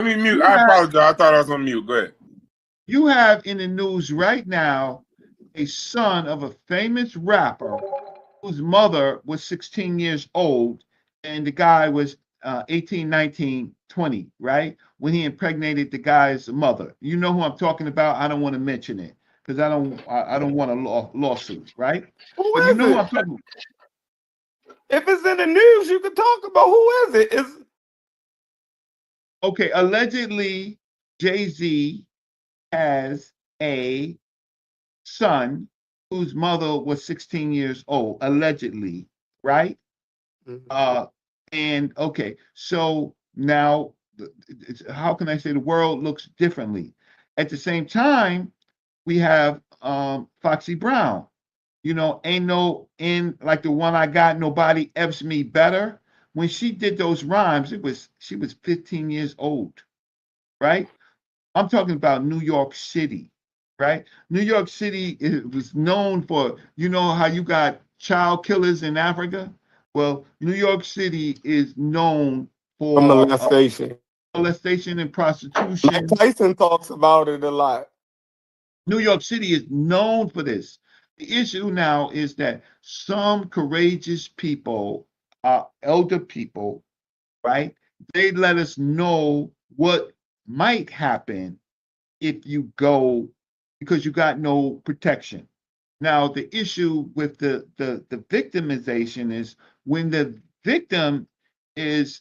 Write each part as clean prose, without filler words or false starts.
Let me mute. I apologize. I thought I was on mute. Go ahead. You have in the news right now a son of a famous rapper whose mother was 16 years old, and the guy was 18, 19, 20, right? When he impregnated the guy's mother. You know who I'm talking about? I don't want to mention it because I don't want a lawsuit, right? Who But you is know who it? I'm talking about. If it's in the news, you can talk about who is it. It's Okay, allegedly, Jay-Z has a son whose mother was 16 years old, allegedly, right? And okay, so now how can I say the world looks differently? At the same time, we have Foxy Brown. You know, ain't no in like the one I got, nobody ever me better. When she did those rhymes, she was 15 years old, right? I'm talking about New York City, right? New York City was known for, you know, how you got child killers in Africa? Well, New York City is known a for molestation. molestation and Mike prostitution. Tyson talks about it a lot. New York City is known for this. The issue now is that some courageous people, elder people, right? They let us know what might happen if you go because you got no protection. Now, the issue with the victimization is when the victim is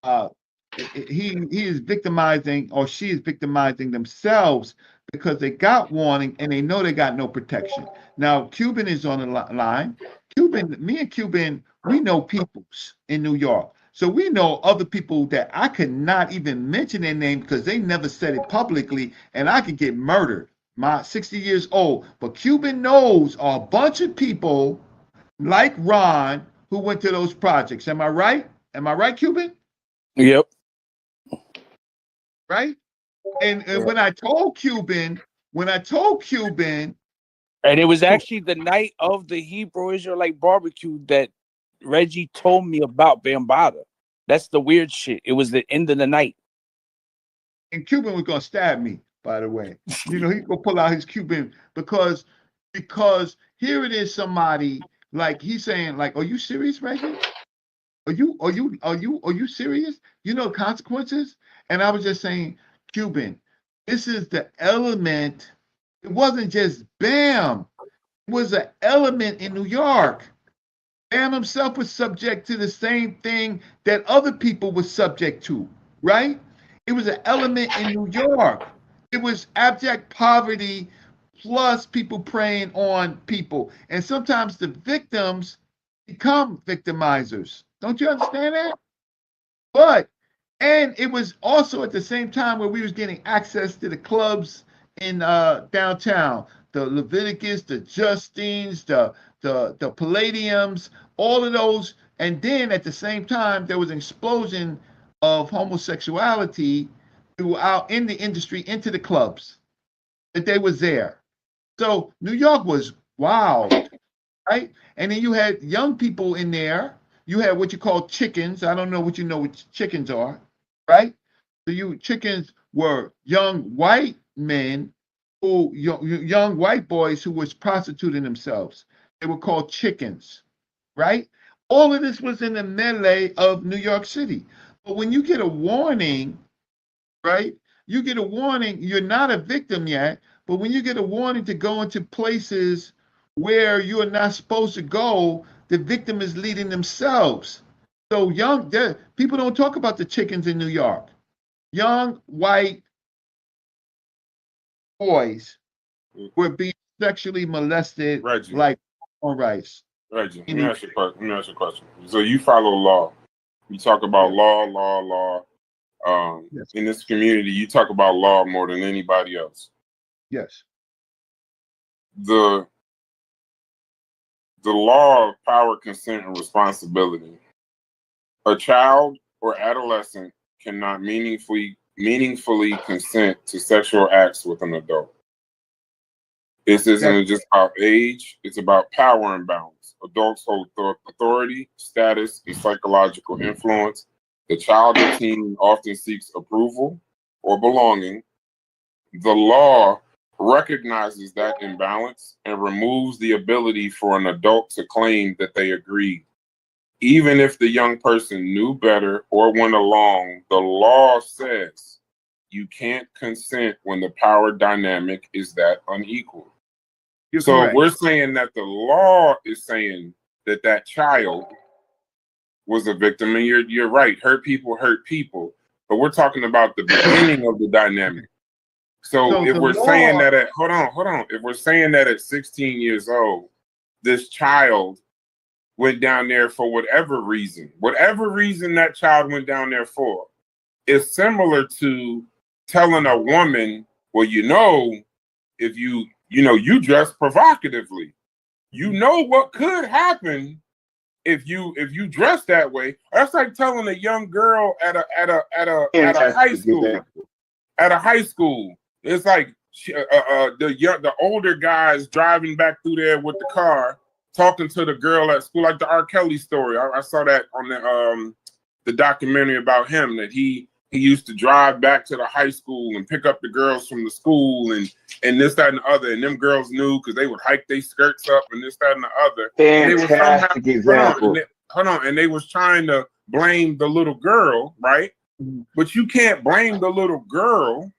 uh, he is victimizing or she is victimizing themselves because they got warning and they know they got no protection. Now, Cuban is on the line. Me and Cuban, we know peoples in New York. So we know other people that I could not even mention their name because they never said it publicly and I could get murdered. My 60 years old. But Cuban knows a bunch of people like Ron who went to those projects. Am I right? Am I right, Cuban? Yep. Right? And when I told Cuban, and it was actually the night of the Hebrew Israelite barbecue that Reggie told me about Bambatta. That's the weird shit. It was the end of the night. And Cuban was gonna stab me, by the way. You know, he's gonna pull out his Cuban because here it is somebody like he's saying, like, are you serious, Reggie? Are you serious? You know consequences? And I was just saying, Cuban, this is the element. It wasn't just Bam, it was an element in New York. Bam himself was subject to the same thing that other people were subject to, right? It was an element in New York. It was abject poverty plus people preying on people. And sometimes the victims become victimizers. Don't you understand that? But and it was also at the same time where we was getting access to the clubs in downtown, the Leviticus, the Justines, the Palladiums, all of those. And then at the same time, there was an explosion of homosexuality throughout in the industry into the clubs that they was there. So New York was wild, right? And then you had young people in there. You had what you call chickens. I don't know what you know what chickens are, right? So you chickens were young white men who young white boys who was prostituting themselves. They were called chickens, right? All of this was in the melee of New York City. But when you get a warning, right? You get a warning, you're not a victim yet, but when you get a warning to go into places where you are not supposed to go, the victim is leading themselves. So people don't talk about the chickens in New York. Young white boys were being sexually molested Reggie. like on rice. Reggie, let me ask you a question. So you follow law. You talk about law. Yes. In this community, you talk about law more than anybody else. Yes. The law of power, consent, and responsibility. A child or adolescent cannot meaningfully consent to sexual acts with an adult. This isn't just about age, it's about power imbalance. Adults hold authority, status, and psychological influence. The child or teen often seeks approval or belonging. The law recognizes that imbalance and removes the ability for an adult to claim that they agreed. Even if the young person knew better or went along, the law says you can't consent when the power dynamic is that unequal. You're So correct. we're saying that the law is saying that that child was a victim, and you're right. Hurt people, but we're talking about the beginning of the dynamic. So if the we're law, saying that at hold on, if we're saying that at 16 years old, this child went down there for whatever reason that child went down there for, is similar to telling a woman, well, if you dress provocatively, what could happen if you dress that way. That's like telling a young girl at a high school. At a high school, it's like the older guys driving back through there with the car, talking to the girl at school, like the R. Kelly story. I saw that on the documentary about him, that he used to drive back to the high school and pick up the girls from the school and this, that, and the other. And them girls knew because they would hike their skirts up and this, that, and the other. Fantastic example. And they was trying to blame the little girl, right? But you can't blame the little girl.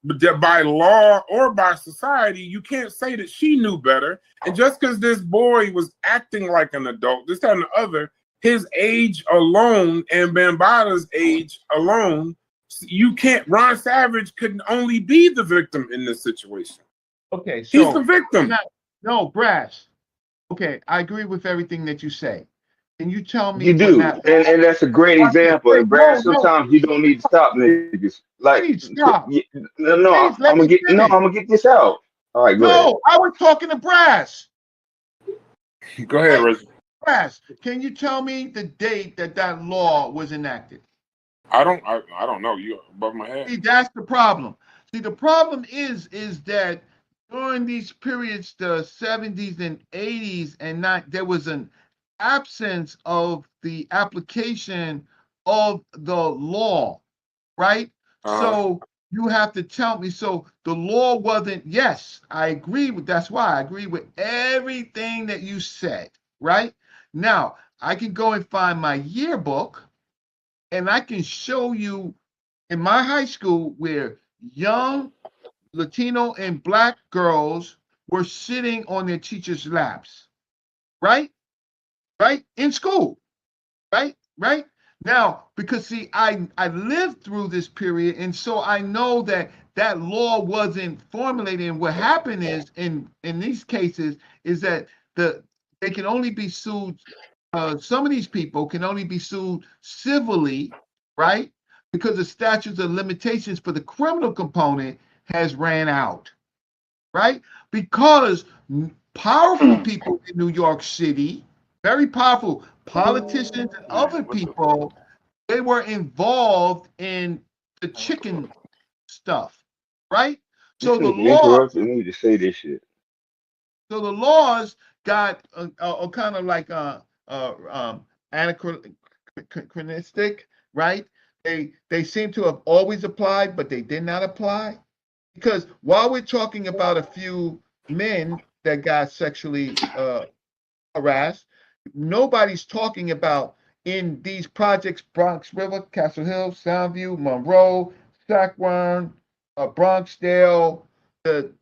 But by law or by society, you can't say that she knew better. And just because this boy was acting like an adult, this, that, and the other, his age alone and Bambatta's age alone, you can't. Ron Savage could only be the victim in this situation. Okay, so he's the victim. No, Brass. Okay, I agree with everything that you say. Can you tell me? You do, and that's a great example. And Brad, sometimes you don't need to stop niggas. Like, please stop. No, I'm gonna get this out. All right, go ahead. I was talking to Brass. Go ahead, Reggie. Brass, can you tell me the date that law was enacted? I don't know. You above my head. See, that's the problem. See, the problem is that during these periods, the 70s and 80s and there was an absence of the application of the law, right? So you have to tell me. So the law wasn't. Yes, I agree with. That's why I agree with everything that you said. Right now, I can go and find my yearbook, and I can show you in my high school where young Latino and Black girls were sitting on their teachers' laps, right? Right? In school, right? Right? Now, because see, I lived through this period, and so I know that law wasn't formulated. And what happened is, in these cases, is that they can only be sued. Some of these people can only be sued civilly, right? Because the statutes of limitations for the criminal component has ran out, right? Because powerful people in New York City, very powerful politicians and other people, they were involved in the chicken stuff, right? So the law interrupted me to say this shit. So the laws got kind of like anachronistic, right? They seem to have always applied, but they did not apply. Because while we're talking about a few men that got sexually harassed, nobody's talking about in these projects: Bronx River, Castle Hill, Soundview, Monroe, Sackburn, Bronxdale, the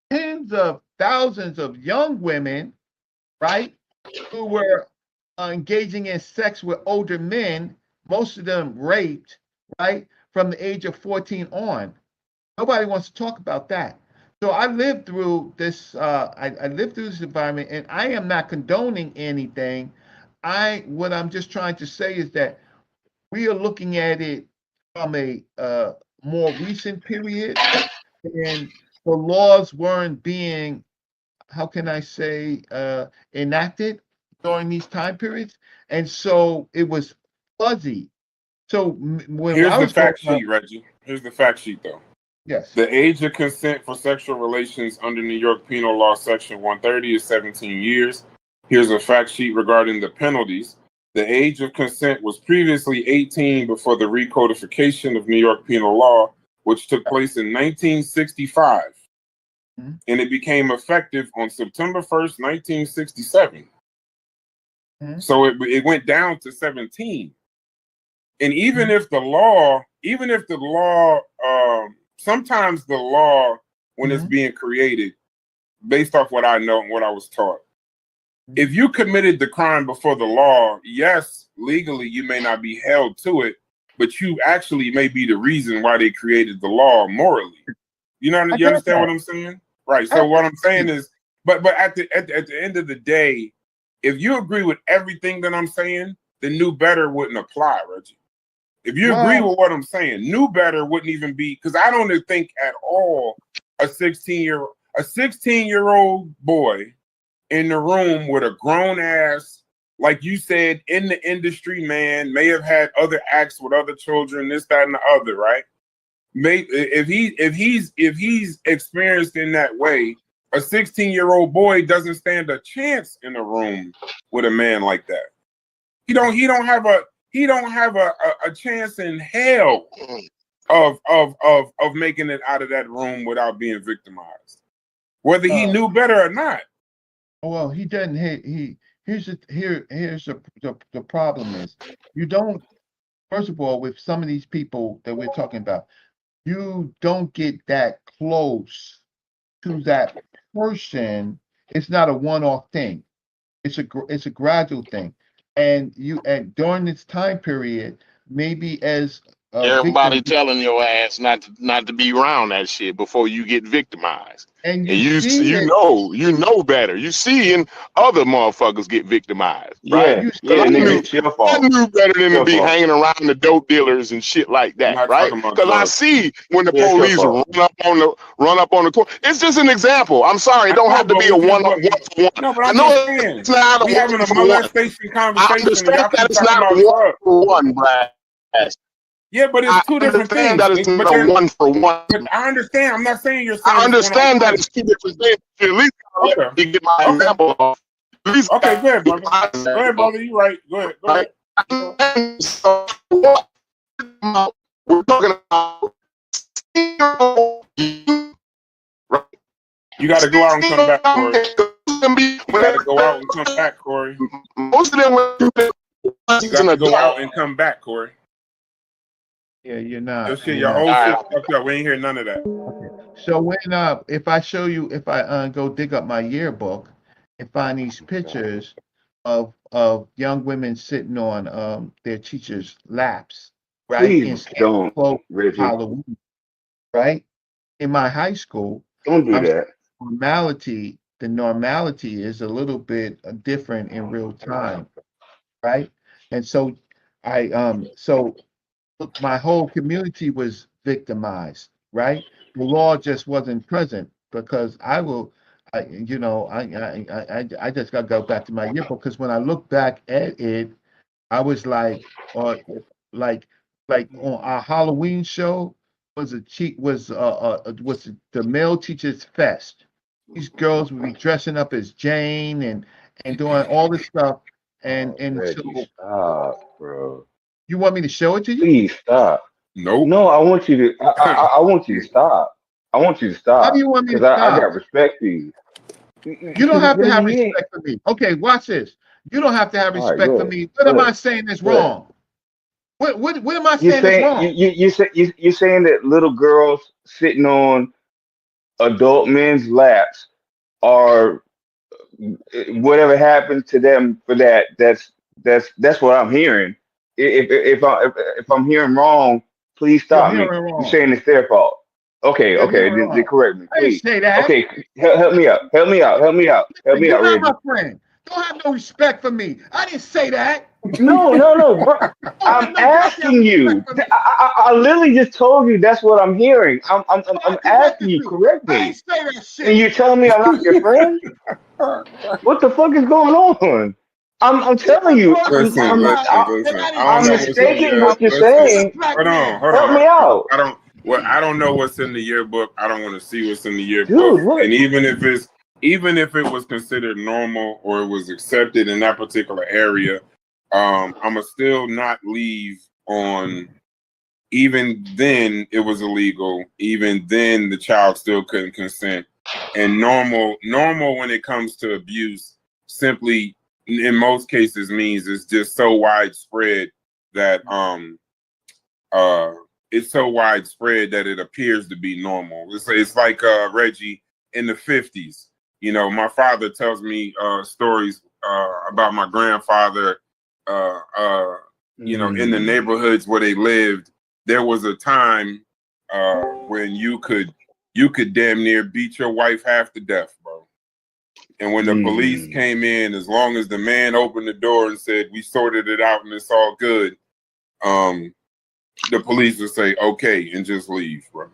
tens of thousands of young women, right, who were engaging in sex with older men, most of them raped, right, from the age of 14 on. Nobody wants to talk about that. So I lived through this. I lived through this environment, and I am not condoning anything. What I'm just trying to say is that we are looking at it from a more recent period, and the laws weren't being, how can I say, enacted during these time periods, and so it was fuzzy. So when Here's I the was fact growing sheet, up, Reggie. Here's the fact sheet, though. yes, The age of consent for sexual relations under New York Penal Law Section 130 is 17 years. Here's a fact sheet regarding the penalties. The age of consent was previously 18 before the recodification of New York penal law, which took place in 1965, Mm-hmm. and it became effective on September 1st, 1967. Mm-hmm. So it went down to 17. And even if the law, sometimes the law, when it's being created, based off what I know and what I was taught, if you committed the crime before the law, yes, legally you may not be held to it, but you actually may be the reason why they created the law morally. You understand what I'm saying? Right. So what I'm saying is, but at the end of the day, if you agree with everything that I'm saying, then New Better wouldn't apply, Reggie. If you agree with what I'm saying, New Better wouldn't even be, because I don't think at all a 16-year-old boy in the room with a grown ass, like you said, in the industry, man, may have had other acts with other children, this, that, and the other, right? If he's experienced in that way, a 16-year-old boy doesn't stand a chance in a room with a man like that. He don't have a chance in hell of making it out of that room without being victimized, whether he knew better or not. Well, he doesn't. Here's the problem is you don't. First of all, with some of these people that we're talking about, you don't get that close to that person. It's not a one-off thing. It's a gradual thing, and during this time period, maybe as a Everybody victim, telling your ass not to be around that shit before you get victimized. and And you see you it. know better. You seeing other motherfuckers get victimized, right? You Because see nigga, it. it's your I fault. knew better than to Your be fault. hanging around the dope dealers and shit like I'm that, not right? talking about Because I drugs. see when the Yeah, it's your police fault. run up on the court. It's just an example. I'm sorry, it don't have to be a one for one. No, but I I'm know just saying, it's not a we having one a for one. molestation I conversation, and understand y'all that keep it's talking not about one drugs. for one, Brad. Yeah, but it's I two different understand things. that it's not a one for one. But I understand. I'm not saying you're I saying it's one on understand that one. it's two different things. At least let Okay. me get my Okay. example off. At least Okay, go ahead, brother. Go ahead, brother. You right. Go ahead. Go ahead. So we're talking about You got to go out and come back, Corey. You got to go out and come back, Corey. Most of them were You got to go out and come back, Corey. Yeah, you're not. Your whole shit fucked up. We ain't hear none of that. Okay. So when if I show you, if I go dig up my yearbook and find these pictures of young women sitting on their teachers' laps, right, in Please don't, clothes Reggie. Halloween, right? In my high school, Don't do that. the normality is a little bit different in real time, right? And so so my whole community was victimized, right? The law just wasn't present because I just got to go back to my yearbook because when I look back at it, I was like, like, on our Halloween show was the male teachers fest. These girls would be dressing up as Jane and doing all this stuff, and Reggie, so stop, bro. you want me to show it to you? Please stop. Nope. No, I want you to. I want you to stop. I want you to How do stop you want me because to I stop? got respect for you. You don't have to have Reggie, you ain't. respect for me. Okay, watch this. You don't have to have All right, respect go for ahead. me. What Go am I ahead. saying that's Go ahead. wrong? What am I You're saying that's saying wrong? you're saying that little girls sitting on adult men's laps are whatever happened to them for that. That's what I'm hearing. If I'm hearing wrong, please You're stop me. hearing You're wrong. saying it's their fault. Okay, You're okay, hearing then wrong. correct me, I didn't please. say that. Okay, help me out. Help me out. Help me out. Help Listen, me you're out, not my Reggie. friend. Don't have no respect for me. I didn't say that. No, bro. Don't have I'm no goddamn asking respect you. for me. I literally just told you that's what I'm hearing. I'm So I asking corrected you. you. Correct I ain't me. say that And shit. you're telling me I'm not your friend? What the fuck is going on? I'm You telling just you. told me Listen. out loud that I I didn't don't I'm say know that what's in shit. mistaking the what you're You're a saying. black Hold on, man. hold Help on. me out, I don't know what's in the yearbook. I don't want to see what's in the yearbook. dude. What? And even if it was considered normal or it was accepted in that particular area, I'ma still not leave on. Even then, it was illegal. Even then, the child still couldn't consent. And normal when it comes to abuse, simply in most cases means it's just so widespread that it's so widespread that it appears to be normal. It's like Reggie in the 50s. You know, my father tells me stories about my grandfather. You know, in the neighborhoods where they lived, there was a time when you could damn near beat your wife half to death, bro. And when the police came in, as long as the man opened the door and said, "We sorted it out and it's all good," the police would say, "Okay," and just leave, bro.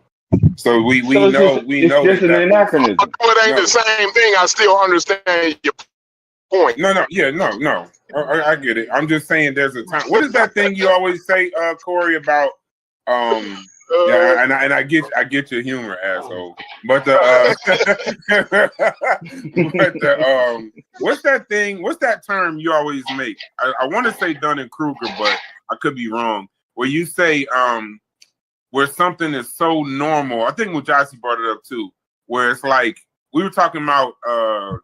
So we know it's just an anachronism. Although it ain't the same thing, I still understand your point. No. I get it. I'm just saying there's a time. What is that thing you always say, Corey, about yeah, and I get your humor, asshole. But what's that thing? What's that term you always make? I want to say Dunning-Kruger, but I could be wrong. Where you say where something is so normal. I think when Jossie brought it up too, where it's like we were talking about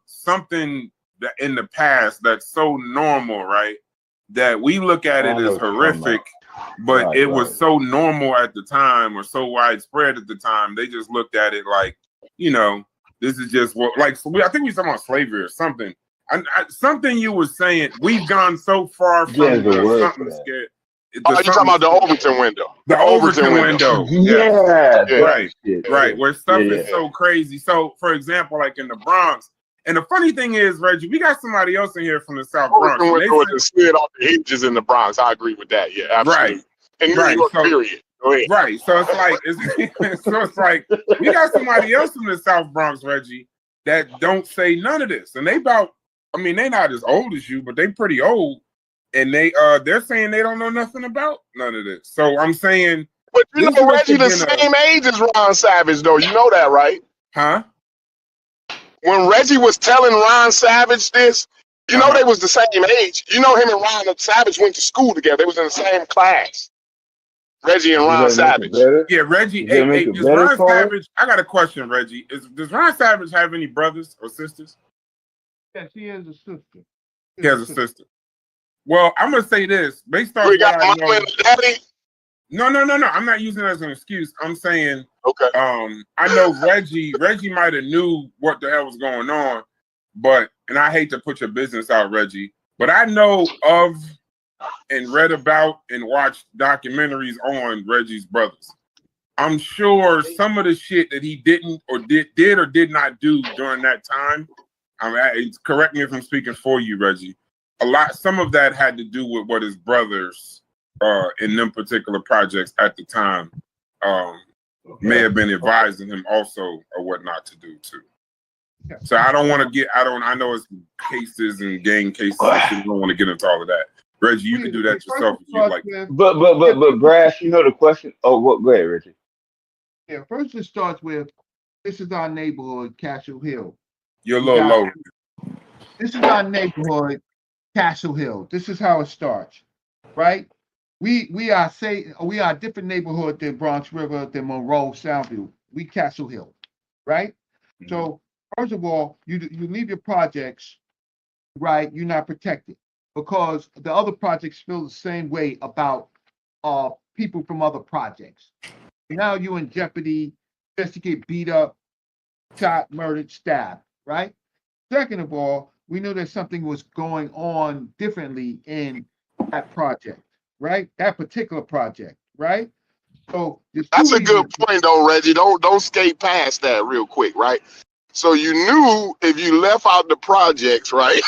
something that in the past that's so normal, right? That we look at it as horrific. But it was so normal at the time, or so widespread at the time. They just looked at it like, you know, this is just what. Like, I think we were talking about slavery or something. Something you were saying. We've gone so far from something scared. Oh, you talking about the Overton window? The Overton window. Yeah. Right. Where stuff is so crazy. So, for example, like in the Bronx. And the funny thing is, Reggie, we got somebody else in here from the South Bronx. Window just slid off the hinges in the Bronx. I agree with that. Yeah, absolutely. Right. In New York, period. Go ahead. Right. So it's like we got somebody else from the South Bronx, Reggie, that don't say none of this. And they're not as old as you, but they pretty old. And they're saying they don't know nothing about none of this. So I'm saying, but you know, Reggie the same age as Ron Savage, though. You know that, right? Huh? When Reggie was telling Ron Savage this, you know they was the same age. You know him and Ron Savage went to school together. They was in the same class. Reggie and Ron Savage. Yeah, Reggie. Hey, does Ron Savage? I got a question, Reggie. Does Ron Savage have any brothers or sisters? Yes, he has a sister. He has a sister. Well, I'm gonna say this based on we got mama and daddy. No. I'm not using it as an excuse. I'm saying, okay. I know Reggie might have knew what the hell was going on, and I hate to put your business out, Reggie, but I know of and read about and watched documentaries on Reggie's brothers. I'm sure some of the shit that he didn't or did or did not do during that time. Correct me if I'm speaking for you, Reggie. Some of that had to do with what his brothers in them particular projects at the time may have been advising him also or what not to do too. So I don't want to I know it's cases and gang cases. You don't want to get into all of that. Reggie, you can do that yourself if you like. But Brass, you know the question. Oh, what? Go ahead, Reggie. Yeah, first it starts with, this is our neighborhood, Castle Hill. You're a little low. This is our neighborhood, Castle Hill. This is how it starts, right? We are a different neighborhood than Bronx River, than Monroe, Soundview. We Castle Hill, right? Mm-hmm. So first of all, you leave your projects, right? You're not protected because the other projects feel the same way about people from other projects. Now you're in jeopardy just to get beat up, shot, murdered, stabbed, right? Second of all, we knew that something was going on differently in that project, right? That particular project, right? So that's a good point, though, Reggie. Don't skate past that real quick, right? So you knew if you left out the projects, right,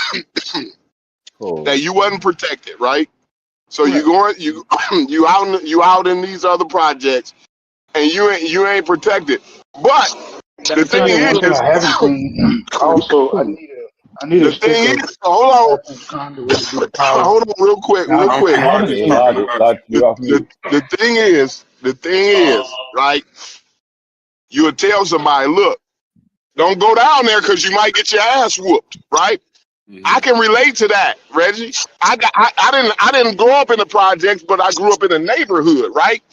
that you wasn't protected, right? So right. you out in these other projects, and you ain't protected. But the thing is, also I need the thing is, hold on, real quick. The thing is, right? You would tell somebody, look, don't go down there because you might get your ass whooped, right? I can relate to that, Reggie. I didn't grow up in the projects, but I grew up in the neighborhood, right?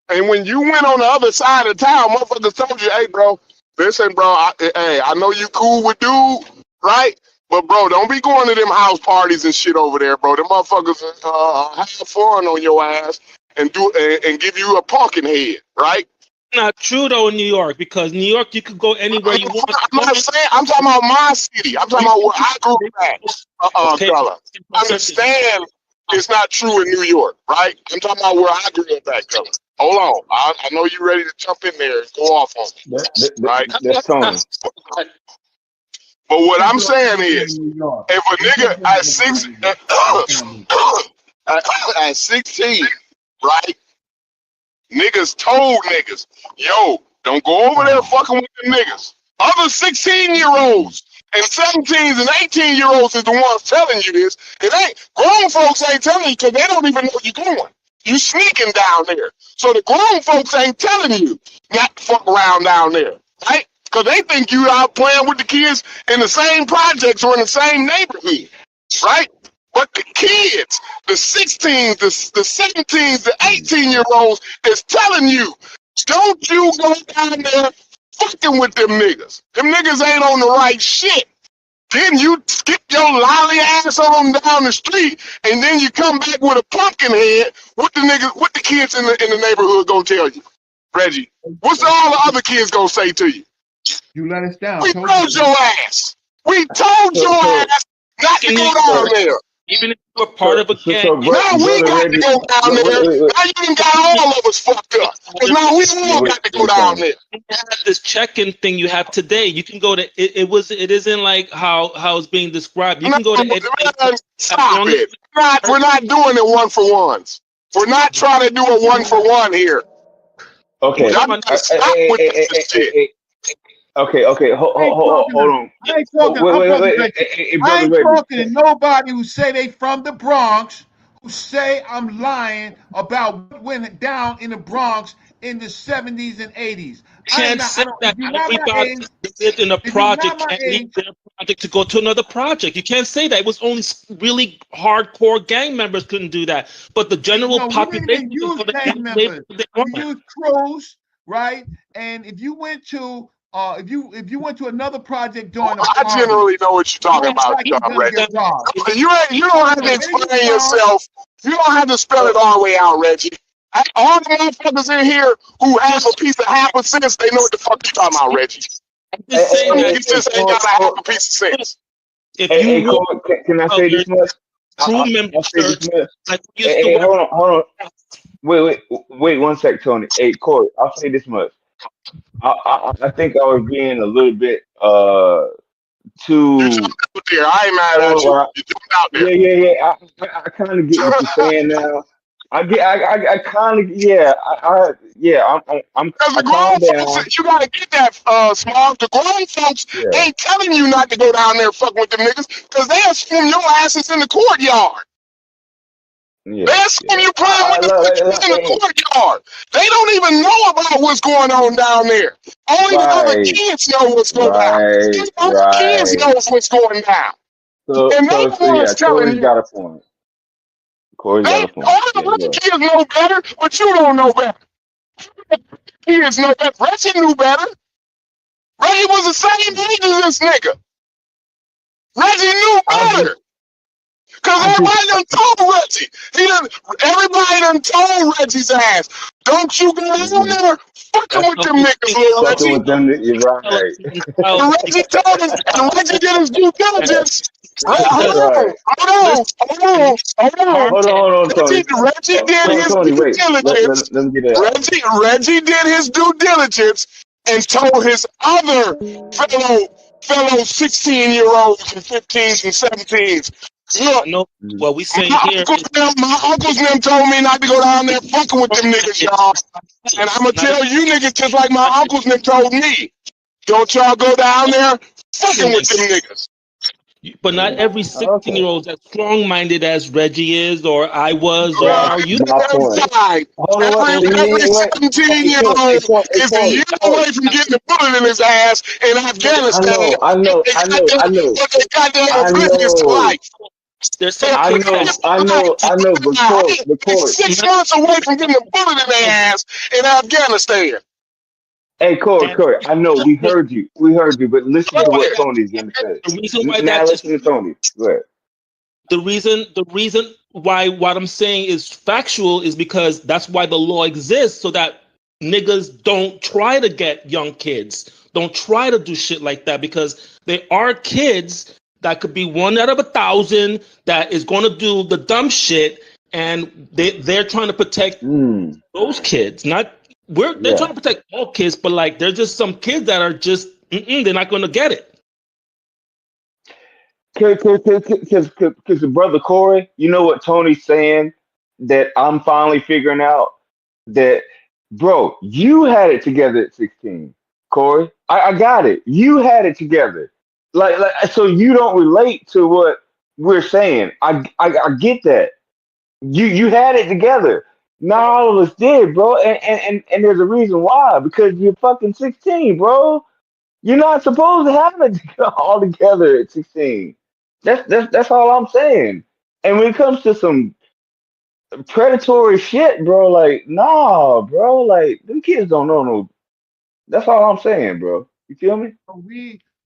And when you went on the other side of town, motherfuckers told you, hey, bro, listen, bro, I know you cool with dude, right? But, bro, don't be going to them house parties and shit over there, bro. Them motherfuckers have fun on your ass and give you a pumpkin head, right? Not true, though, in New York, because New York, you could go anywhere you want. I'm not saying, I'm talking about my city. I'm talking about where I grew up at, fella. Understand it's not true in New York, right? I'm talking about where I grew up at, fella. Hold on. I know you're ready to jump in there and go off on me, right? That's Tony. But what I'm saying is, if a nigga at 16, right? Niggas told niggas, yo, don't go over there fucking with the niggas. Other 16-year-olds and 17s and 18-year-olds is the ones telling you this. It ain't grown folks ain't telling you because they don't even know you're going. You sneaking down there. So the grown folks ain't telling you not to fuck around down there, right? Because they think you out playing with the kids in the same projects or in the same neighborhood, right? But the kids, the 16s, the 17s, the 18-year-olds is telling you, don't you go down there fucking with them niggas. Them niggas ain't on the right shit. Then you skip your lolly ass on down the street, and then you come back with a pumpkin head. What the kids in the neighborhood gonna tell you, Reggie? What's all the other kids gonna say to you? You let us down. We told your ass. We told your ass not to go down there. Even if you were part of a gang. Now we got to go down there. Now you done got all of us fucked up. Because now we all got to go down there. You have this check-in thing you have today. You can go to it isn't like how it's being described. You can go to stop it. We're not doing it one for ones. We're not trying to do a one for one here. Okay. Y'all gotta stop with this shit. Okay, hold on. I ain't talking to nobody who say they from the Bronx, who say I'm lying about what went down in the Bronx in the 70s and 80s. Can't say that everybody lived in a project can't leave their project to go to another project. You can't say that. It was only really hardcore gang members couldn't do that. But the general population we use gang members. We use crews, right? And if you went to if you went to another project during the I generally know what you're talking about, Reggie. You don't have to explain yourself. You don't have to spell it all the way out, Reggie. All the motherfuckers in here who have a piece of half a sense, they know what the fuck you talking about, Reggie. You just ain't got a half a piece of sense. Can I say this much? True members. Hold on. Wait 1 sec, Tony. Hey, Corey, I'll say this much. I think I was being a little bit too. You I ain't mad at you. You jumped out there. Yeah. I kind of get what you're saying now. I kind of I'm because the grown folks, you gotta get that small. The grown folks ain't telling you not to go down there fucking with them niggas because they assume your ass is in the courtyard. They assume you playing with the in the courtyard. They don't even know about what's going on down there. Only the other kids know what's going down. The other kids know what's going down. And they the ones telling you. Got a point. Corey's got a point. All the other kids know better, but you don't know better. Kids know better. Reggie knew better. Reggie was the same age as this nigga. Reggie knew better. Because everybody done told Reggie. Everybody done told Reggie's ass. Don't you go over there fucking with them niggas, little Reggie. With them, you're right. And Reggie told us, and Reggie did his due diligence. Hold on. Reggie did his due diligence. Reggie did his due diligence and told his other fellow 16-year-olds and 15s and 17s. Look, no, what we say here. My uncles them told me not to go down there fucking with them niggas, y'all. And I'm gonna tell you niggas just like my uncles them told me. Don't y'all go down there fucking with them niggas. But not every 16-year-old is as strong-minded as Reggie is, or I was, or Well, are you. My point. right. Hold on, Every wait. 17-year-old is a year away from getting a bullet in his ass in Afghanistan. I know. But they goddamn I oblivious to know. life. There's some kids that But They're 6 months away from getting a bullet in their ass in Afghanistan. hey, Corey, I know we heard you, but listen to what Tony's gonna say. the reason why Now that just listen to Tony. Go ahead. the reason why what I'm saying is factual is because that's why the law exists, so that niggas don't try to get young kids, don't try to do shit like that, because there are kids that could be 1 out of 1,000 that is going to do the dumb shit, and they're trying to protect those kids. They're trying to protect all kids, but like there's just some kids that are just they're not going to get it. Because brother Corey, you know what Tony's saying that I'm finally figuring out, that bro, you had it together at 16, Corey. I got it. You had it together. Like so you don't relate to what we're saying. I get that. You had it together. Not all of us did, bro. And there's a reason why. Because you're fucking 16, bro. You're not supposed to have it all together at 16. That's all I'm saying. And when it comes to some predatory shit, bro, like, nah, bro, like, them kids don't know no. That's all I'm saying, bro. You feel me?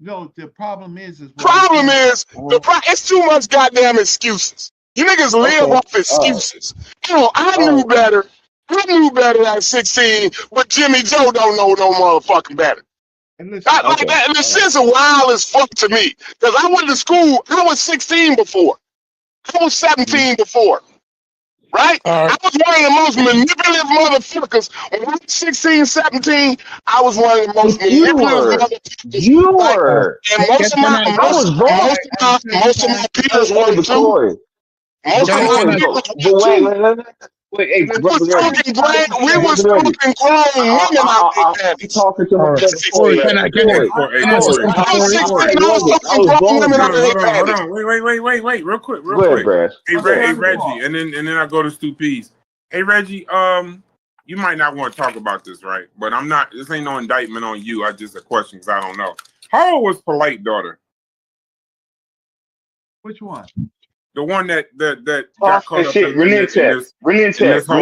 The problem is It's too much goddamn excuses. You niggas live off excuses. I knew better. I knew better at 16, but Jimmy Joe don't know no motherfucking better. Like that, and the shit's wild as fuck to me. Because I went to school, I was 16 before. I was 17 before. Right? I was one of the most manipulative motherfuckers. When I was 16, 17, I was one of the most manipulative motherfuckers. You were. And most of my peers were too. Most of my peers were too. Wait, We was talking grown women out there. I'm talking to my Corey, brother. I was 16, I was talking grown women out there. Hold on. Wait. Real quick. Hey, Reggie, and then I go to Stu Pease. Hey, Reggie, you might not want to talk about this, right? But I'm not. This ain't no indictment on you. I just a question because I don't know. How old was Polite daughter? Which one? The one that got caught up in this whole.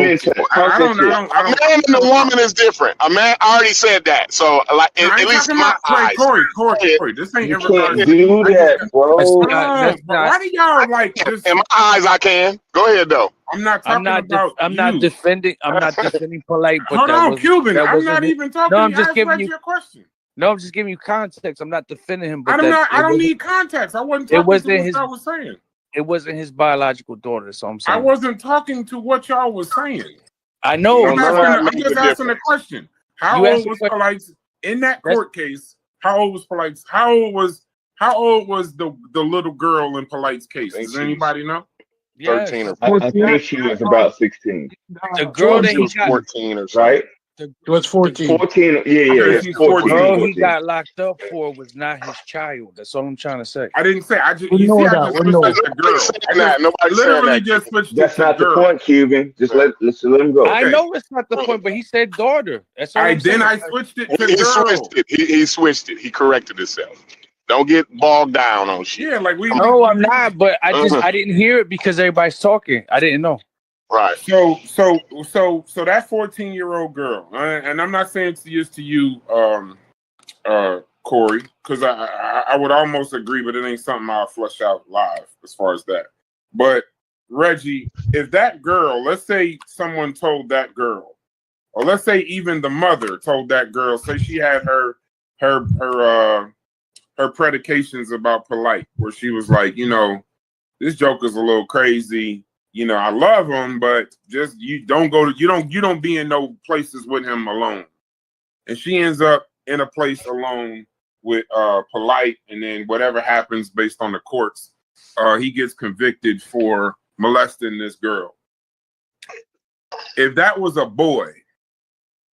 I don't. A man and a woman is different. A man, I already said that. So, like, at least in my eyes. Corey, this ain't you ever can't do that, bro. Why do y'all like this? In my eyes, I can. Go ahead, though. I'm not defending. I'm not defending Polite. But hold on, Cuban. I'm not even talking. No, I'm just giving you your question. No, I'm just giving you context. I'm not defending him. But I don't need context. I wasn't talking to what I was saying. It wasn't his biological daughter, so I'm saying. I wasn't talking to what y'all was saying. I know. I'm just asking a question. How old was Polite in that court case? How old was Polite? How old was the little girl in Polite's case? Does anybody know? 13 or 14. I think she was about 16. The girl that he got 14 or right? It was 14. 14, yeah. 14. The girl he got locked up for was not his child. That's all I'm trying to say. I didn't say. I just switched the girl. Nobody literally just switched. That's not the point, Cuban. Just let him go. I know it's not the point, but he said daughter. That's all. I switched it to girl. He switched it. He corrected himself. Don't get bogged down on shit. Yeah, like we. No, I'm not. But I didn't hear it because everybody's talking. I didn't know. Right. So that 14-year-old girl, and I'm not saying it's just to you, Corey, because I would almost agree, but it ain't something I'll flush out live as far as that. But Reggie, if that girl, let's say someone told that girl, or let's say even the mother told that girl, say she had her predications about Polite, where she was like, this joker's a little crazy. I love him, but just you don't be in no places with him alone. And she ends up in a place alone with Polite, and then whatever happens based on the courts, he gets convicted for molesting this girl. If that was a boy,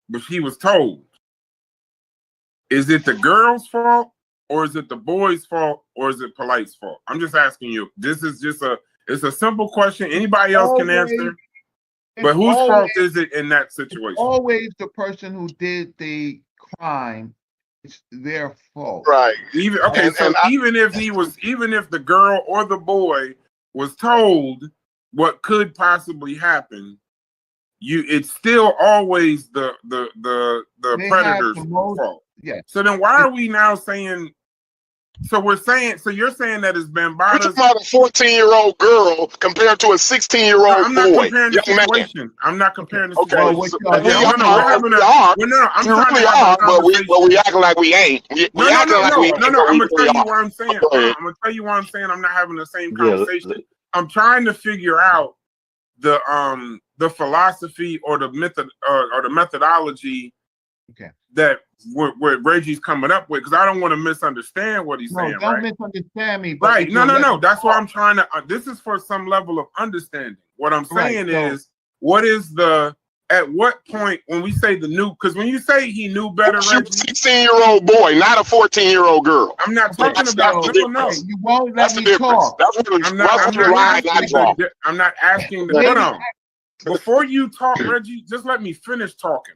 but she was told, is it the girl's fault or is it the boy's fault, or is it Polite's fault? I'm just asking you. This is just it's a simple question. Anybody else can answer. But whose fault is it in that situation? Always the person who did the crime. It's their fault. Right. Even if the girl or the boy was told what could possibly happen, it's still always the predator's fault. Yeah. So then why are we now saying? So you're saying that it's Bambatta's. We're talking about a 14-year-old girl compared to a 16-year-old boy. I'm not comparing the situation. I'm not comparing the situation. Okay. But we acting like we ain't. We acting like we ain't. No, I'm gonna tell you why I'm saying. I'm gonna tell you why I'm saying I'm not having the same conversation. I'm trying to figure out the philosophy or the methodology that what Reggie's coming up with, because I don't want to misunderstand what he's saying. Don't misunderstand me. Right? No. That's why I'm trying to. This is for some level of understanding. What I'm saying is, what is at what point when we say the new? Because when you say he knew better, Reggie, 16-year-old boy, not a 14-year-old girl. I'm not talking about. No. You won't let me talk. I'm not asking. Hold on. Before you talk, Reggie, just let me finish talking.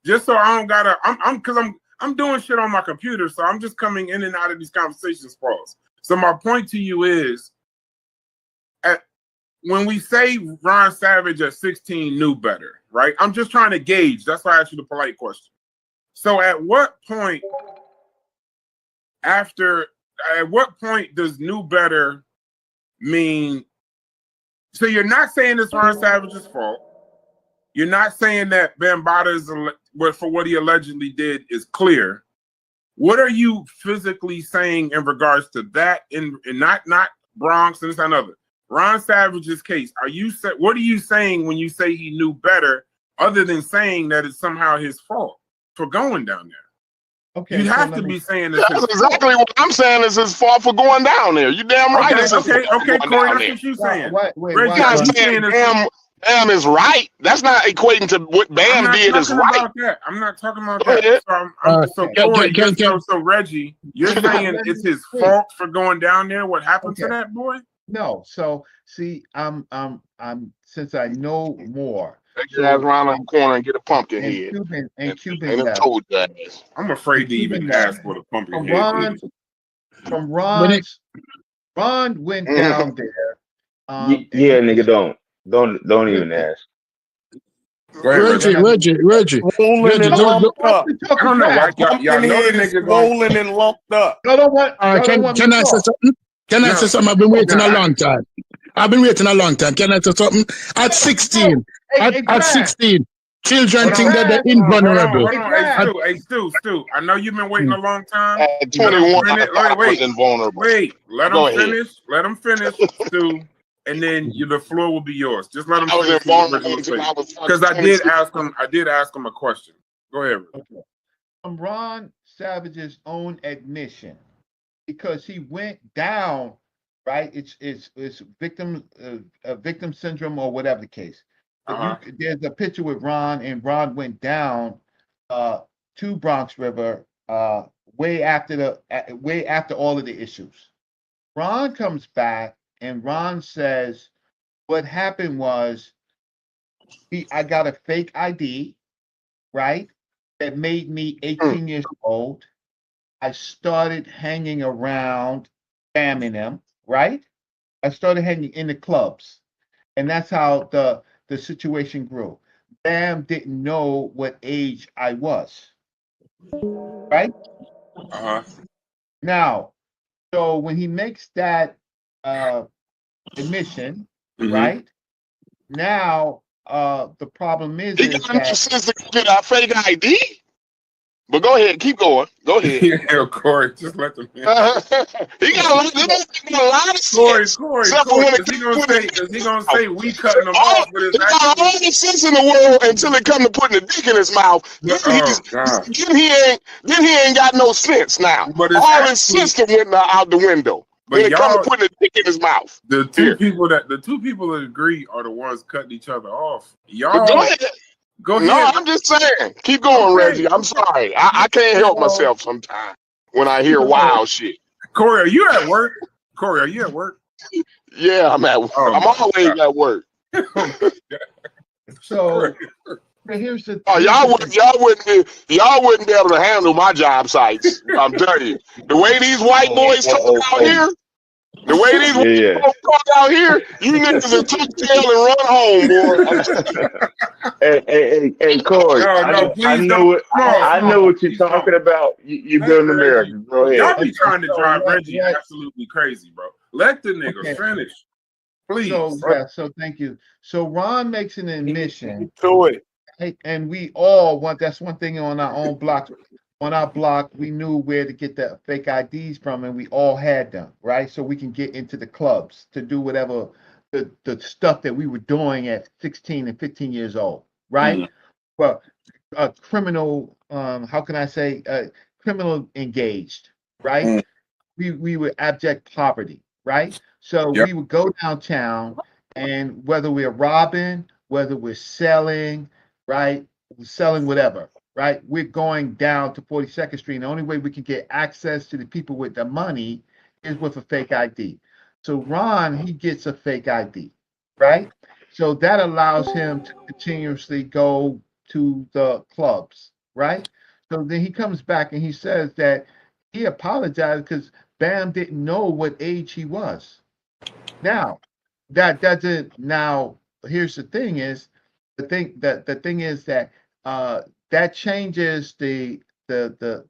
Just so I don't gotta, I'm doing shit on my computer, so I'm just coming in and out of these conversations, Pauls. So my point to you is, when we say Ron Savage at 16 knew better, right? I'm just trying to gauge. That's why I asked you the polite question. So at what point does knew better mean? So you're not saying it's Ron Savage's fault. You're not saying that Bambatta for what he allegedly did is clear. What are you physically saying in regards to that? And not Bronx and this and other. Ron Savage's case. What are you saying when you say he knew better, other than saying that it's somehow his fault for going down there? Okay, you have to be saying this. That's exactly what I'm saying. Is his fault for going down there. You damn right. Okay, Corey. That's what you're saying. Bam is right. That's not equating to what Bam did is right. I'm not talking about that. So Reggie, you're saying it's his fault for going down there? What happened to that boy? No. So see, I'm since I know more. Take your ass around the corner and get a pumpkin head. Cuban told you. I'm afraid to even ask what a pumpkin head is. From Ron went down there. Nigga, don't even ask. Reggie. I don't know why y'all know the nigga rolling and lumped up. Can I say something? Can I say something? I've been waiting a long time. Can I say something? At 16, at 16, children think that they're invulnerable. Hey, Stu, I know you've been waiting a long time. At 21, I was invulnerable. Wait, let him finish, Stu. And then the floor will be yours. Just let him finish because I did ask him a question. Go ahead. Okay. From Ron Savage's own admission, because he went down, right? It's victim syndrome or whatever the case. There's a picture with Ron, and Ron went down to Bronx River way after all of the issues. Ron comes back. And Ron says, what happened was I got a fake ID, right? That made me 18 years old. I started hanging around, spamming them, right? I started hanging in the clubs. And that's how the situation grew. Bam didn't know what age I was, right? Now, so when he makes that admission, right? Now, the problem is that get our fake ID. But go ahead, keep going. Go ahead. Yeah, Corey, just let them. He got a lot of sense. Corey, is he gonna say we cutting him off? But he got all the sense in the world until it come to putting a dick in his mouth. Then he ain't got no sense now. But all his sense went out the window. But when it comes to putting a dick in his mouth. The two people that agree are the ones cutting each other off. Y'all go ahead. No, I'm just saying. Keep going, Reggie. I'm sorry. I can't help myself sometimes. when I hear wild shit. Corey, are you at work? Corey, are you at work? Yeah, I'm at work. I'm always at work. So here's the. Y'all wouldn't be able to handle my job sites. I'm telling you, the way these white boys talk out here, the way these white boys talk out here, you niggas will tuck tail and run home, boy. Hey, Corey, I know what you're talking about. You building America. Go ahead. Y'all be trying to drive Reggie absolutely crazy, bro. Let the nigga finish. Please. So thank you. So Ron makes an admission to it. And we all want, that's one thing on our own block. On our block, we knew where to get the fake IDs from, and we all had them, right? So we can get into the clubs to do whatever the stuff that we were doing at 16 and 15 years old, right? Mm-hmm. Well, criminal, how can I say, criminal engaged, right? Mm-hmm. We were abject poverty, right? So we would go downtown, and whether we're robbing, whether we're selling, right, selling whatever, right, we're going down to 42nd Street. And the only way we can get access to the people with the money is with a fake ID. So Ron, he gets a fake ID, right? So that allows him to continuously go to the clubs, right? So then he comes back and he says that he apologized because Bam didn't know what age he was. Now, that doesn't, now here's the thing is, the thing is that that changes the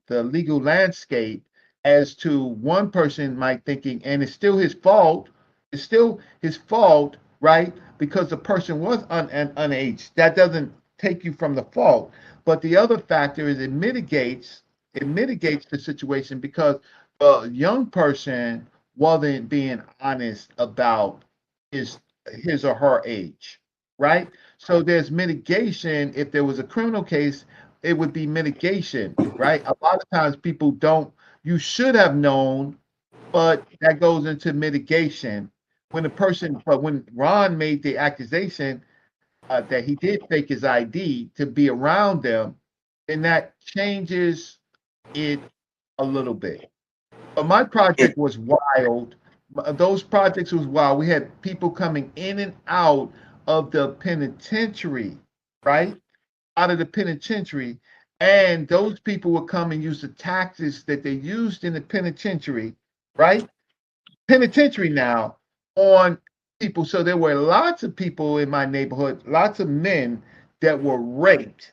legal landscape as to one person might thinking, and it's still his fault. It's still his fault, right? Because the person was unaged. That doesn't take you from the fault. But the other factor is it mitigates the situation because a young person wasn't being honest about his or her age, right? So there's mitigation. If there was a criminal case, it would be mitigation, right? A lot of times people don't, you should have known, but that goes into mitigation. When when Ron made the accusation that he did fake his ID to be around them, then that changes it a little bit. But my project was wild. Those projects was wild. We had people coming in and out of the penitentiary, right? Out of the penitentiary. And those people would come and use the taxes that they used in the penitentiary, right? Penitentiary now on people. So there were lots of people in my neighborhood, lots of men that were raped,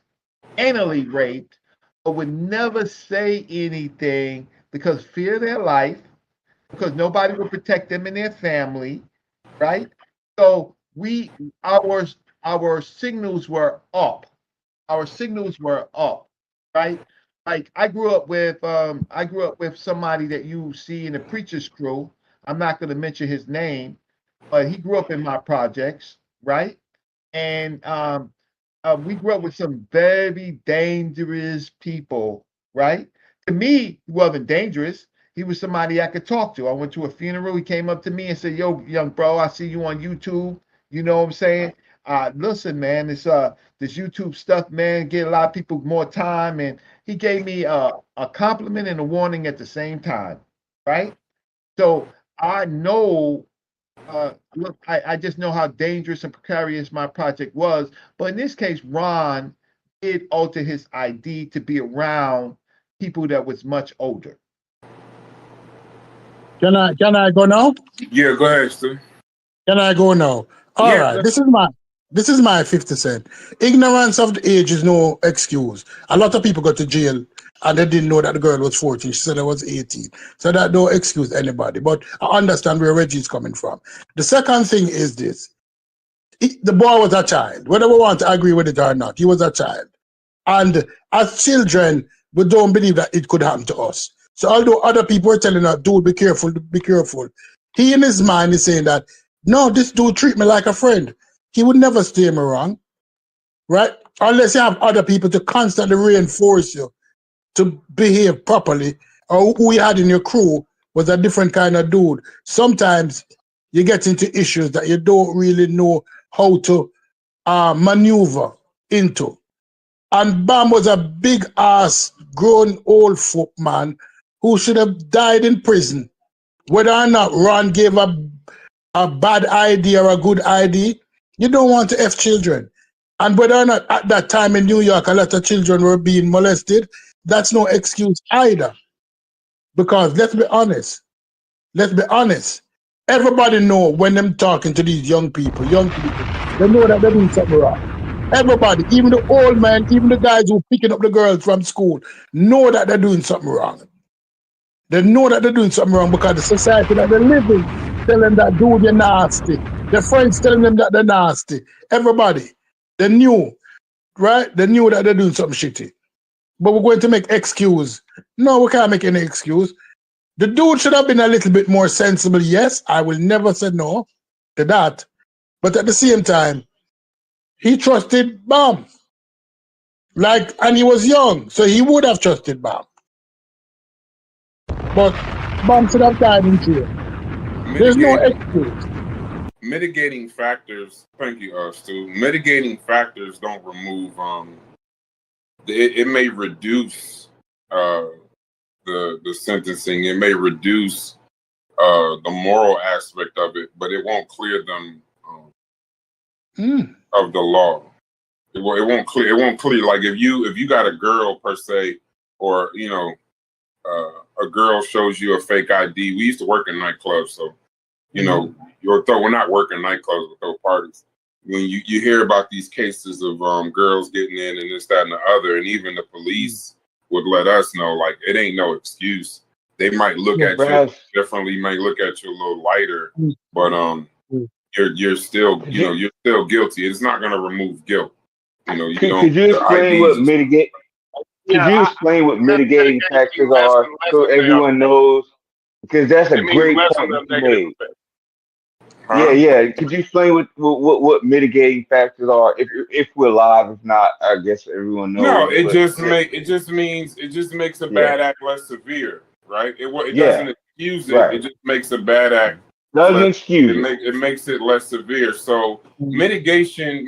anally raped, but would never say anything because fear their life, because nobody would protect them and their family, right? So our signals were up. Our signals were up, right? Like I grew up with somebody that you see in the preacher's crew. I'm not going to mention his name, but he grew up in my projects, right? And we grew up with some very dangerous people, right? To me, he wasn't dangerous. He was somebody I could talk to. I went to a funeral. He came up to me and said, "Yo, young bro, I see you on YouTube. You know what I'm saying? Listen, man, this YouTube stuff, man, get a lot of people more time." And he gave me a compliment and a warning at the same time, right? So I know, look, I just know how dangerous and precarious my project was. But in this case, Ron did alter his ID to be around people that was much older. Can I go now? Yeah, go ahead, Stu. Can I go now? All right. This is my 50 cent. Ignorance of the age is no excuse. A lot of people got to jail and they didn't know that the girl was 14. She said I was 18. So that don't excuse anybody. But I understand where Reggie's coming from. The second thing is this. The boy was a child. Whether we want to agree with it or not, he was a child. And as children, we don't believe that it could happen to us. So although other people are telling us, dude, be careful, he in his mind is saying that, no, this dude treat me like a friend. He would never steer me wrong, right? Unless you have other people to constantly reinforce you to behave properly, or who you had in your crew was a different kind of dude. Sometimes you get into issues that you don't really know how to maneuver into. And Bam was a big ass, grown old folk man who should have died in prison, whether or not Ron gave a bad idea or a good idea, you don't want to F children. And whether or not at that time in New York a lot of children were being molested, that's no excuse either. Because let's be honest, everybody know when them talking to these young people, they know that they're doing something wrong. Everybody, even the old man, even the guys who picking up the girls from school, know that they're doing something wrong. They know that they're doing something wrong because the society that they're living tell them that dude, you're nasty. Their friends telling them that they're nasty. Everybody, they knew, right? They knew that they're doing something shitty. But we're going to make excuse. No, we can't make any excuse. The dude should have been a little bit more sensible. Yes, I will never say no to that. But at the same time, he trusted Bam. And he was young, so he would have trusted Bam. But Bam should have died in jail. There's no excuse. Mitigating factors, thank you, Stu. Mitigating factors don't remove, it may reduce the sentencing. It may reduce the moral aspect of it, but it won't clear them of the law. It won't clear. It won't clear. Like if you got a girl per se, or a girl shows you a fake ID. We used to work in nightclubs, so we're not working nightclubs with those parties. When you hear about these cases of girls getting in and this, that, and the other, and even the police would let us know, like, it ain't no excuse. They might look at you differently, might look at you a little lighter, but you're still you're still guilty. It's not going to remove guilt. Could you explain what mitigate? Could you explain what mitigating factors are so everyone knows? Because that's a great point you made. Yeah. Could you explain what mitigating factors are? If we're live, if not, I guess everyone knows. No, it just makes a bad act less severe, right? It doesn't excuse it. Right. It just makes a bad act. Doesn't excuse it. It makes it less severe. So mitigation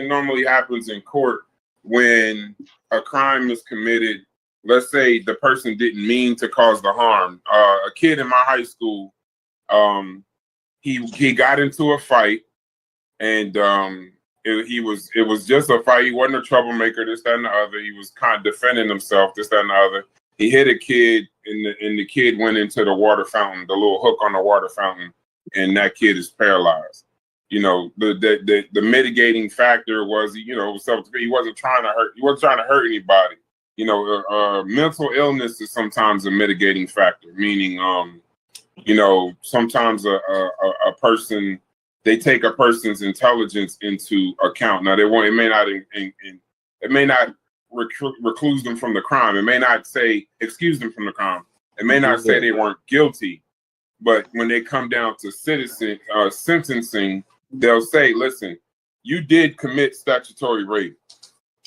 normally happens in court when a crime is committed. Let's say the person didn't mean to cause the harm. A kid in my high school, he got into a fight, and it was just a fight. He wasn't a troublemaker, this, that, and the other. He was kind of defending himself, this, that, and the other. He hit a kid, and the kid went into the water fountain, the little hook on the water fountain, and that kid is paralyzed. The mitigating factor was, he wasn't trying to hurt. He wasn't trying to hurt anybody. Mental illness is sometimes a mitigating factor, meaning, sometimes a person, they take a person's intelligence into account. Now it may not recluse them from the crime. It may not say excuse them from the crime. It may not say they weren't guilty, but when they come down to sentencing, they'll say, listen, you did commit statutory rape.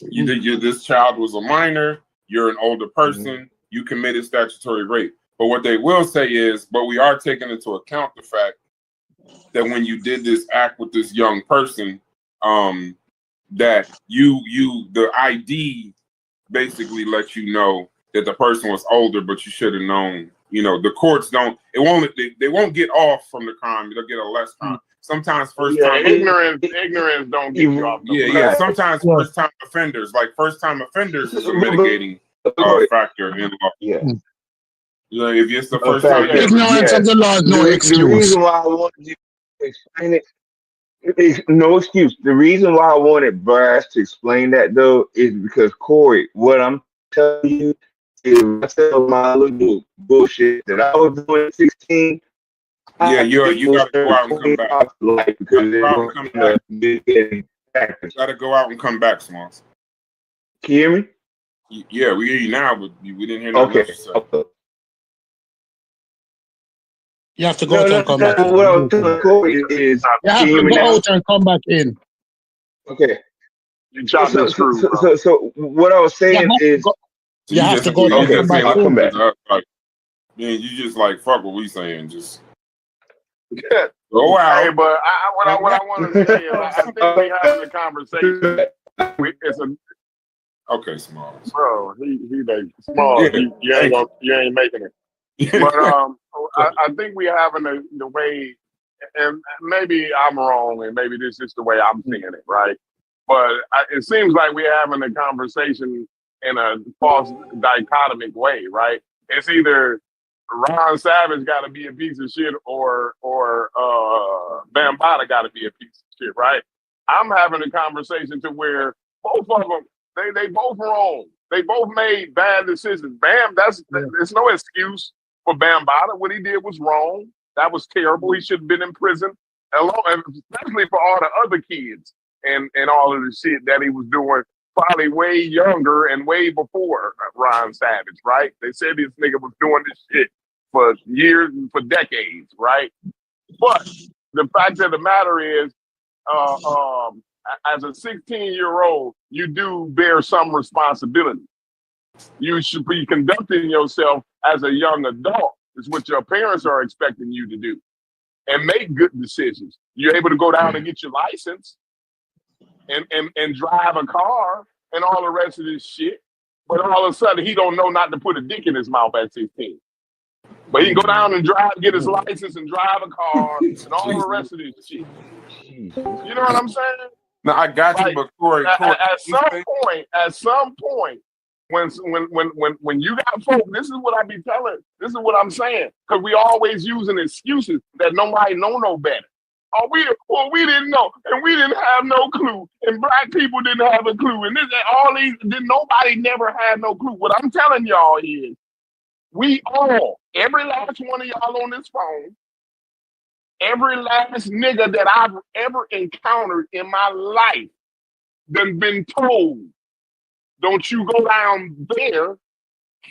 This child was a minor. You're an older person. You committed statutory rape. But what they will say is, but we are taking into account the fact that when you did this act with this young person, that the ID basically let you know that the person was older, but you should have known. The courts they won't get off from the crime. They'll get a less time. Sometimes ignorance don't get you off. Sometimes first time offenders is a mitigating factor in law. If it's the first time, ignorance of the law is no excuse. The reason why I wanted you to explain it is no excuse. The reason why I wanted Brass to explain that though is because Corey, what I'm telling you is I tell my little bullshit that I was doing at 16. You gotta go out and come back. Gotta go out and come back, Smalls. Can you hear me? Yeah, we hear you now, but we didn't hear nothing else you said. You have to go out and come back. What I was telling Corey is you have to go out and come back in. Okay. So what I was saying is you have to go out and come back. Man, you just like fuck what we saying, just go out. Hey, but what I want to say is I think we're having a conversation. Okay, Smalls. Bro, he like Smalls. You ain't making it. But I think we having the way, and maybe I'm wrong, and maybe this is the way I'm seeing it, right? But it seems like we're having a conversation in a false dichotomic way, right? It's either Ron Savage got to be a piece of shit, or Bambatta got to be a piece of shit, right? I'm having a conversation to where both of them, they both wrong. They both made bad decisions. There's no excuse for Bambatta. What he did was wrong. That was terrible. He should have been in prison, especially for all the other kids and all of the shit that he was doing, probably way younger and way before Ron Savage, right? They said this nigga was doing this shit for years and for decades, right? But the fact of the matter is, as a 16-year-old, you do bear some responsibility. You should be conducting yourself as a young adult. Is what your parents are expecting you to do, and make good decisions. You're able to go down and get your license, and drive a car and all the rest of this shit. But all of a sudden, he don't know not to put a dick in his mouth at 16. But he can go down and get his license and drive a car and all the rest of this shit. You know what I'm saying? No, I got you, but Corey, at some point, when you got folk, this is what I be telling. This is what I'm saying, because we always using excuses that nobody know no better. Oh, we didn't know, and we didn't have no clue, and black people didn't have a clue, and nobody never had no clue. What I'm telling y'all is, we all, every last one of y'all on this phone, every last nigga that I've ever encountered in my life, done been told, don't you go down there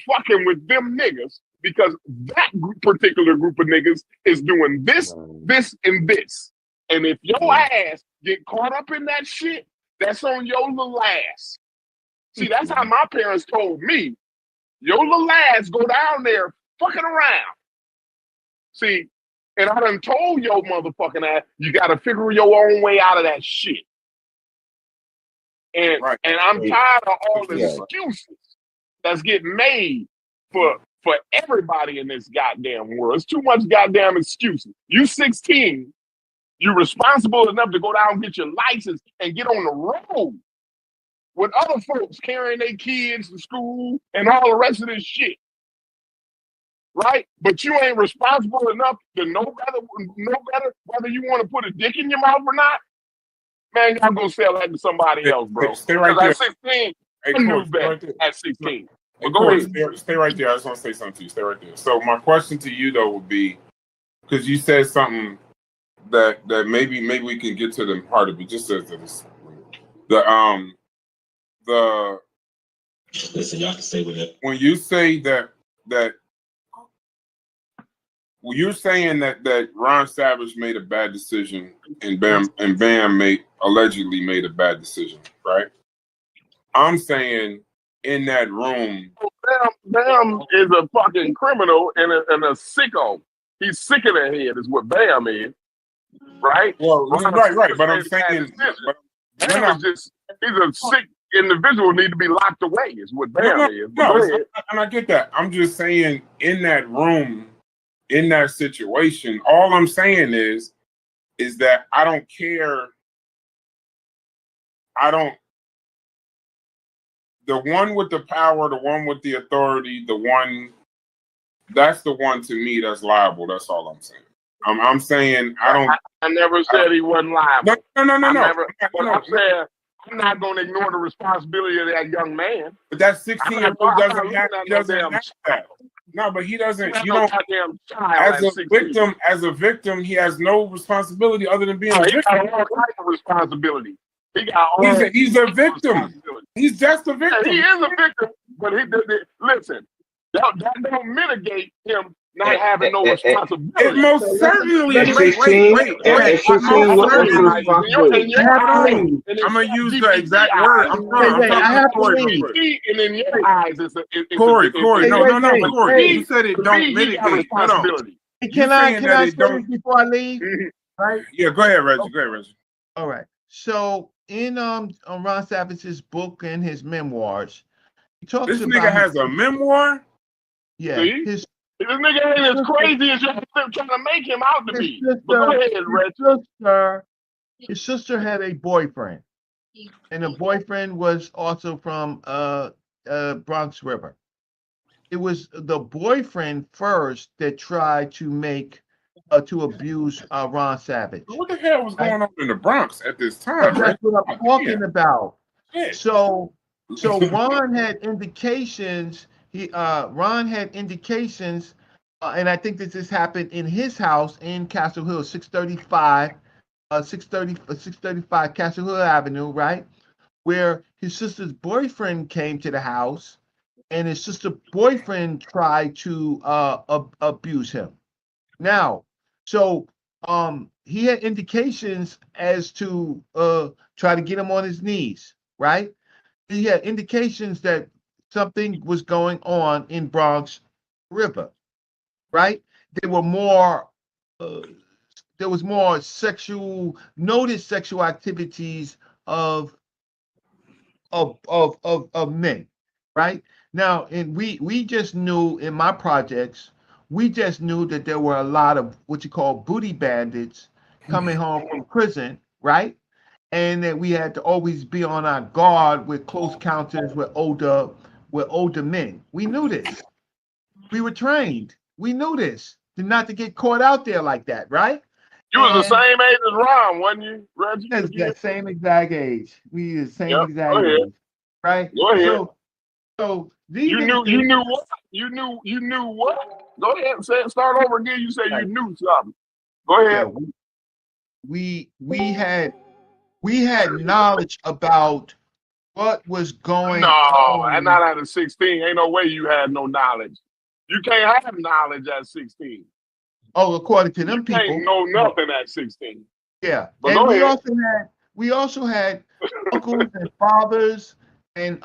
fucking with them niggas, because that particular group of niggas is doing this, this, and this. And if your ass get caught up in that shit, that's on your little ass. See, that's how my parents told me. Your little ass go down there fucking around. See, and I done told your motherfucking ass, you got to figure your own way out of that shit. And I'm tired of all the excuses that's getting made for everybody in this goddamn world. It's too much goddamn excuses. You 16, you're responsible enough to go down and get your license and get on the road with other folks carrying their kids to school and all the rest of this shit. Right? But you ain't responsible enough to know better whether you want to put a dick in your mouth or not. Man, y'all go sell that to somebody else, bro. Stay right there. At 16, I knew better at 16. But go ahead. Stay right there. I just want to say something to you. Stay right there. So my question to you, though, would be, because you said something that maybe we can get to the heart of it. Just as this, listen, y'all can stay with it. When you say that well, you're saying that Ron Savage made a bad decision and Bam allegedly made a bad decision, right? I'm saying in that room, Bam is a fucking criminal and a sicko. He's sick in the head, is what Bam is, right? Well, right. But I'm saying, Bam is he's a sick individual, need to be locked away, is what Bam is. And I get that. I'm just saying in that room, in that situation, all I'm saying is that I don't care. The one with the power, the one with the authority, that's the one to me that's liable. That's all I'm saying. I'm saying I never said he wasn't liable. No. I'm saying I'm not going to ignore the responsibility of that young man. But that 16-year-old doesn't have that. No, but he doesn't. You don't. As a victim, he has no responsibility other than being a victim. He got all type of responsibility. He's a victim. He's just a victim. Yeah, he is a victim, but listen, that don't mitigate him not having no responsibility. It most certainly. At 16, I'm gonna use the exact word. I have to leave. And in your eyes, Corey. No, Corey. You said it don't mitigate. Can I say this before I leave? Right? Yeah, go ahead, Reggie. All right. So Ron Savage's book and his memoirs, he talks This about nigga has a memoir. Yeah, See? This nigga ain't as crazy as you're trying to make him out to be. But go ahead, Reggie. His sister had a boyfriend, and the boyfriend was also from Bronx River. It was the boyfriend first that tried to to abuse Ron Savage. What the hell was going on in the Bronx at this time? That's what I'm talking about. Shit. So Ron had indications. Ron had indications, and I think that this happened in his house in Castle Hill, 635 Castle Hill Avenue, right? Where his sister's boyfriend came to the house, and his sister's boyfriend tried to abuse him. Now, so he had indications as to try to get him on his knees, right? He had indications that something was going on in Bronx River, right? There were more. There was more sexual activities of men, right? Now, and we just knew in my projects, we just knew that there were a lot of what you call booty bandits coming home from prison, right? And that we had to always be on our guard with close encounters with older men. We knew this. We were trained. We knew this. Not to get caught out there like that, right? You was the same age as Ron, wasn't you, Reggie? The same exact age. We the same exact go ahead. age, right? Go ahead. So these you knew what? You knew what? Go ahead and start over again. You say you knew something. Go ahead. Yeah, we had knowledge about what was going on. No, not out of 16. Ain't no way you had no knowledge. You can't have knowledge at 16. Oh, according to them people, you can't know nothing at 16. Yeah, but and we also had uncles and fathers, and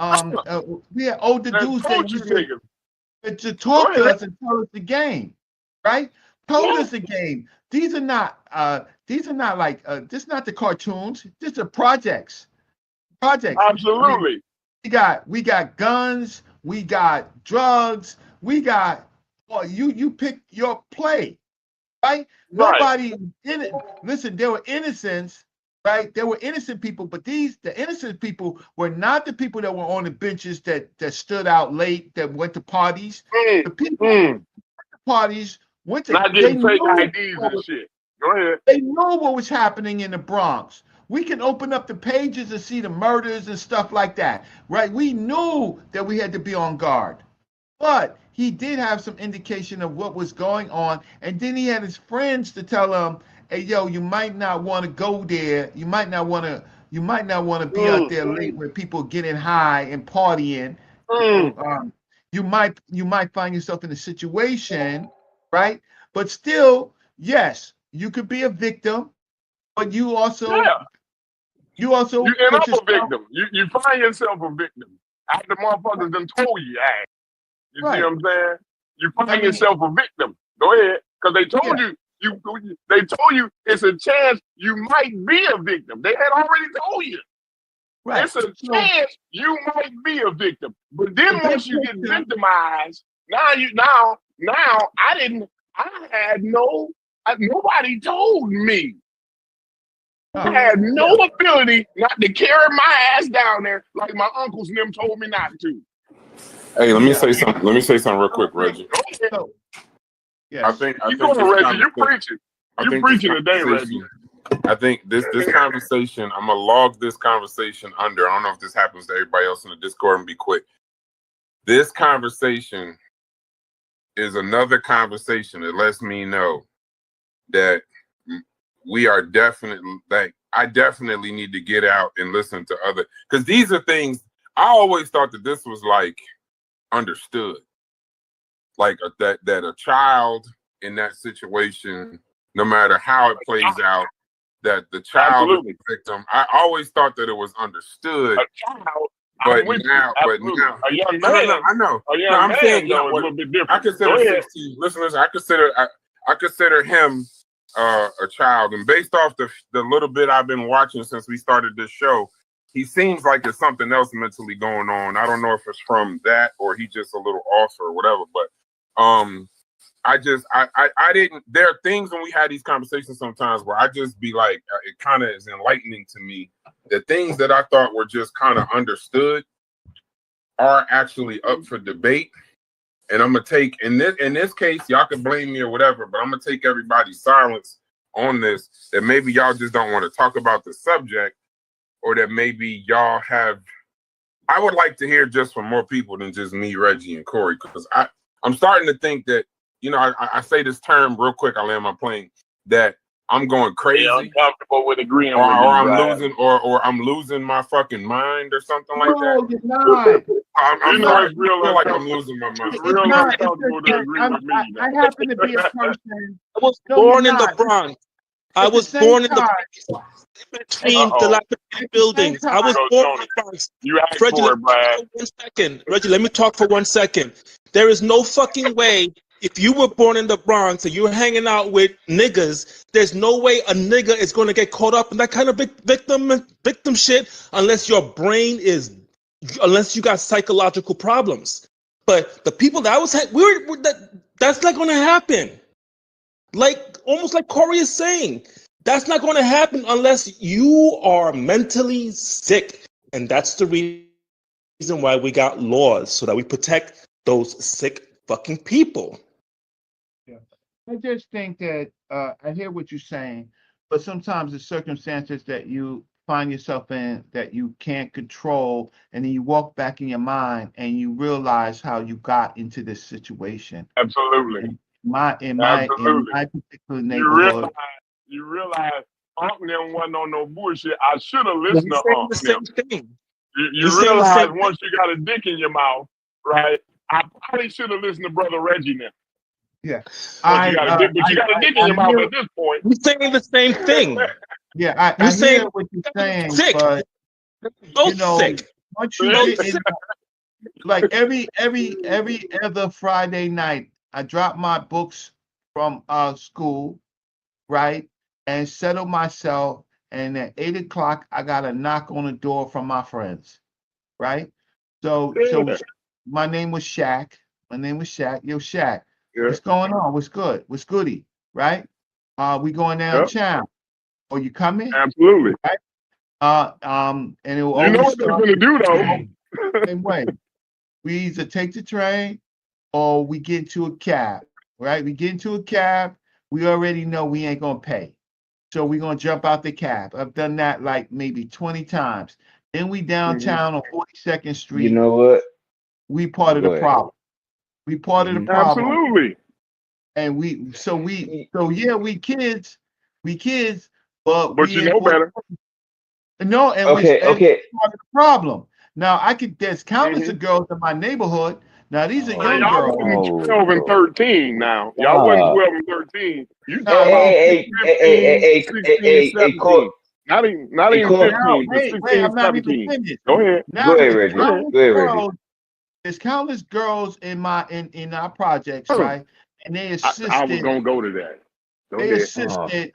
we had older dudes that used to talk to us and tell us the game, right? Told us the game. These are not like this is not the cartoons. These are projects. Absolutely. I mean, we got guns. We got drugs. We got. Well, you pick your play. Right? Nobody in it. Listen, there were innocents, right? There were innocent people, but the innocent people were not the people that were on the benches that stood out late, that went to parties. The people went to parties went to not getting fake IDs and shit. Go ahead. They know what was happening in the Bronx. We can open up the pages and see the murders and stuff like that, right? We knew that we had to be on guard. But he did have some indication of what was going on. And then he had his friends to tell him, hey, yo, you might not want to go there. You might not want to be out there late when people are getting high and partying. You might find yourself in a situation, right? But still, yes, you could be a victim, but you also end up a victim. You find yourself a victim after motherfuckers done told you, hey. You see what I'm saying? You find yourself a victim. Go ahead, because they told you. They told you it's a chance you might be a victim. They had already told you. Right. It's a chance you might be a victim. But then once you get victimized, nobody told me. I had no ability not to carry my ass down there like my uncles and them told me not to. Hey, let me say something. Let me say something real quick, Reggie. Yes. I think Reggie, you preaching. You preaching today, Reggie. I think this conversation, I'm gonna log this conversation under. I don't know if this happens to everybody else in the Discord, and be quick. This conversation is another conversation that lets me know that we are definitely, like, I definitely need to get out and listen to other, because these are things I always thought that this was like understood, like that a child in that situation, no matter how it plays out, that the child is the victim. I always thought that it was understood. A child, but now, a young man. I know. I'm saying, a little bit different. I consider 16. Listen. I consider him a child, and based off the little bit I've been watching since we started this show, he seems like there's something else mentally going on. I don't know if it's from that or he just a little off or whatever, but I didn't. There are things when we had these conversations sometimes where I just be like, it kind of is enlightening to me. The things that I thought were just kind of understood are actually up for debate. And I'm gonna take in this case, y'all can blame me or whatever, but I'm gonna take everybody's silence on this. That maybe y'all just don't want to talk about the subject, or that maybe y'all have. I would like to hear just from more people than just me, Reggie, and Corey, because I'm starting to think that, you know, I say this term real quick. I land my plane that I'm going crazy. Yeah, I'm comfortable with agreeing or, with you, or I'm Brad. losing, or I'm losing my fucking mind or something like that. No, you're not. I'm know, sorry. it's real I feel like I'm uncomfortable. losing my mind. It's real not. uncomfortable to agree with me. I happen to be a person. I was No, born you're in the not. Bronx. I At the was same born in the time, Bronx, between Uh-oh. dilapidated buildings. I was Go, born Tony. in the Bronx. You asked Reggie, for let it, me Brad. talk for 1 second. Reggie, let me talk for 1 second. There is no fucking way. If you were born in the Bronx and you're hanging out with niggas, there's no way a nigga is going to get caught up in that kind of victim shit unless your brain is, unless you got psychological problems. But the people that I was, that's not going to happen. Like, almost like Corey is saying, that's not going to happen unless you are mentally sick. And that's the reason why we got laws, so that we protect those sick fucking people. yeah. I just think that I hear what you're saying, but sometimes the circumstances that you find yourself in that you can't control, and then you walk back in your mind and you realize how you got into this situation. Absolutely. In my Absolutely. particular neighborhood. You realize Unc them wasn't on no bullshit. I should have We're listened to saying Unc the them. same thing. You realize once you got a dick in your mouth, right? I probably should have listened to Brother Reggie now. Yeah. You got a dick in your mouth at this point. We're saying the same thing. Yeah, I hear what you're saying, sick. but Both you know, sick. once you get in, like every other Friday night, I drop my books from school, right, and settle myself. And at 8 o'clock, I got a knock on the door from my friends, right? So my name was Shaq. Yo, Shaq. Yeah. What's going on? What's good? What's goody? Right? We going downtown. Oh, you coming? Absolutely. Right? And it will You know always what they're gonna do though. same way. We either take the train or we get into a cab, right? We get into a cab, we already know we ain't gonna pay. So we're gonna jump out the cab. I've done that like maybe 20 times. Then we downtown on 42nd Street. You know what? We part of the problem. We part of the problem. Absolutely. And we kids, but you we know better. No, and Okay. part of the problem. Now there's countless of girls in my neighborhood. Now these are young y'all girls. wasn't 12 and 13 now. Y'all wasn't 12 and 13. You talking about 15, 16, 17. Not even 15, but 16, I'm not 17. even finished. Go ahead. Now, Go ahead, Reggie. There's countless girls in our projects, right? And they assisted. I was gonna go to that. They assisted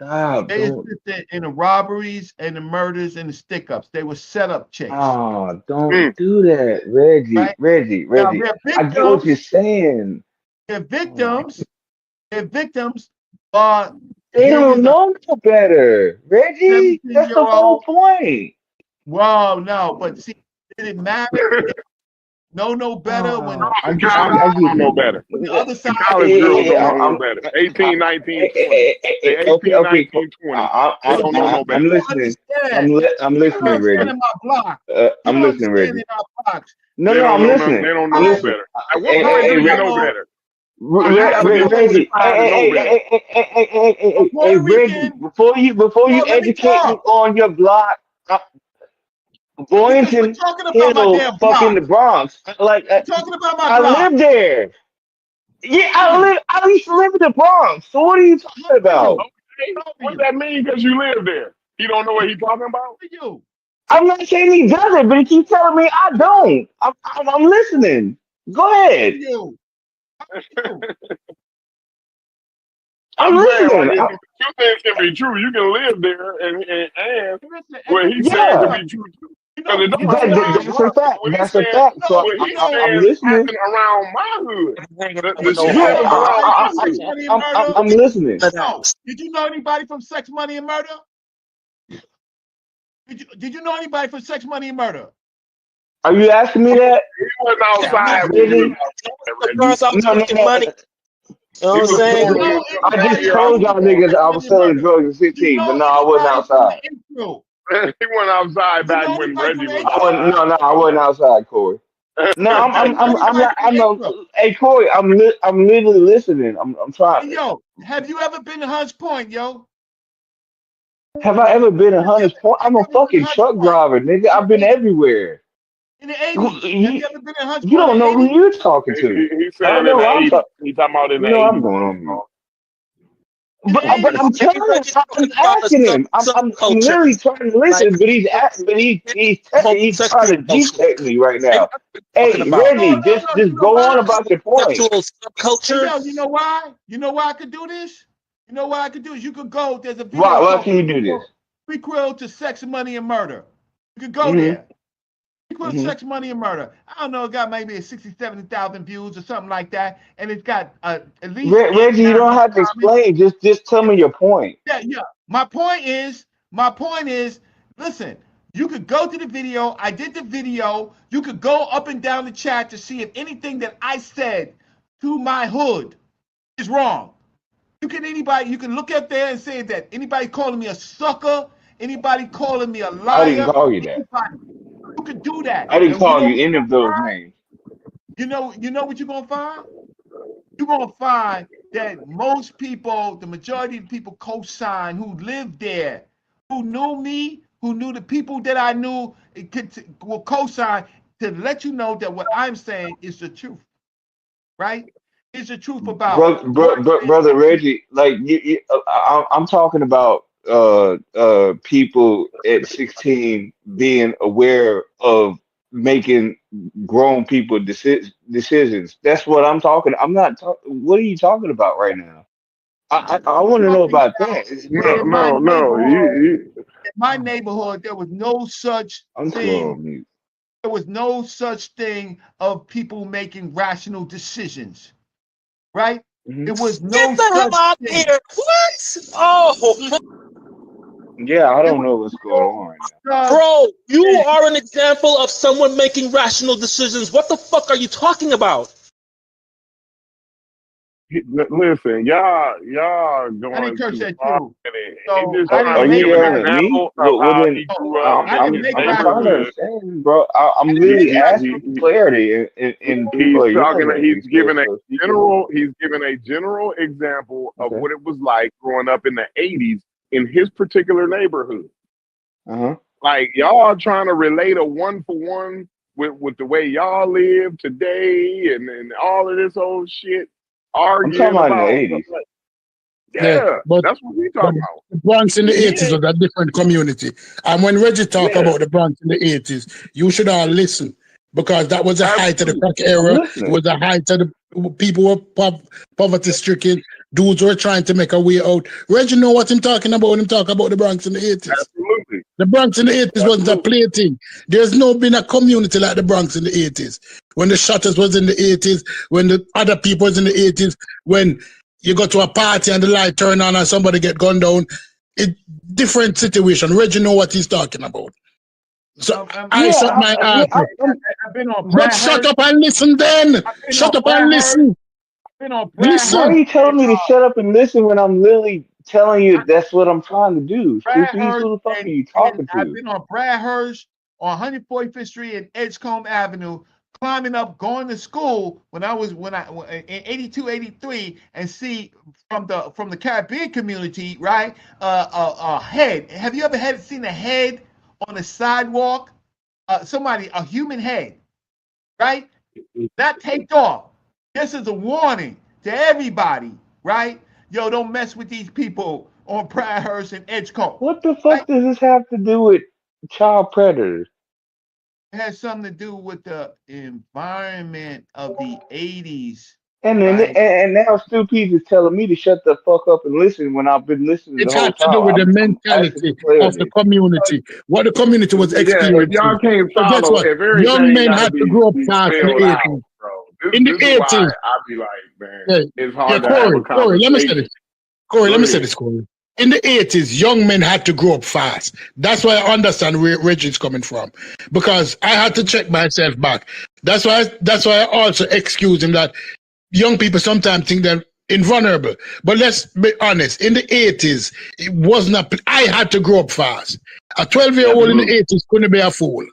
in the robberies and the murders and the stick-ups. They were set-up chicks. Oh, don't do that, Reggie. Right? Reggie. Now, I get what you're saying. They're victims. They're victims, but they don't know no better, Reggie. That's the whole point. Well, no, but see, did it matter? No better when I know better. The other side, college girls don't know no better. 18, 19, 20. 18, 19, 20. I don't know no better. I'm listening. I'm listening, Reggie. I'm listening, Reggie. No, I'm listening. They don't know no better. At what point do you know better? Reggie, hey, Reggie, before you educate me on your block, Boynton Hill, fucking the Bronx. Like, talking about my I live there. Yeah, I used to live in the Bronx. So what are you talking about? Okay. What that mean? Because you live there. He don't know what he's talking about. I'm not saying he doesn't, but he keeps telling me I don't. I'm listening. Go ahead. I'm listening. things can be true. You can live there, and what he's saying Yeah, can be true too. Because it don't have to be that's a rough. fact. What he's That's a saying, fact. So what he's I'm saying listening. happened around my hood. The shit Yeah, happens around my hood. I'm listening. Did you know anybody from Sex, Money, and Murder? Did you know anybody from Sex, Money, and Murder? Are you asking me that? He wasn't outside. Really? The girls out making money. You know what I'm saying? I just told y'all niggas I was selling drugs at 16, but no, I wasn't outside. He went outside back when Reggie was. I wasn't outside, Corey. No, I'm not. Hey, Corey, I'm literally listening. I'm trying. Yo, have you ever been to Hunts Point, yo? Have I ever been to Hunters Point? I'm a fucking truck driver, nigga. I've been everywhere. In the 80s. Have you ever been to Hunts Point? You don't know who you're talking to. He's saying in the 80s. He's talking about in the 80s. I'm going on mute. But I'm telling him, I'm asking him. I'm literally trying to listen, but he's trying to G-tech me right now. Hey, Reggie, just go on about your point. Subculture. Yo, you know why? You know why I could do this? You know what I could do is you could go. There's a video. Why can you do this? Prequel to Sex, Money, and Murder. You could go there. Prequel to Sex, Money, and Murder. I don't know. It got maybe 60, 70,000 views or something like that, and it's got at least. Reggie, you don't have to explain. Just tell me your point. Yeah. My point is. Listen. You could go to the video. I did the video. You could go up and down the chat to see if anything that I said to my hood is wrong. You can look up there and say that anybody calling me a sucker, anybody calling me a liar. I didn't call you that. You could do that. I didn't call you any of those names. You know what you're gonna find? You're gonna find that most people, the majority of people co-sign who lived there, who knew me, who knew the people that I knew, will co-sign to let you know that what I'm saying is the truth. Right? It's the truth about brother Reggie. Like I'm talking about people at 16 being aware of making grown people decisions. That's what I'm talking. I'm not talking. What are you talking about right now? I want to know about that. No. In my neighborhood, there was no such thing. There was no such thing of people making rational decisions. Right? It was no such thing. What? Oh. Yeah, I don't know what's going on right now. Bro, you are an example of someone making rational decisions. What the fuck are you talking about? Listen, y'all going. I didn't curse at you. Are you yelling at me? I'm trying to understand, bro. I'm really asking clarity, and people he's giving a general example of what it was like growing up in the 80s in his particular neighborhood. Like y'all trying to relate a one for one with the way y'all live today and all of this old shit. I'm talking about in the 80s. Yeah, but that's what we talking about. The Bronx in the 80s was a different community. And when Reggie talk about the Bronx in the 80s, you should all listen, because that was the height of the crack era. It was the height of the people were poverty stricken. Dudes were trying to make a way out. Reggie know what I'm talking about when I'm talking about the Bronx in the 80s. Absolutely. The Bronx in the 80s wasn't a plaything. There's no been a community like the Bronx in the 80s. When the Shutters was in the 80s, when the other people was in the 80s, when you go to a party and the light turn on and somebody get gunned down, it different situation. Reggie know what he's talking about. So I shut my ass up. But shut up and listen then. Shut up and listen. Listen. Why are you telling me to shut up and listen when I'm literally telling you that's what I'm trying to do? Who the fuck are you talking to? I've been on Bradhurst on 145th Street and Edgecombe Avenue, climbing up, going to school when I in 82, 83, and see from the Caribbean community, right? A head. Have you ever seen a head on the sidewalk? A human head, right? Not taped off. This is a warning to everybody, right? Yo, don't mess with these people on Bradhurst and Edgecombe. What the fuck does this have to do with child predators? It has something to do with the environment of the 80s. And then and now Stu Pease is telling me to shut the fuck up and listen when I've been listening the It whole had to do with the time. I'm asking mentality for of the clarity. community, what the community was Yeah, if y'all experiencing. can't So guess follow, what? if Young everything men got to had to be, grow up fast in the spelled out, 80s. bro. In the This is why 80s, I be like, man, yeah, it's yeah, hard to have a Corey, let me say this. conversation. Corey, Go let me say ahead. this, Corey. In the 80s, young men had to grow up fast. That's why I understand where Reggie's coming from. Because I had to check myself back. That's why I also excuse him that young people sometimes think they're invulnerable. But let's be honest, in the 80s, it was not, I had to grow up fast. A 12-year-old in the Absolutely. 80s couldn't be a fool.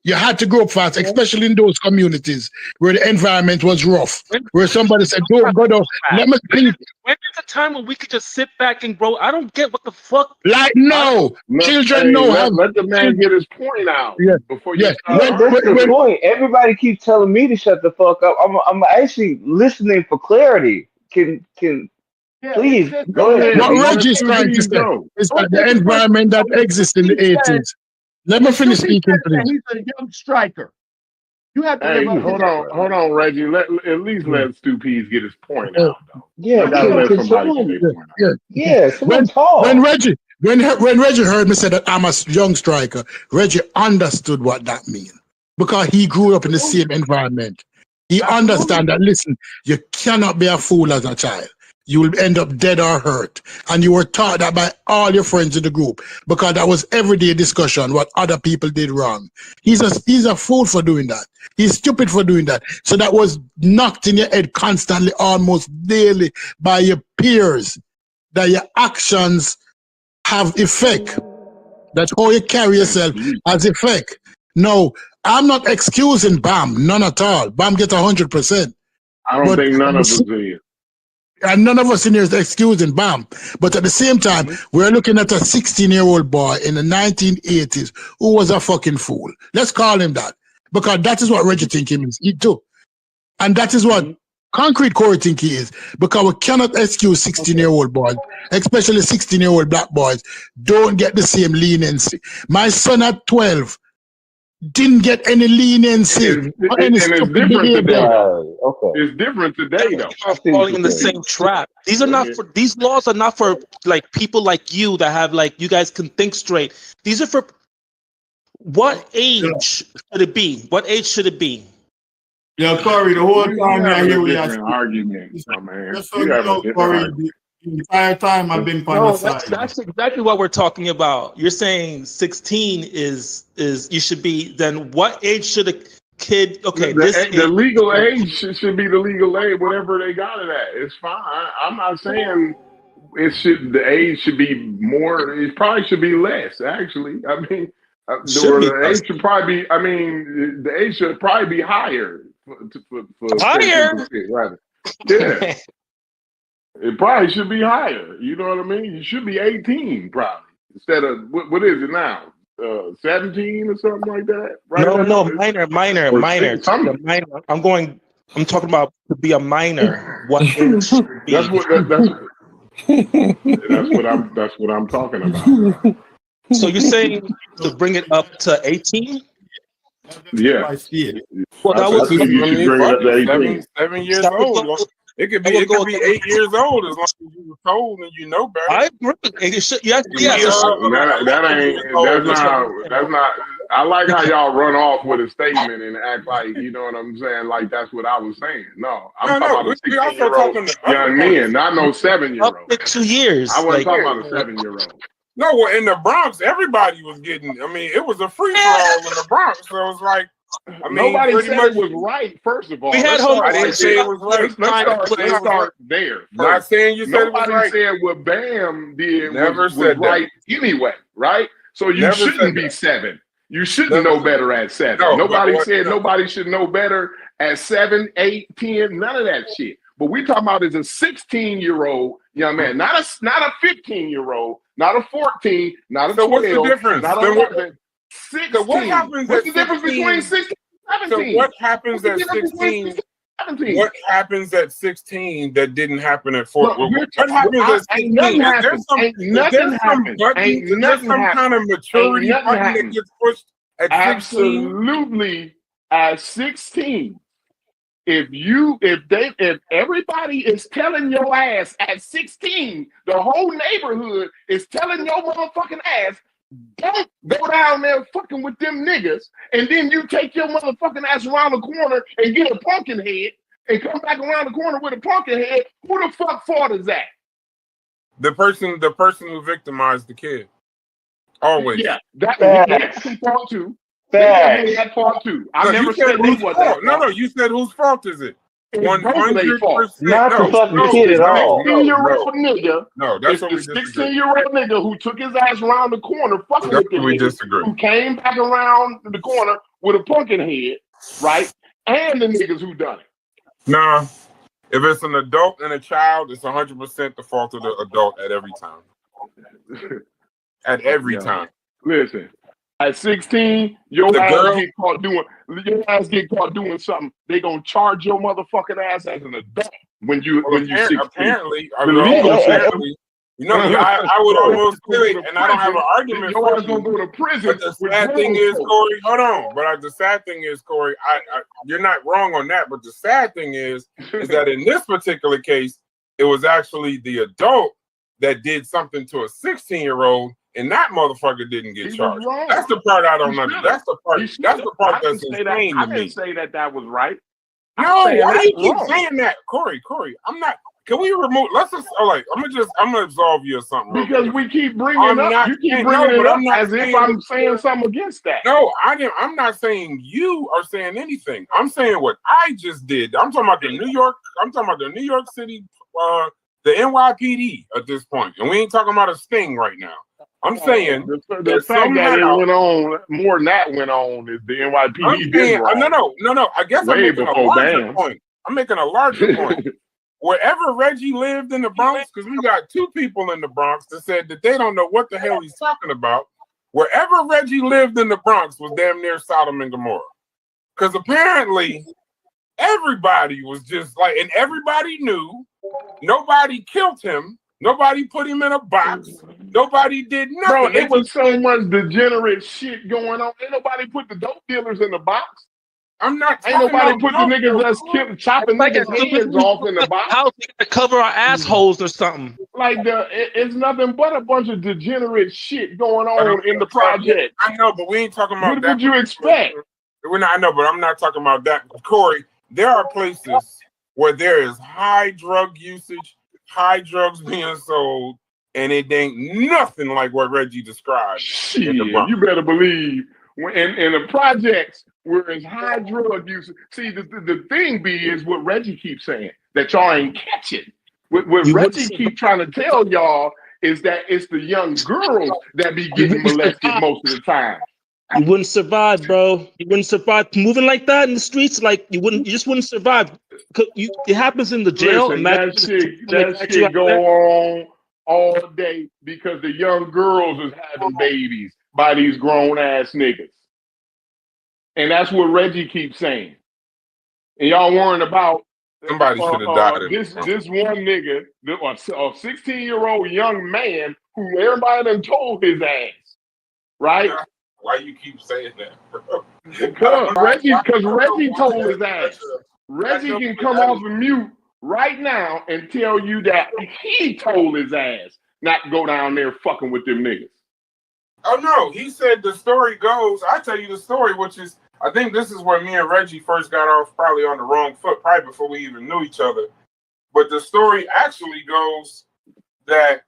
You had to grow up fast, especially in those communities where the environment was rough, where somebody said, don't go down, let me sleep. When is a time when we could just sit back and grow? I don't get what the fuck. Like, no, children know how. Let the man get his point out before you start Yeah, that's the point. Everybody keeps telling me to shut the fuck up. I'm actually listening for clarity. Can please go ahead. What Reggie's trying to say is that the environment that exists in the 80s. Let me finish speaking, please. He's a young striker. You have to Hey, live up hold on, Reggie. At least let Stu Pease get his point out, though. Yeah, I gotta let somebody get their point out. Yeah, someone talk. When Reggie heard me say that I'm a young striker, Reggie understood what that means because he grew up in the same environment. He understands that. Listen, you cannot be a fool as a child. You will end up dead or hurt. And you were taught that by all your friends in the group because that was everyday discussion, what other people did wrong. He's a fool for doing that. He's stupid for doing that. So that was knocked in your head constantly, almost daily by your peers, that your actions have effect. That's how you carry yourself has effect. No, I'm not excusing Bam, none at all. Bam get 100%. I don't think none of us is. And none of us in here is excusing Bam. But at the same time, we're looking at a 16-year-old boy in the 1980s who was a fucking fool. Let's call him that. Because that is what Reggie think he is. He too. And that is what Concrete Corey think he is. Because we cannot excuse 16-year-old boys, especially 16-year-old black boys, don't get the same leniency. My son at 12 didn't get any leniency or any stupid behavior. It's different today, though. Falling in the same trap. These are not for. These laws are not for like people like you that have like you guys can think straight. These are for. What age should it be? What age should it be? Yeah, Corey, the whole time I hear we are arguments, my man. Just so you know, Corey, the entire time I've been on the side. That's exactly what we're talking about. You're saying 16 is you should be. Then what age should a kid? Okay, the legal age should be the legal age, whatever they got it at. It's fine. I'm not saying the age should be more. It probably should be less. Actually, I mean, the age should probably be. I mean, the age should probably be higher for higher. Rather, yeah. It probably should be higher. You know what I mean? You should be 18 probably instead of what is it now? 17 or something like that. Right? No, minor. I'm talking about to be a minor. What age should be? That's what I'm talking about. So you're saying to bring it up to 18? Yeah. Well, that was you should bring it up to 18. 7 years old. It could be 8 years old as long as you were told and you know better. I agree. That's not. I like how y'all run off with a statement and act like you know what I'm saying. Like that's what I was saying. No, I'm talking about a 16-year-old young men, not no 7-year-old. Up to 2 years. I wasn't talking about a 7-year-old. No, well, in the Bronx, everybody was getting. I mean, it was a free for all in the Bronx, so it's like. I mean, nobody said it was right. First of all, we had I didn't say it was right. Let's start there. Not saying you said it was right. Nobody said what Bam did was right anyway, right? So you shouldn't be 7. You shouldn't know better at 7. Nobody said nobody should know better at 7, 8, 10. None of that shit. But we talking about is a 16-year-old young man, not a 15-year-old, not a 14, not a 12. What's the difference? Not a 11. 16. So what happens What's the difference between 16 and 17? So what happens at 16? What happens at 16 that didn't happen at 14? What happens at 16? Nothing happens. There's some kind of maturity button that gets pushed at 16. Absolutely. At 16, if everybody is telling your ass at 16, the whole neighborhood is telling your motherfucking ass, don't go down there fucking with them niggas, and then you take your motherfucking ass around the corner and get a pumpkin head and come back around the corner with a pumpkin head, who the fuck fault is that? The person who victimized the kid. Always. Yeah, that's some fault too. That fault too. I never said they was that. No, you said whose fault is it? 100%. Not the fucking kid at all. 16-year-old nigga. No, that's the 16-year-old nigga who took his ass around the corner, fucking with the niggas, who came back around the corner with a pumpkin head, right? And the niggas who done it. Nah, if it's an adult and a child, it's 100% the fault of the adult at every time. At every time. Listen, at 16, your ass get caught doing something. They gonna charge your motherfucking ass as an adult when you 16. Apparently, you know, I would almost say, and I don't have an argument for you. Gonna go to prison. But the sad thing is, Corey, hold on. But the sad thing is, Corey, you're not wrong on that. But the sad thing is that in this particular case, it was actually the adult that did something to a 16-year-old. And that motherfucker didn't get charged. That's the part I don't understand. That's the part. That's the part that's insane to me. I didn't say that was right. No, why do you keep saying that, Corey? I'm not. Can we remove? Let's just. All right, I'm gonna absolve you of something. Because we keep bringing it up. You keep bringing it up as if I'm saying something against that. No, I'm not saying you are saying anything. I'm saying what I just did. I'm talking about the New York. I'm talking about the New York City, the NYPD at this point, and we ain't talking about a sting right now. I'm saying the fact that it went on more than that went on is the NYPD. No. I guess I'm making a larger point. I'm making a larger point. Wherever Reggie lived in the Bronx, because we got two people in the Bronx that said that they don't know what the hell he's talking about. Wherever Reggie lived in the Bronx was damn near Sodom and Gomorrah. Because apparently everybody was just like, and everybody knew nobody killed him. Nobody put him in a box. Nobody did nothing. Bro, it was so much degenerate shit going on. Ain't nobody put the dope dealers in the box. I'm not. Ain't nobody put the niggas that's chopping niggas' heads off in the box. How to cover our assholes or something? Like it's nothing but a bunch of degenerate shit going on in the project. I know, but we ain't talking about that. What would you expect? I know, but I'm not talking about that. Corey, there are places where there is high drug usage, high drugs being sold, and it ain't nothing like what Reggie described. Shit, you better believe in the projects where it's high drug use. See, the thing is what Reggie keeps saying, that y'all ain't catching. What Reggie keep trying to tell y'all is that it's the young girls that be getting molested most of the time. You wouldn't survive, bro. You wouldn't survive moving like that in the streets. Like you just wouldn't survive. It happens in the jail. Listen, that shit go on all day because the young girls is having babies by these grown ass niggas, and that's what Reggie keeps saying. And y'all worrying about somebody should have died. This one nigga, a 16-year-old young man who everybody done told his ass, right? Why you keep saying that, bro? Because Reggie told his ass. Reggie can come off of mute right now and tell you that he told his ass not to go down there fucking with them niggas. Oh no, he said the story goes. I tell you the story, which is I think this is where me and Reggie first got off probably on the wrong foot, probably before we even knew each other. But the story actually goes that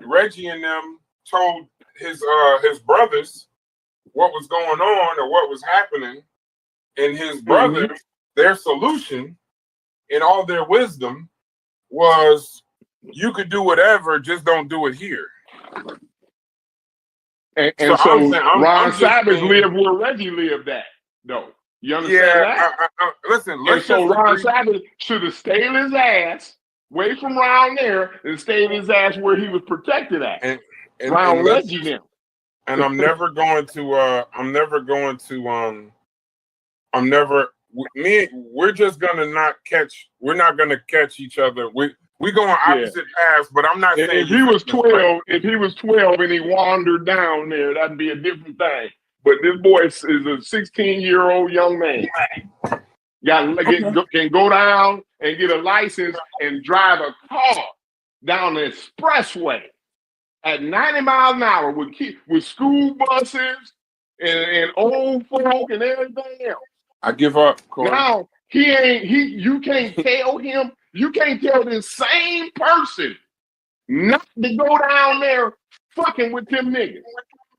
Reggie and them told his brothers what was going on or what was happening, and his brothers, their solution in all their wisdom was, you could do whatever, just don't do it here. And so Ron Savage lived where Reggie lived at, though. You understand that? Listen. And so Ron Savage should have stayed his ass away from around there and stayed his ass where he was protected at. Around Reggie now. And I'm never going to. We're just gonna not catch. We're not gonna catch each other. We go on opposite paths, but I'm not saying if he was 12 and he wandered down there, that'd be a different thing. But this boy is a 16-year-old young man. can go down and get a license and drive a car down the expressway at 90 miles an hour with school buses and old folk and everything else. I give up, Corey. Now you can't tell him, you can't tell this same person not to go down there fucking with them niggas.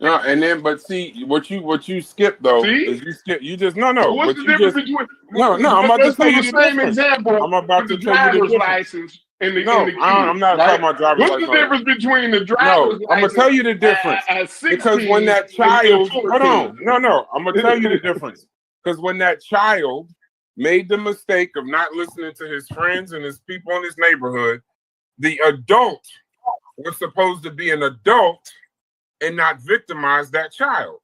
No, and then but see what you skip though is you just no. So what's the difference between I'm about to tell you the same example. I'm about to tell you the difference. License and the I'm not talking about driver's license. What's the difference between the driver's license? I'm gonna tell you the difference because when that child hold on, I'm gonna tell you the difference because when that child made the mistake of not listening to his friends and his people in his neighborhood, the adult was supposed to be an adult and not victimize that child.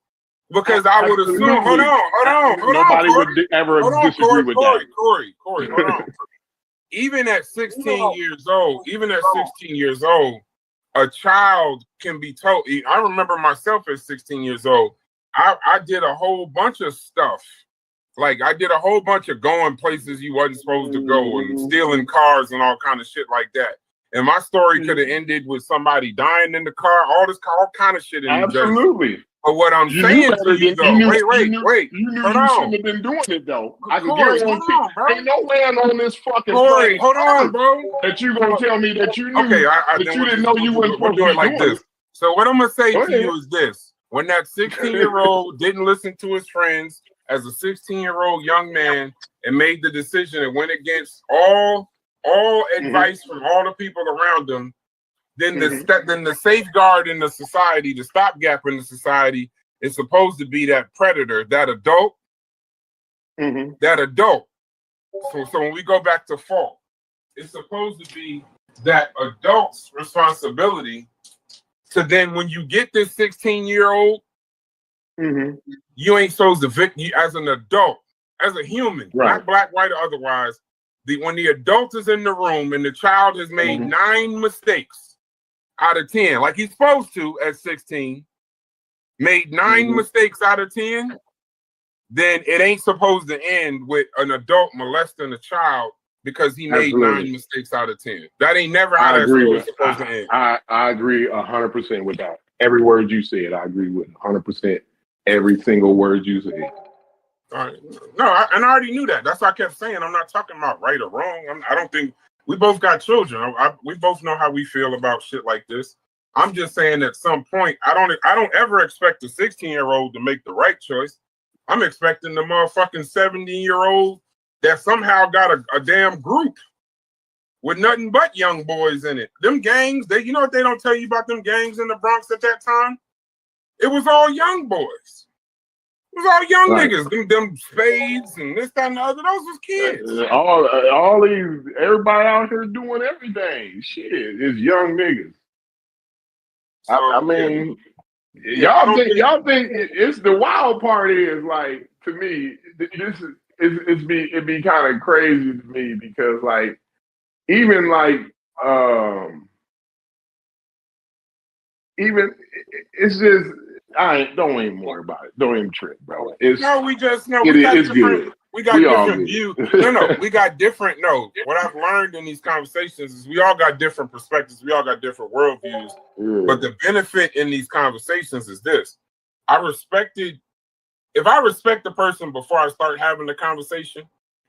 Because I would assume, hold on. Nobody would ever disagree with that. Corey, hold on. Even at 16 years old, a child can be told. I remember myself at 16 years old, I did a whole bunch of stuff. Like I did a whole bunch of going places you wasn't supposed to go and stealing cars and all kind of shit like that. And my story could have ended with somebody dying in the car, all kind of shit. Absolutely. But what I'm saying to you, though, wait. You knew you shouldn't have been doing it, though. I can guarantee ain't no man on this fucking place. Hold on, bro. That you gonna tell me that you knew that you didn't know you weren't supposed to do it like this. So what I'm gonna say to you is this: when that 16-year-old didn't listen to his friends as a 16-year-old young man and made the decision and went against all advice from all the people around him, then the safeguard in the society, the stopgap in the society is supposed to be that predator, that adult. That adult. So when we go back to fault, it's supposed to be that adult's responsibility to then when you get this 16-year-old, you ain't supposed to victim as an adult, as a human, not black, white, or otherwise. When the adult is in the room and the child has made 9 mistakes out of 10, like he's supposed to at 16, made 9 mistakes out of 10, then it ain't supposed to end with an adult molesting a child because he made 9 mistakes out of 10. That ain't never how that's supposed to end. I agree 100% with that. Every word you said, I agree with 100%. Every single word you said. All right. No, and I already knew that. That's why I kept saying I'm not talking about right or wrong. I don't think we both got children. We both know how we feel about shit like this. I'm just saying at some point, I don't ever expect a 16-year-old to make the right choice. I'm expecting the motherfucking 70-year-old that somehow got a damn group with nothing but young boys in it. Them gangs, you know what they don't tell you about them gangs in the Bronx at that time? It was all young boys. It was all young niggas, them spades and this, that, and the other. Those was kids. All these, everybody out here doing everything. Shit, it's young niggas. So, I mean, y'all think it's the wild part is like, to me, this is it'd be kind of crazy to me because like even it's just don't even worry about it. Don't even trip, bro. We got different views. We got different. What I've learned in these conversations is we all got different perspectives. We all got different worldviews. Yeah. But the benefit in these conversations is this: if I respect the person before I start having the conversation,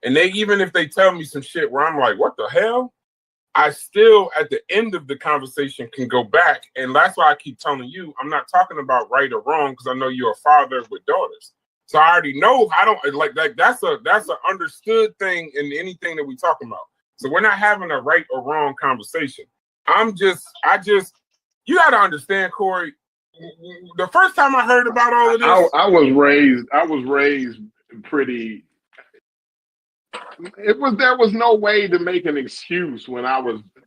and even if they tell me some shit where I'm like, what the hell? I still, at the end of the conversation, can go back. And that's why I keep telling you, I'm not talking about right or wrong, because I know you're a father with daughters. So I already know I don't like that's an understood thing in anything that we talk about. So we're not having a right or wrong conversation. You got to understand, Corey, the first time I heard about all of this, I was raised pretty. There was no way to make an excuse when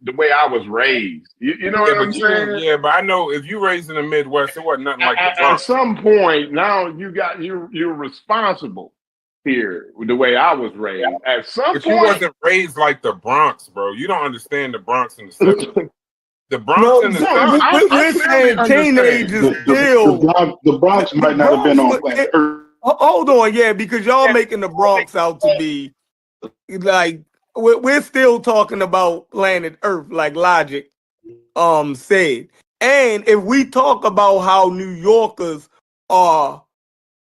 the way I was raised. You know what I'm saying? Yeah, but I know if you raised in the Midwest, it wasn't nothing like that. At some point, now you're responsible here with the way I was raised. At some point, you wasn't raised like the Bronx, bro. You don't understand the Bronx and the 70s. The Bronx and the 70s. We're saying teenagers still. The Bronx might not have been on planet Earth. Hold on, yeah, because y'all making the Bronx out to be like we're still talking about planet Earth, like Logic said. And if we talk about how New Yorkers are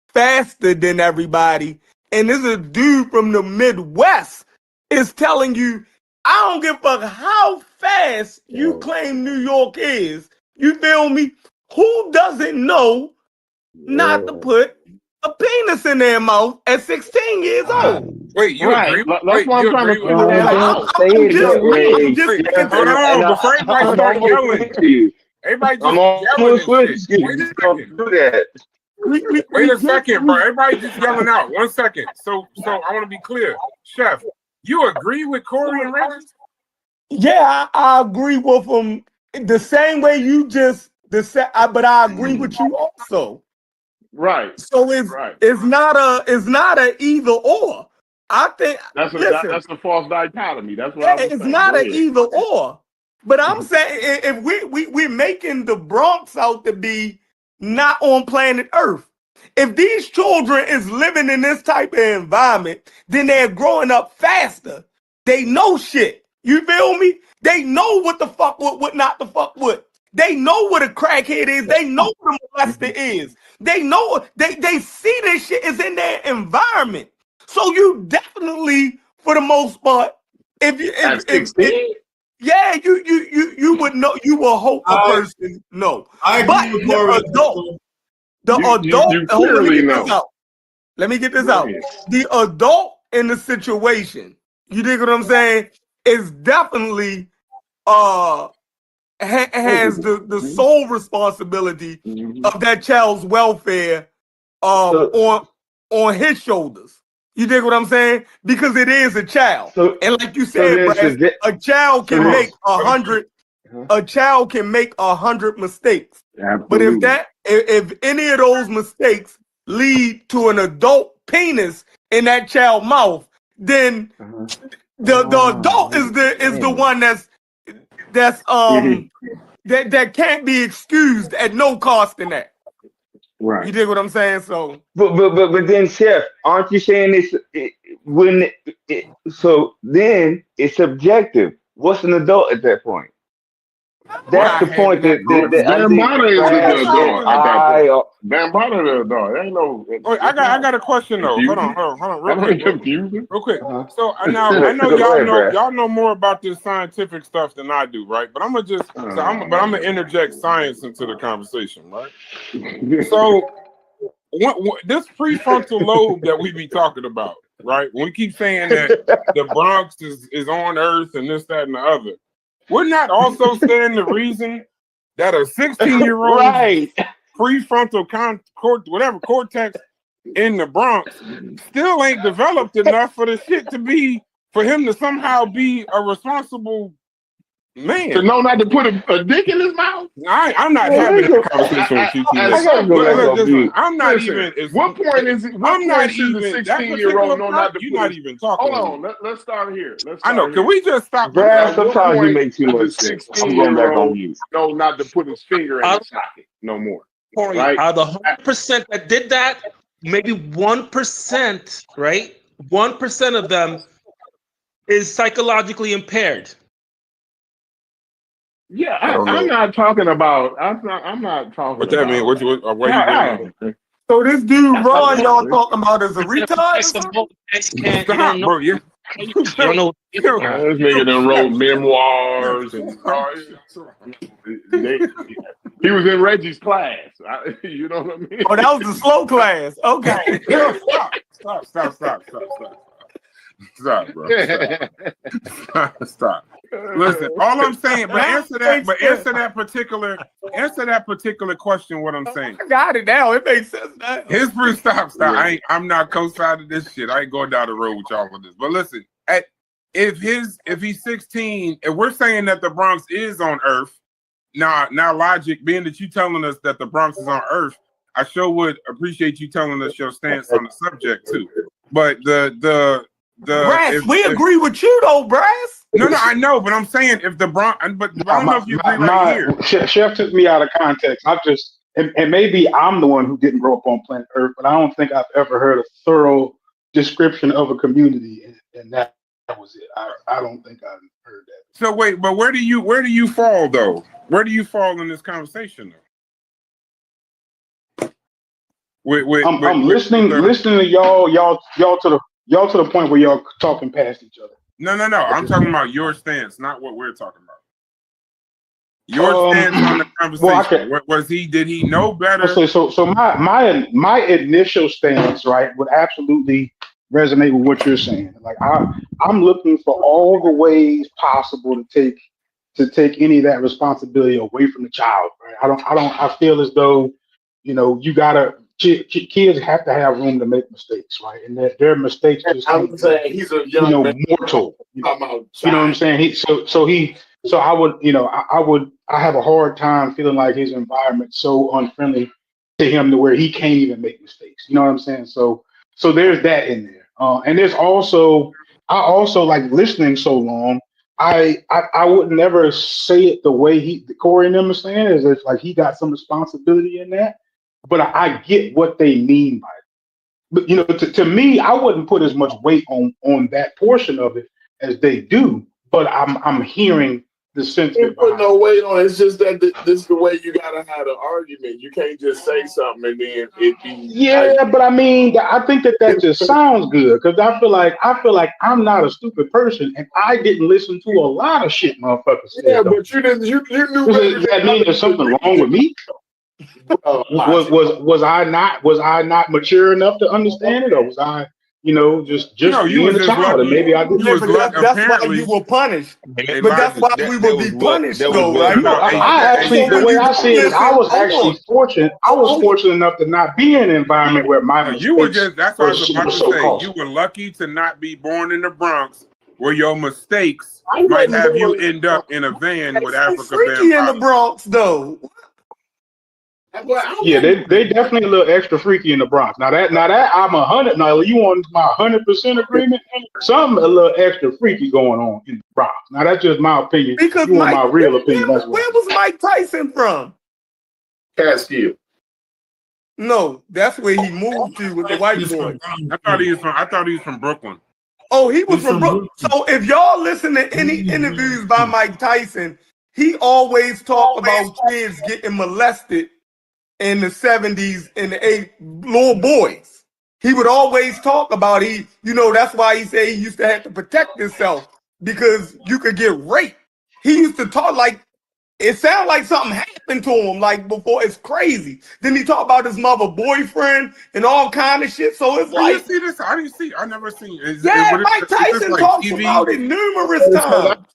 faster than everybody, and this is a dude from the Midwest is telling you, I don't give a fuck how fast you claim New York is. You feel me? Who doesn't know not to put a penis in their mouth at 16 years old? Wait, you agree? That's what I'm trying to figure that out. Say it that way. Hold on, before everybody start yelling. Everybody just yelling and shit. Wait a second. Wait a second, bro. Everybody just yelling out. 1 second. So I want to be clear. Chef, you agree with Corey and Reggie? Yeah, I agree with him the same way you just but I agree with you also. Right. So it's not a either or. I think that's a false dichotomy. That's what it's not an either or. But I'm saying if we're making the Bronx out to be not on planet Earth. If these children is living in this type of environment, then they're growing up faster. They know shit. You feel me? They know what the fuck with, what not to fuck with. They know what a crackhead is. They know what a molester is. They know they see this shit is in their environment. So you definitely, for the most part, if you would know, you will hope a person know. I agree with Corey. The adult. You clearly know. Let me get this out. The adult in the situation, you dig what I'm saying, is definitely has the sole responsibility of that child's welfare on his shoulders. You dig what I'm saying? Because it is a child, and like you said, Brad, a child can make 100. A child can make 100 mistakes. Absolutely. But if any of those mistakes lead to an adult penis in that child's mouth, then the adult is the one that can't be excused at no cost in that. Right. You dig what I'm saying? So, but then, Chef, aren't you saying so then it's subjective? What's an adult at that point? That's the point that Bambatta is the adult. Bambatta the adult. Ain't no. Wait, I got a question though. Hold on, real quick. So I know y'all know more about this scientific stuff than I do, right? But I'm gonna interject science into the conversation, right? So this prefrontal lobe that we be talking about, right? When we keep saying that the Bronx is on Earth and this, that, and the other. We're not also saying the reason that a 16-year-old prefrontal cortex in the Bronx still ain't developed enough for the shit for him to somehow be a responsible man. To know not to put a dick in his mouth? I'm not having a conversation with you. I'm not even. What point is it? I'm not even. The 16-year-old know not to. You're not even talking. Hold on. Let's start here. I know. Can we just stop? Brad, sometimes you make too much sense. I'm going back on mute. Know not to put his finger in his socket no more. Corey, out of the 100% that did that, maybe 1%, right? 1% of them is psychologically impaired. Yeah, I'm not talking about. I'm not talking. What that mean? What you mean? So this dude Ron y'all talking about is a retard? Stop, bro. You don't know. This nigga done wrote memoirs and he was in Reggie's class. You know what I mean? Oh, that was the slow class. Okay. Stop, bro. Stop. Listen, all I'm saying, but answer that particular question. What I'm saying. I got it now. It makes sense now. Stop. I'm not co-signing this shit. I ain't going down the road with y'all on this. But listen, if he's 16, if we're saying that the Bronx is on Earth, now Logic, being that you telling us that the Bronx is on Earth, I sure would appreciate you telling us your stance on the subject too. But Brass, we agree with you though, Brass. No, I know, but I'm saying if the Bronx, but I don't know if you agree right here. Chef took me out of context. And maybe I'm the one who didn't grow up on planet Earth, but I don't think I've ever heard a thorough description of a community and that was it. I don't think I heard that. So wait, but where do you fall though? Where do you fall in this conversation though? I'm listening to y'all to the point where y'all talking past each other. No. I'm talking about your stance, not what we're talking about. Your stance on the conversation. Did he know better? So my initial stance, right, would absolutely resonate with what you're saying. Like I'm looking for all the ways possible to take any of that responsibility away from the child. Right? I feel as though, you gotta kids have to have room to make mistakes, right? And that their mistakes just I'm saying he's a young man. Mortal. You know what I'm saying? So I would, I have a hard time feeling like his environment so unfriendly to him to where he can't even make mistakes. You know what I'm saying? So there's that in there. And there's also, I also like listening so long. I would never say it the way Corey and them are saying, is it's like he got some responsibility in that. But I get what they mean by it. But to me, I wouldn't put as much weight on that portion of it as they do. But I'm hearing the sense. You put no weight on it. It's just that this is the way you gotta have an argument. You can't just say something and then it be. Yeah, but I mean, I think that just sounds good because I feel like I'm not a stupid person and I didn't listen to a lot of shit motherfuckers said. Yeah, but you didn't. You knew. Does that mean there's something wrong with me? Was I not mature enough to understand it, or was I, just being a child? And maybe I didn't. That's why you were punished. But that's why we would be punished, though, right? No, I actually, the way I see it is, I was actually fortunate. I was fortunate enough to not be in an environment where my mistakes that's what I was about to say. You were lucky to not be born in the Bronx, where your mistakes might have you end up in a van with Africa freaky in the Bronx, though. Yeah, they definitely a little extra freaky in the Bronx. Now that I'm 100. Now you want my 100% agreement? Something a little extra freaky going on in the Bronx. Now that's just my opinion. Because you want my real opinion? Where was Mike Tyson from? Catskill. No, that's where he moved to with the white boy. I thought he was from Brooklyn. Oh, he was from Brooklyn. So if y'all listen to any interviews by Mike Tyson, he always talked about kids getting molested in the 70s and the 80s, little boys. He would always talk about that's why he said he used to have to protect himself because you could get raped. He used to talk like it sounded like something happened to him like before. It's crazy. Then he talked about his mother boyfriend and all kind of shit. So it's like, you see this? I never seen it. Mike Tyson talks about it numerous times.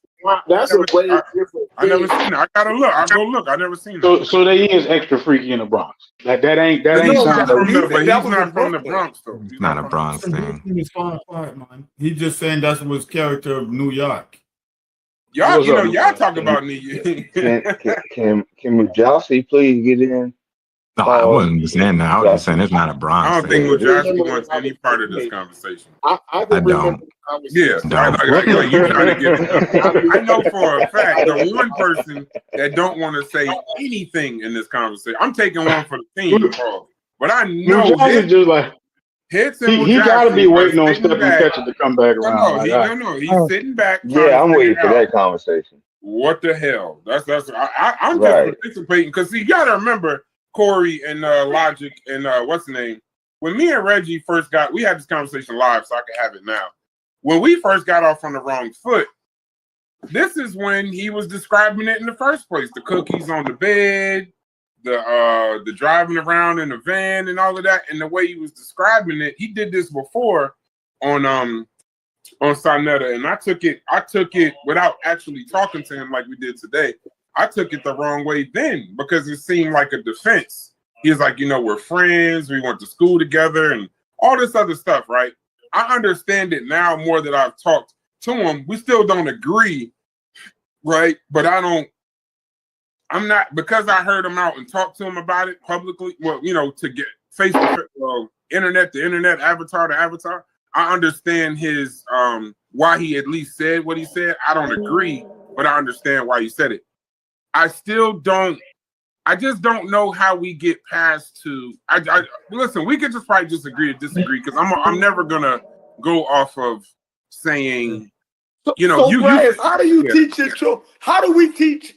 That's a way different. I never seen it. I gotta look. I go look. I never seen it. So they is extra freaky in the Bronx. Like that ain't. But he's not from the Bronx though. It's not a Bronx thing. He was fine, man. He's just saying that was character of New York. Y'all talk about New York. Can Mujasi please get in? No, I wasn't saying that. I was just saying it's not a Bronx. I don't think Mujasi wants any part of this conversation. I don't. Yeah, like you trying to get. I know for a fact the one person that don't want to say anything in this conversation. I'm taking one for the team, but I know just like Hits and he got to be waiting on Stephen Ketchum to come back around. No, he's sitting back. Yeah, I'm waiting for that conversation. What the hell? I'm just participating because see, you got to remember Corey and Logic and what's the name? When me and Reggie first we had this conversation live, so I can have it now. When we first got off on the wrong foot, this is when he was describing it in the first place. The cookies on the bed, the driving around in the van and all of that. And the way he was describing it, he did this before on Sonetta. And I took it without actually talking to him like we did today. I took it the wrong way then because it seemed like a defense. He was like, we're friends, we went to school together and all this other stuff, right? I understand it now more that I've talked to him. We still don't agree, right? But I'm not, because I heard him out and talked to him about it publicly, to get face to face, internet to internet, avatar to avatar. I understand his, why he at least said what he said. I don't agree, but I understand why he said it. I just don't know how we get past to. Listen, we could just probably just agree to disagree because I'm never gonna go off of saying, So, you know, Brad, how do you teach your children? How do we teach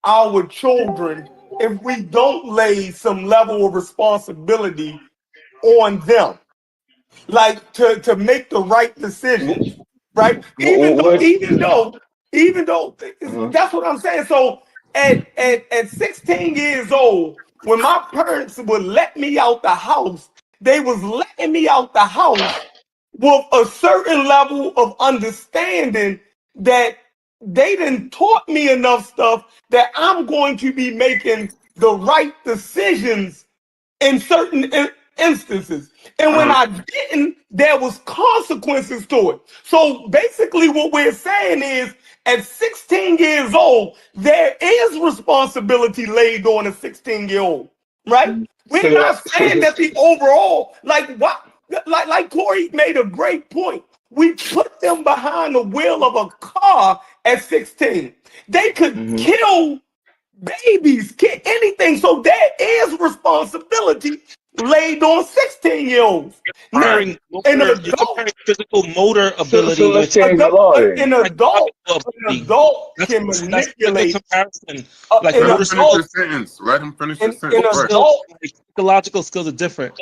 our children if we don't lay some level of responsibility on them, like to make the right decisions, right? Even though that's what I'm saying. So at 16 years old, when my parents would let me out the house, they was letting me out the house with a certain level of understanding that they didn't taught me enough stuff that I'm going to be making the right decisions in certain instances. And when I didn't, there was consequences to it. So basically what we're saying is at 16 years old, there is responsibility laid on a 16-year-old, right? We're not saying that the overall, like Corey made a great point. We put them behind the wheel of a car at 16. They could kill babies, anything. So there is responsibility laid on 16-year-olds. Now, You're comparing physical motor ability with an adult can manipulate. Comparison. Like let him finish his sentence. Let him finish his sentence. Psychological skills are different.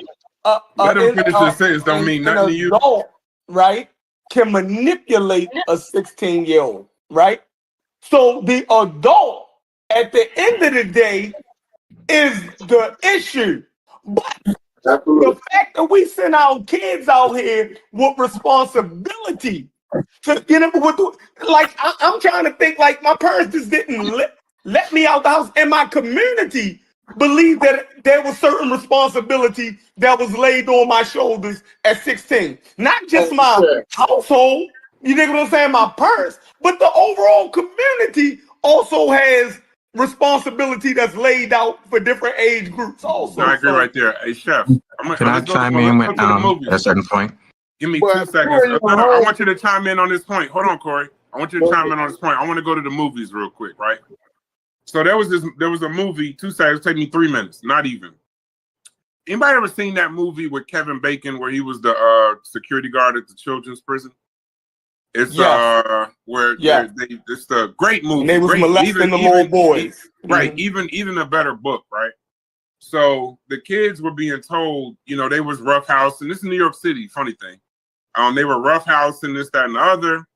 Let him finish his sentence. Don't mean nothing to you. Adult, right, can manipulate a 16-year-old, right? So the adult, at the end of the day, is the issue. But the fact that we send our kids out here with responsibility to get them with, I'm trying to think, like my parents just didn't let me out the house, and my community believed that there was certain responsibility that was laid on my shoulders at 16. Not just my household, you know what I'm saying, my parents, but the overall community also has responsibility that's laid out for different age groups also. I agree right there. Hey, Chef. Can I chime in with a certain point? Give me 2 seconds. I want you to chime in on this point. Hold on, Corey. I want you to chime in on this point. I want to go to the movies real quick, right? So there was a movie, 2 seconds, take me 3 minutes, not even. Anybody ever seen that movie with Kevin Bacon where he was the security guard at the children's prison? It's it's the great movie. And they was molesting the little boys. Right. Even a better book, right? So the kids were being told, you know, they was roughhouse, and this is New York City, funny thing. They were roughhouse and this, that, and the other,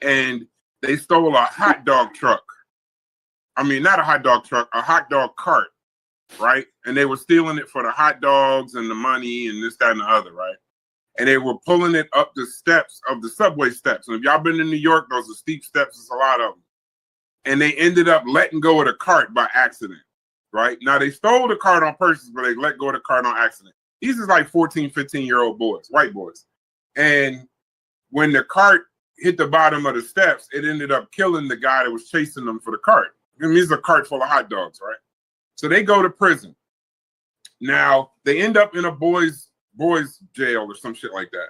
and they stole a hot dog truck. I mean, not a hot dog truck, a hot dog cart, right? And they were stealing it for the hot dogs and the money and this, that, and the other, right? And they were pulling it up the steps of the subway steps. And if y'all been in New York, those are steep steps. There's a lot of them. And they ended up letting go of the cart by accident, right? Now, they stole the cart on purpose, but they let go of the cart on accident. These is like 14, 15-year-old boys, white boys. And when the cart hit the bottom of the steps, it ended up killing the guy that was chasing them for the cart. I mean, it's a cart full of hot dogs, right? So they go to prison. Now, they end up in a boys' jail or some shit like that.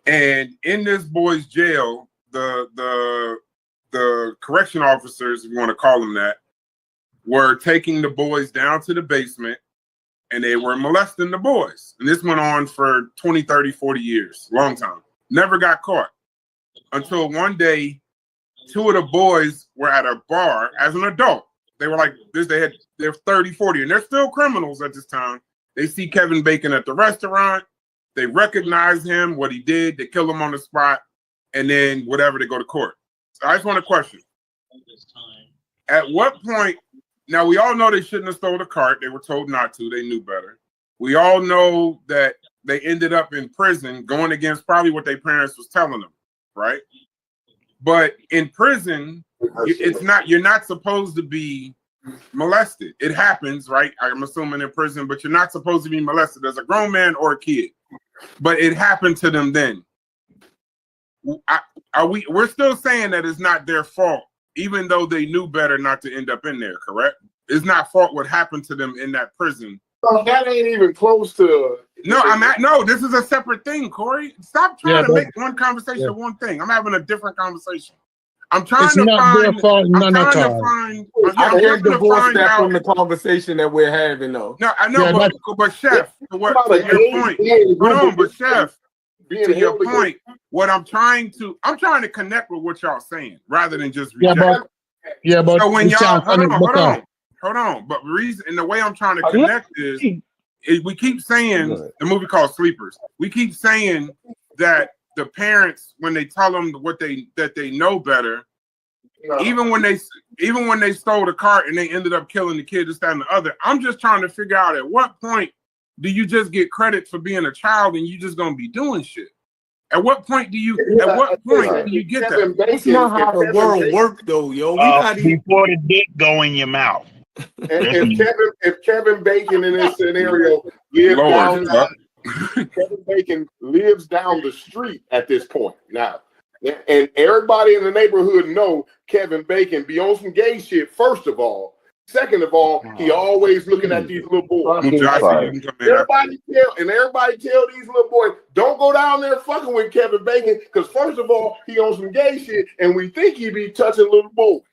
And in this boys' jail, the correction officers, if you want to call them that, were taking the boys down to the basement, and they were molesting the boys. And this went on for 20, 30, 40 years, long time. Never got caught. Until one day, 2 of the boys were at a bar as an adult. They were like this, they're 30, 40, and they're still criminals at this time. They see Kevin Bacon at the restaurant. They recognize him, what he did. They kill him on the spot. And then whatever, they go to court. So I just want to question. At what point, now we all know they shouldn't have stole the cart. They were told not to. They knew better. We all know that they ended up in prison going against probably what their parents was telling them, right? But in prison, you're not supposed to be molested. It happens, right? I'm assuming in prison, but you're not supposed to be molested as a grown man or a kid. But it happened to them then. We're still saying that it's not their fault, even though they knew better not to end up in there, correct? It's not fault what happened to them in that prison. Well, that ain't even close to. No, this is a separate thing, Corey. Stop trying to make one conversation one thing. I'm having a different conversation. I'm trying to find. I'm trying to find. I can't divorce that from the conversation that we're having, though. No, I know, but Chef, to your point. Hold on, but Chef, to your point, what I'm trying to connect with what y'all saying rather than just reject. But so when y'all hold on. But the reason and the way I'm trying to connect is we keep saying the movie called Sleepers. We keep saying that the parents, when they tell them that they know better, even when they stole the cart and they ended up killing the kid, this, that, and the other. I'm just trying to figure out at what point do you just get credit for being a child and you just gonna be doing shit? At what point do you get that? That's not how the world works, though, yo. Before the dick go in your mouth. If Kevin Bacon in this scenario Kevin Bacon lives down the street at this point now, and everybody in the neighborhood know Kevin Bacon be on some gay shit. First of all, second of all, he always looking at these little boys. Everybody tell these little boys, don't go down there fucking with Kevin Bacon, because first of all, he on some gay shit, and we think he be touching little boys,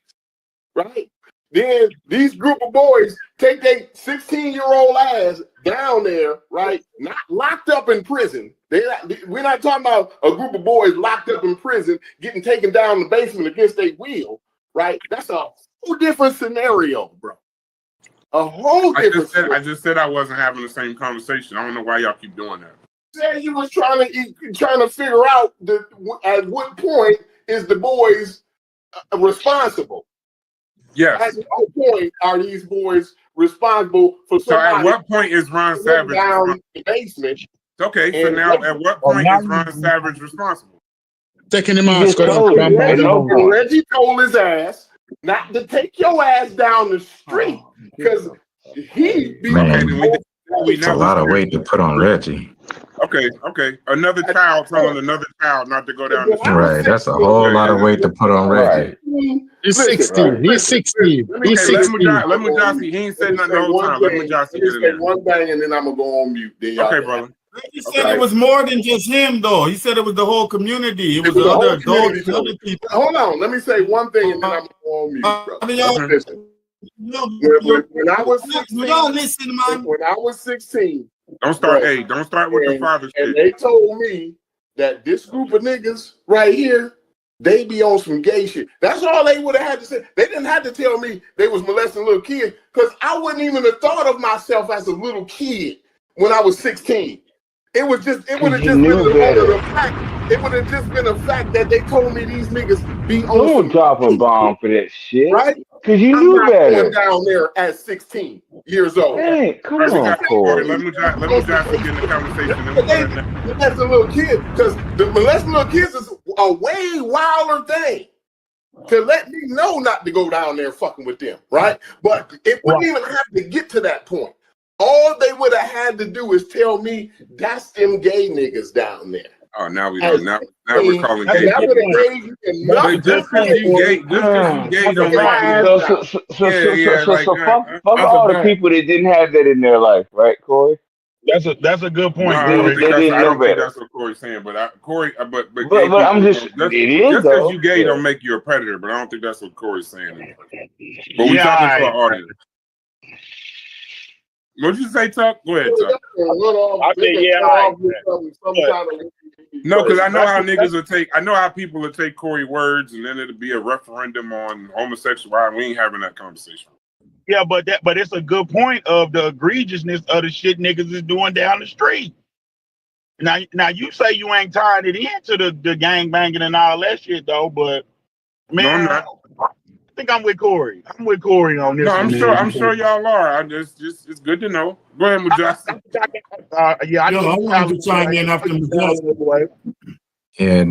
right? Then these group of boys take their 16-year-old ass down there, right? Not locked up in prison. We're not talking about a group of boys locked up in prison getting taken down the basement against their will, right? That's a whole different scenario, bro. A whole different scenario. I just said I wasn't having the same conversation. I don't know why y'all keep doing that. Said you was trying to figure out at what point is the boys responsible. Yes. At what point are these boys responsible for somebody? So at what point is Ron Savage down the basement? Okay, so now at what point is Ron Savage responsible? Taking him out. Reggie told his ass not to take your ass down the street because he be it's a lot of weight to put on Reggie. Okay. Another child telling another child not to go down the street. Right, that's a whole lot of weight to put on Reggie. He's 16. He's 16. He's 16. Let Mujasi. He ain't said nothing the whole time. Let Mujasi get in there. One thing, and then I'm gonna go on mute. Okay, brother. He said it was more than just him, though. He said it was the whole community. It was the other adults, other people. Hold on. Let me say one thing, and then I'm gonna go on mute, bro. When I was 16, when I was 16. Don't start with the father shit. And they told me that this group of niggas right here, they be on some gay shit. That's all they would have had to say. They didn't have to tell me they was molesting little kids, because I wouldn't even have thought of myself as a little kid when I was 16. It would have just been the fact. It would have just been a fact that they told me these niggas be on. Don't drop a bomb for that shit, right? Because you knew better. Going down there at 16 years old. Hey, come on, Corey. Let me get in the conversation. That's a little kid, because the molesting little kids is a way wilder thing. To let me know not to go down there fucking with them, right? But it wouldn't even have to get to that point. All they would have had to do is tell me that's them gay niggas down there. Oh, now we're calling gay people. Just because you gay don't fuck all the people that didn't have that in their life, right, Corey? That's a good point. I don't think that's what Corey's saying, but I'm just just because you gay don't make you a predator. But I don't think that's what Corey's saying. But we talking to our audience. What'd you say, Tuck? Go ahead, Tuck. I said, no, because I know how niggas will take. I know how people will take Corey words, and then it'll be a referendum on homosexuality. We ain't having that conversation. Yeah, but it's a good point of the egregiousness of the shit niggas is doing down the street. Now you say you ain't tied it into the gang banging and all that shit though, but man, no, I'm not. I think I'm with Corey. I'm with Corey on this. No, I'm sure y'all are. I just it's good to know. Go ahead, Mujasi. I wanted to chime in after Mujasi. Yeah,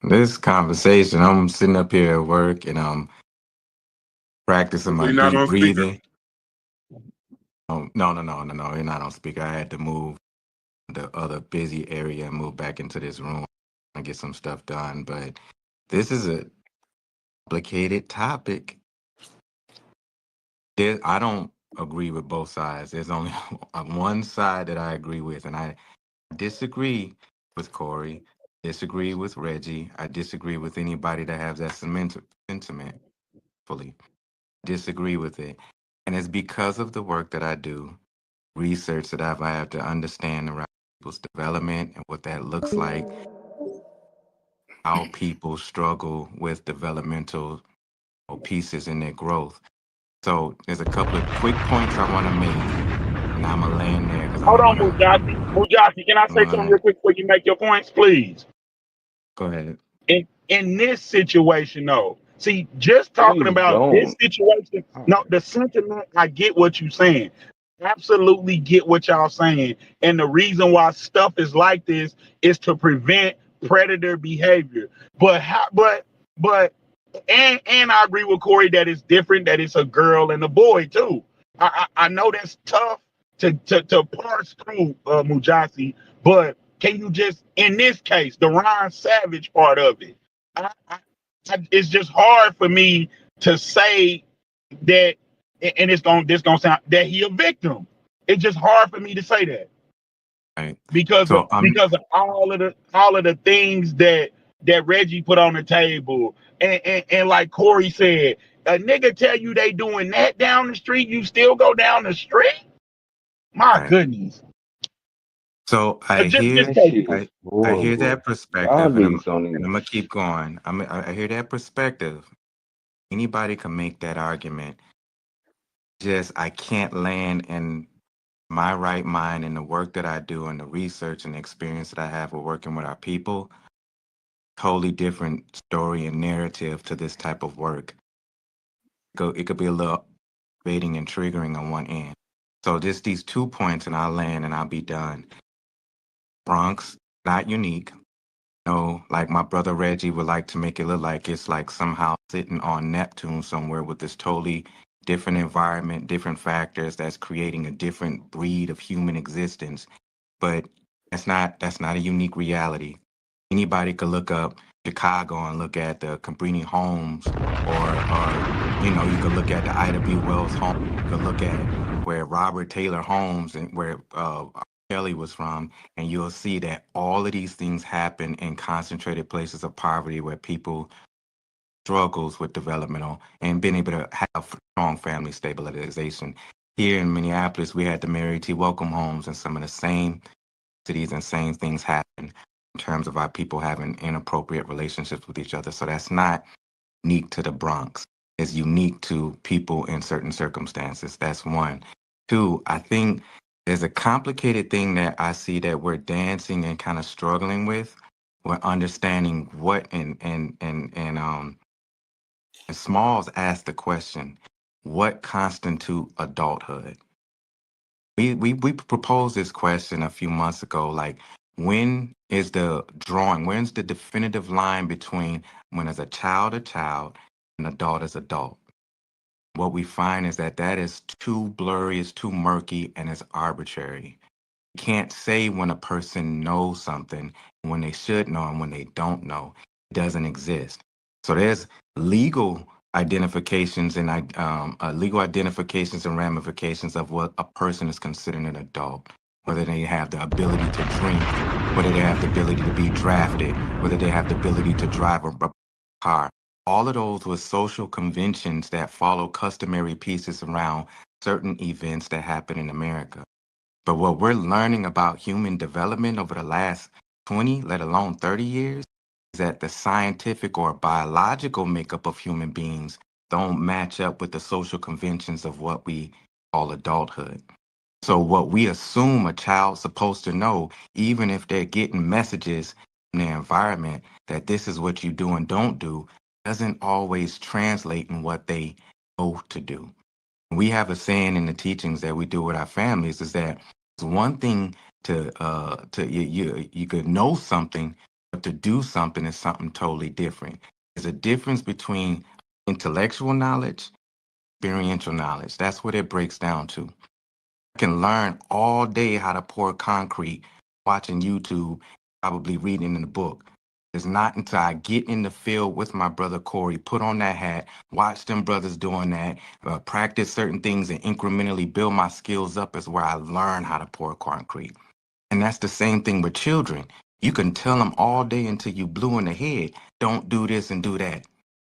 this conversation. I'm sitting up here at work and I'm practicing my deep breathing. No. You're not on speaker. I had to move the other busy area and move back into this room and get some stuff done. But this is a complicated topic. I don't agree with both sides. There's only one side that I agree with, and I disagree with Corey, disagree with Reggie, I disagree with anybody that has that sentiment. Fully disagree with it. And it's because of the work that I do, research that I have to understand the right people's development and what that looks like, how people struggle with developmental pieces in their growth. So there's a couple of quick points I want to make, and I'm gonna land there because I Hold don't on, want to. Mujasi, can I say something real quick before you make your points, please? Go ahead. In this situation, though, see, just talking about this situation, no, the sentiment, I get what you're saying. Absolutely get what y'all saying. And the reason why stuff is like this is to prevent predator behavior. But and I agree with Corey that it's different, that it's a girl and a boy too. I know that's tough to parse through, Mujasi, but can you just, in this case, the Ron Savage part of it, it's just hard for me to say that, and this gonna sound that he a victim. It's just hard for me to say that Right. because So of all of the things that Reggie put on the table, and like Corey said, a nigga tell you they doing that down the street, you still go down the street. My goodness. So I hear that perspective, and I'm gonna keep going. I hear that perspective. Anybody can make that argument. Just I can't land in my right mind in the work that I do and the research and the experience that I have with working with our people. Totally different story and narrative to this type of work. It could be a little baiting and triggering on one end. So just these 2 points, and I'll land and I'll be done. Bronx, not unique. No, like my brother Reggie would like to make it look like it's like somehow sitting on Neptune somewhere with this totally different environment, different factors that's creating a different breed of human existence. But that's not a unique reality. Anybody could look up Chicago and look at the Cabrini homes, or you could look at the Ida B. Wells home. You could look at where Robert Taylor Homes and where Kelly was from, and you'll see that all of these things happen in concentrated places of poverty where people struggles with developmental and being able to have strong family stabilization. Here in Minneapolis, we had the Mary T. Welcome homes, and some of the same cities and same things happen in terms of our people having inappropriate relationships with each other. So that's not unique to the Bronx. It's unique to people in certain circumstances. That's one. Two, I think there's a complicated thing that I see that we're dancing and kind of struggling with. We're understanding what and Smalls asked the question, what constitute adulthood? We proposed this question a few months ago, like when's the definitive line between when is a child and adult is adult? What we find is that is too blurry, it's too murky, and it's arbitrary. You can't say when a person knows something, when they should know and when they don't know. It doesn't exist. So there's legal identifications and ramifications of what a person is considered an adult. Whether they have the ability to drink, whether they have the ability to be drafted, whether they have the ability to drive a car. All of those were social conventions that follow customary pieces around certain events that happen in America. But what we're learning about human development over the last 20, let alone 30 years, is that the scientific or biological makeup of human beings don't match up with the social conventions of what we call adulthood. So what we assume a child's supposed to know, even if they're getting messages in their environment that this is what you do and don't do, doesn't always translate in what they know to do. We have a saying in the teachings that we do with our families is that it's one thing to you could know something, but to do something is something totally different. There's a difference between intellectual knowledge, experiential knowledge. That's what it breaks down to. I can learn all day how to pour concrete, watching YouTube, probably reading in the book. It's not until I get in the field with my brother Corey, put on that hat, watch them brothers doing that, practice certain things and incrementally build my skills up is where I learn how to pour concrete. And that's the same thing with children. You can tell them all day until you blue in the head, don't do this and do that.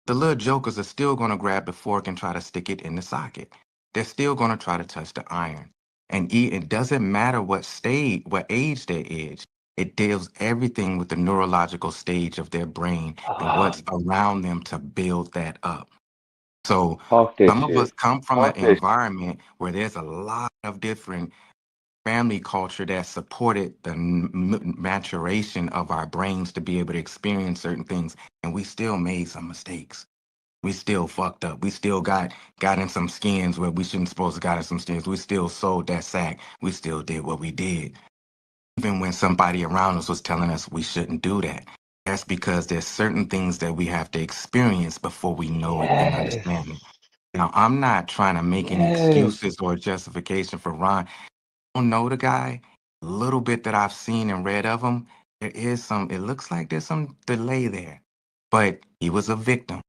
The little jokers are still going to grab the fork and try to stick it in the socket. They're still going to try to touch the iron. And it doesn't matter what age they age. It deals everything with the neurological stage of their brain and what's around them to build that up. So some of us come from an environment where there's a lot of different family culture that supported the maturation of our brains to be able to experience certain things, and we still made some mistakes. We still fucked up. We still got in some skins where we shouldn't supposed to got in some skins. We still sold that sack. We still did what we did. Even when somebody around us was telling us we shouldn't do that. That's because there's certain things that we have to experience before we know it and understand it. Now, I'm not trying to make any excuses or justification for Ron. I don't know the guy. A little bit that I've seen and read of him, it looks like there's some delay there. But he was a victim.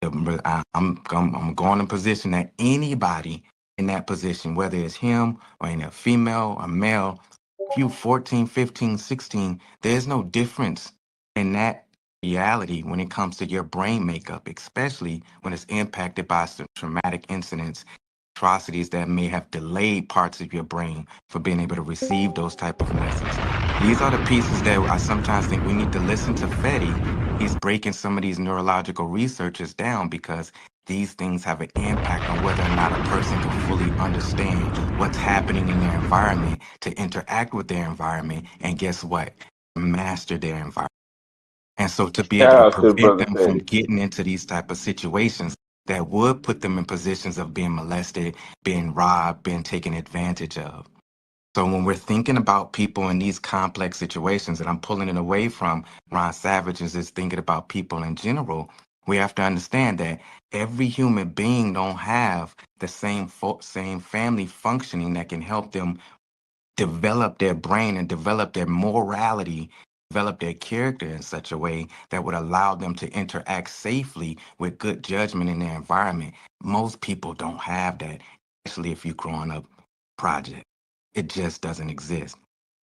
I'm going in position that anybody in that position, whether it's him or in a female or male, if you 14, 15, 16, there's no difference in that reality when it comes to your brain makeup, especially when it's impacted by some traumatic incidents, atrocities that may have delayed parts of your brain for being able to receive those type of lessons. These are the pieces that I sometimes think we need to listen to Fetty. He's breaking some of these neurological researchers down because these things have an impact on whether or not a person can fully understand what's happening in their environment, to interact with their environment, and guess what? Master their environment. And so to be able to prevent them from getting into these type of situations that would put them in positions of being molested, being robbed, being taken advantage of. So when we're thinking about people in these complex situations, and I'm pulling it away from Ron Savage and just thinking about people in general, we have to understand that every human being don't have the same family functioning that can help them develop their brain and develop their morality, develop their character in such a way that would allow them to interact safely with good judgment in their environment. Most people don't have that, especially if you're growing up project. It just doesn't exist.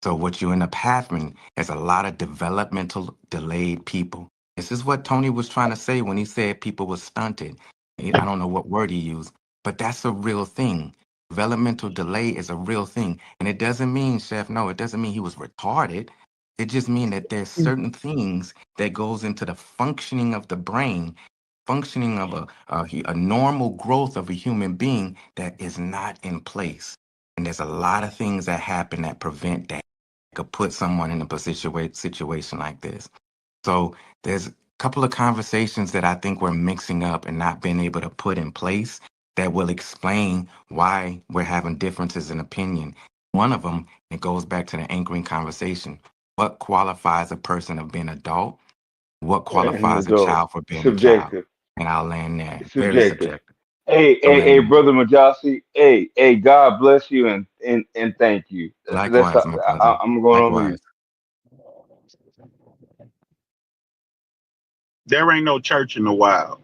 So what you end up having is a lot of developmental delayed people. This is what Tony was trying to say when he said people were stunted. I don't know what word he used, but that's a real thing. Developmental delay is a real thing. And it doesn't mean, Chef, no, it doesn't mean he was retarded. It just means that there's certain things that goes into the functioning of the brain, functioning of a normal growth of a human being that is not in place. And there's a lot of things that happen that prevent that, could put someone in a situation like this. So there's a couple of conversations that I think we're mixing up and not being able to put in place that will explain why we're having differences in opinion. One of them, it goes back to the anchoring conversation. What qualifies a person of being adult? What qualifies a child for being a child? And I'll land there. Very subjective. Hey, brother Majasi. Hey, God bless you and thank you. Likewise, my brother. I'm going on mute. There ain't no church in the wild.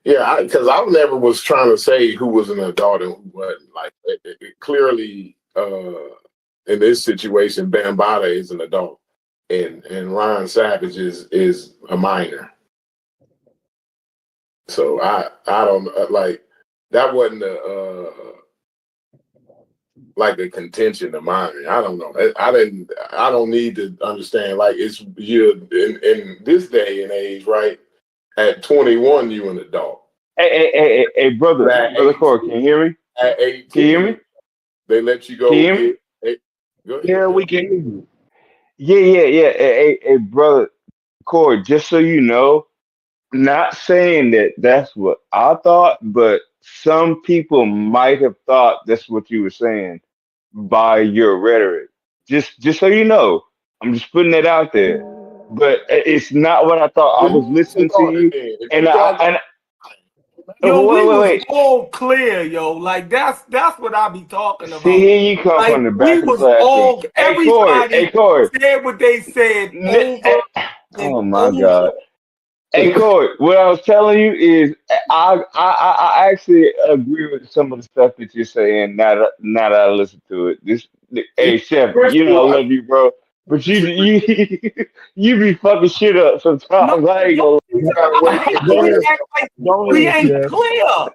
Yeah, because I never was trying to say who was an adult and who wasn't. Like it clearly, in this situation, Bambatta is an adult, and Ron Savage is a minor. So I don't like that wasn't like a contention of mine. I don't know. I don't need to understand. Like you're in this day and age, right? At 21, you an adult. Hey, brother Corey, can you hear me? At 18, can you hear me? They let you go. Can you hear me? Go ahead. Yeah, we can hear you. Yeah. Hey, brother Corey, just so you know, not saying that that's what I thought, but some people might have thought that's what you were saying by your rhetoric. Just so you know, I'm just putting that out there. But it's not what I thought. I was listening to you, and yo, we was wait. all clear, yo. Like that's what I be talking about. See, here you come like, from the back of the classroom. Everybody said what they said over Oh and my over. God. Hey Corey, what I was telling you is I actually agree with some of the stuff that you're saying now that I listen to it. Hey Chef, you know I love you, bro. But you you be fucking shit up sometimes. I ain't gonna We ain't clear.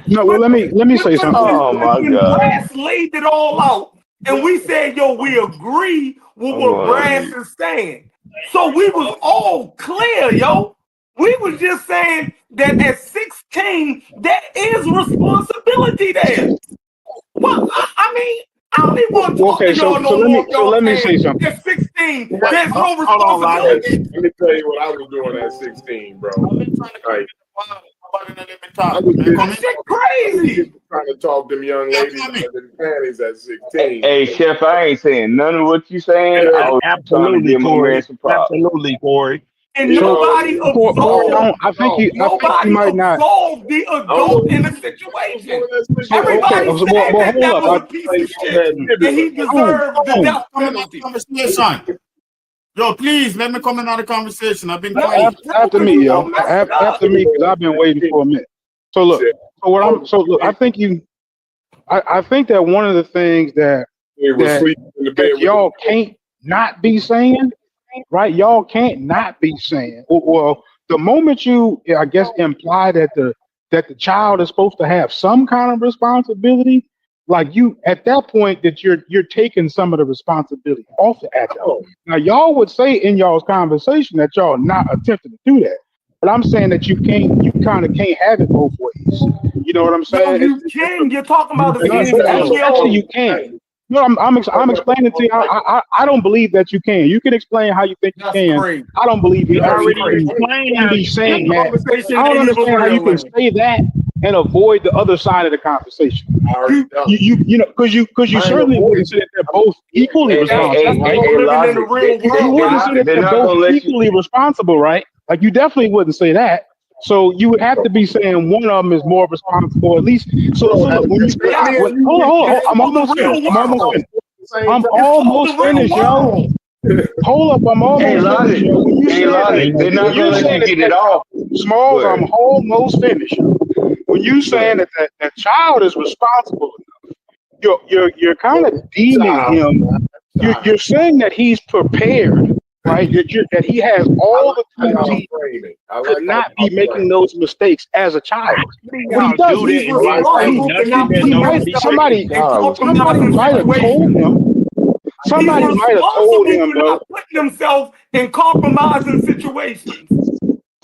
No, well, let me say something. Oh my When God. Brass laid it all out, and we said, "Yo, we agree with what Brass is saying." So we was all clear, yo. We was just saying that at 16, there is responsibility there. Well, I mean, I don't even want to talk Okay, to y'all no let more. me Y'all say saying something. at 16, Wait, there's no hold on, Lolly. responsibility. Let me tell you what I was doing at 16, bro. I've been trying to Like, nobody let me I talk. was Man, busy, come That in. shit crazy. trying to talk them young ladies out of their panties at 16. Hey, Chef, I ain't saying none of what you saying. I was trying to Absolutely, give my man Corey. some props. Absolutely, Corey. And You So, know, nobody Corey, absolved. I think you Nobody might not. absolved the I'm adult in the the situation. Okay, Everybody well, said that hold that up. was a piece of shit and he deserved the death penalty. Conversation. Yo, please let me come in on the conversation. I've been quiet. After me, yo. After me, because I've been waiting for a minute. So look, I think I think that one of the things that y'all can't not be saying, right? Y'all can't not be saying. Well, the moment you, I guess, imply that the child is supposed to have some kind of responsibility, like you at that point that you're taking some of the responsibility off the adult. Now y'all would say in y'all's conversation that y'all not attempting to do that. But I'm saying that you kind of can't have it both ways. You know what I'm No, saying? you can. You're talking about a No, 16-year-old. actually, you can. No, I'm explaining to you. I don't believe that you can. You can explain how you think you can. Crazy. I don't believe you You actually already explained can how be you saying think. that. Conversation I don't ain't even understand how you real, can man. say that and avoid the other side of the conversation. You know, because you certainly wouldn't say that they're both equally responsible, right? People living in the Logic. real You world, wouldn't say that They're they're not both gonna let you. equally responsible, right? Like you definitely wouldn't say that. So you would have to be saying one of them is more responsible, at least. So look, when you hold on, I'm almost finished. I'm almost finished, yo. Hold up, I'm Hey, almost finished, Logic. yo. When you Hey, said Logic. They're when not you gonna let said you get it that off. Smalls, Go I'm ahead. almost finished. Yo. When you saying that child is responsible enough, you're kind of deeming him. You're saying that he's prepared, right? That he has all the tools he to not be making those mistakes as a child. But he Y'all do doesn't. that He's and then say responsible for nothing not that He putting might nobody himself said. in somebody compromising might have told situations. him. He's Somebody might have told responsible him, for bro. not putting himself in compromising situations.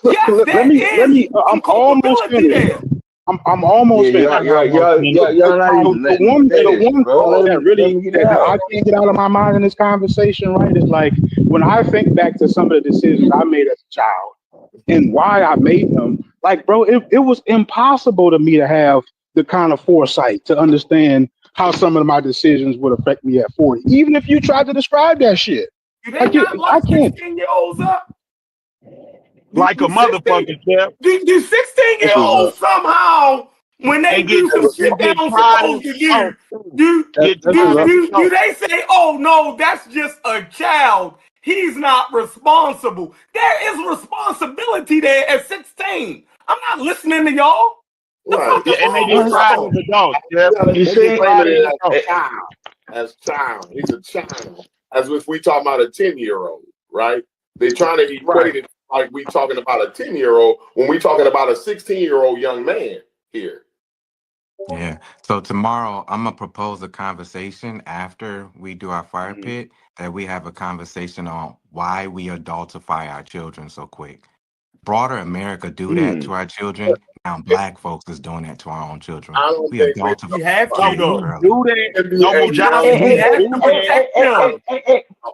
Yes, Let there is me. I'm some almost culpability finished. there. I'm Yeah, almost finished. y'all not even letting me The finish, one bro. thought Let that me really get it that I out. can't get out of my mind in this conversation, right, is like when I think back to some of the decisions I made as a child and why I made them. Like, bro, it was impossible to me to have the kind of foresight to understand how some of my decisions would affect me at 40. Even if you tried to describe that shit, Do they like not I lock can't. 16-year-olds up? Like a motherfucker, Jeff. Do 16-year-olds somehow, when they And get do some shit they get don't tried. supposed to do they say, oh no, that's just a child. He's not responsible. There is responsibility there at 16. I'm not listening to y'all. The fuck is And they wrong get with tried y'all? as adults, Jeff. You They get see, tried as adults. As child. He's a child. As if we talking about a 10-year-old, right? They're trying to equate it like we talking about a 10-year-old when we talking about a 16-year-old young man here. Yeah. So tomorrow I'm gonna propose a conversation after we do our fire pit that we have a conversation on why we adultify our children so quick. Broader America do that to our children. Now black folks is doing that to our own children. I don't We think adultify We have to, kids though. early. Do that. No more Johnson. We have to protect them.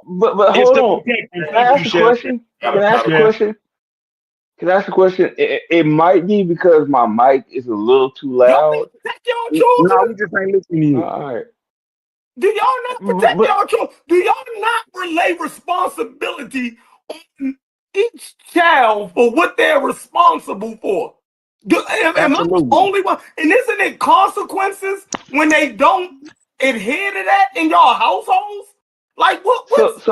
But It's hold to on. protect them. Can I Thank you, ask a Chef. question? Can I ask a Yeah. question? Can I ask a question? It might be because my mic is a little too Y'all loud. protect your No, children? we just ain't listening to you. All right. Do y'all not protect But y'all children? Do y'all not relay responsibility on each child for what they're responsible for? Am I the Absolutely. only one? And isn't it consequences when they don't adhere to that in y'all households? Like what's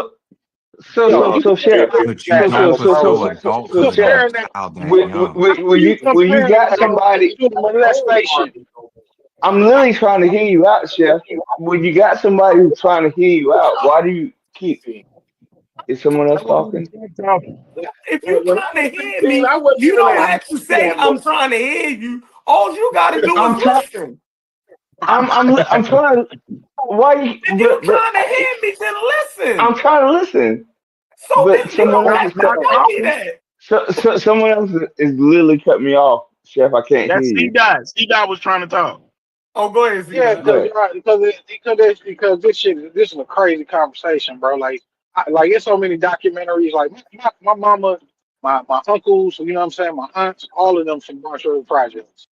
Chef. But you don't bestow So adulthood on Chef. a child that young. When you got somebody, I'm literally trying to hear you out, Chef. When you got somebody who's trying to hear you out, why do you keep? Is someone else talking? if you're trying to hear me, I wasn't you even don't at have to say I'm trying to hear you. All you gotta do is listen. I'm trying. Why? If you trying to hear me, then listen. I'm trying to listen. So But then you someone don't else have is to tell me that. So someone else is literally cut me off, Chef. I can't hear That's you. C-Dot was trying to talk. Oh, go ahead, Yeah, because this is a crazy conversation, bro. Like it's so many documentaries. Like my mama, my uncles, you know what I'm saying, my aunts, all of them from Marsh River Projects.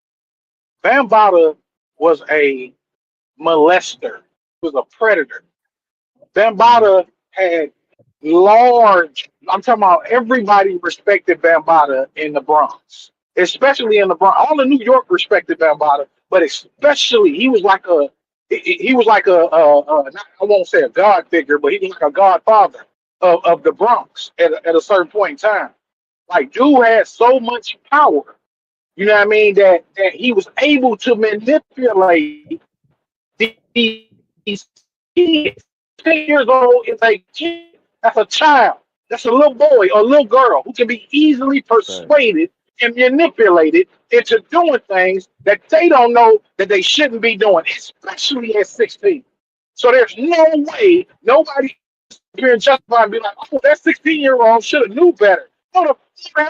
Bambatta was a molester. He was a predator. Bambatta had I'm talking about everybody respected Bambatta in the Bronx, especially in the Bronx. All of New York respected Bambatta, but especially he was like I won't say a god figure, but he was like a godfather of the Bronx at a certain point in time. Like, dude had so much power, you know what I mean, that he was able to manipulate these kids. 10 years old is a kid. That's a child. That's a little boy or a little girl who can be easily persuaded and manipulated into doing things that they don't know that they shouldn't be doing, especially at 16. So there's no way nobody here justified and be like, oh, that 16-year-old should have knew better. No,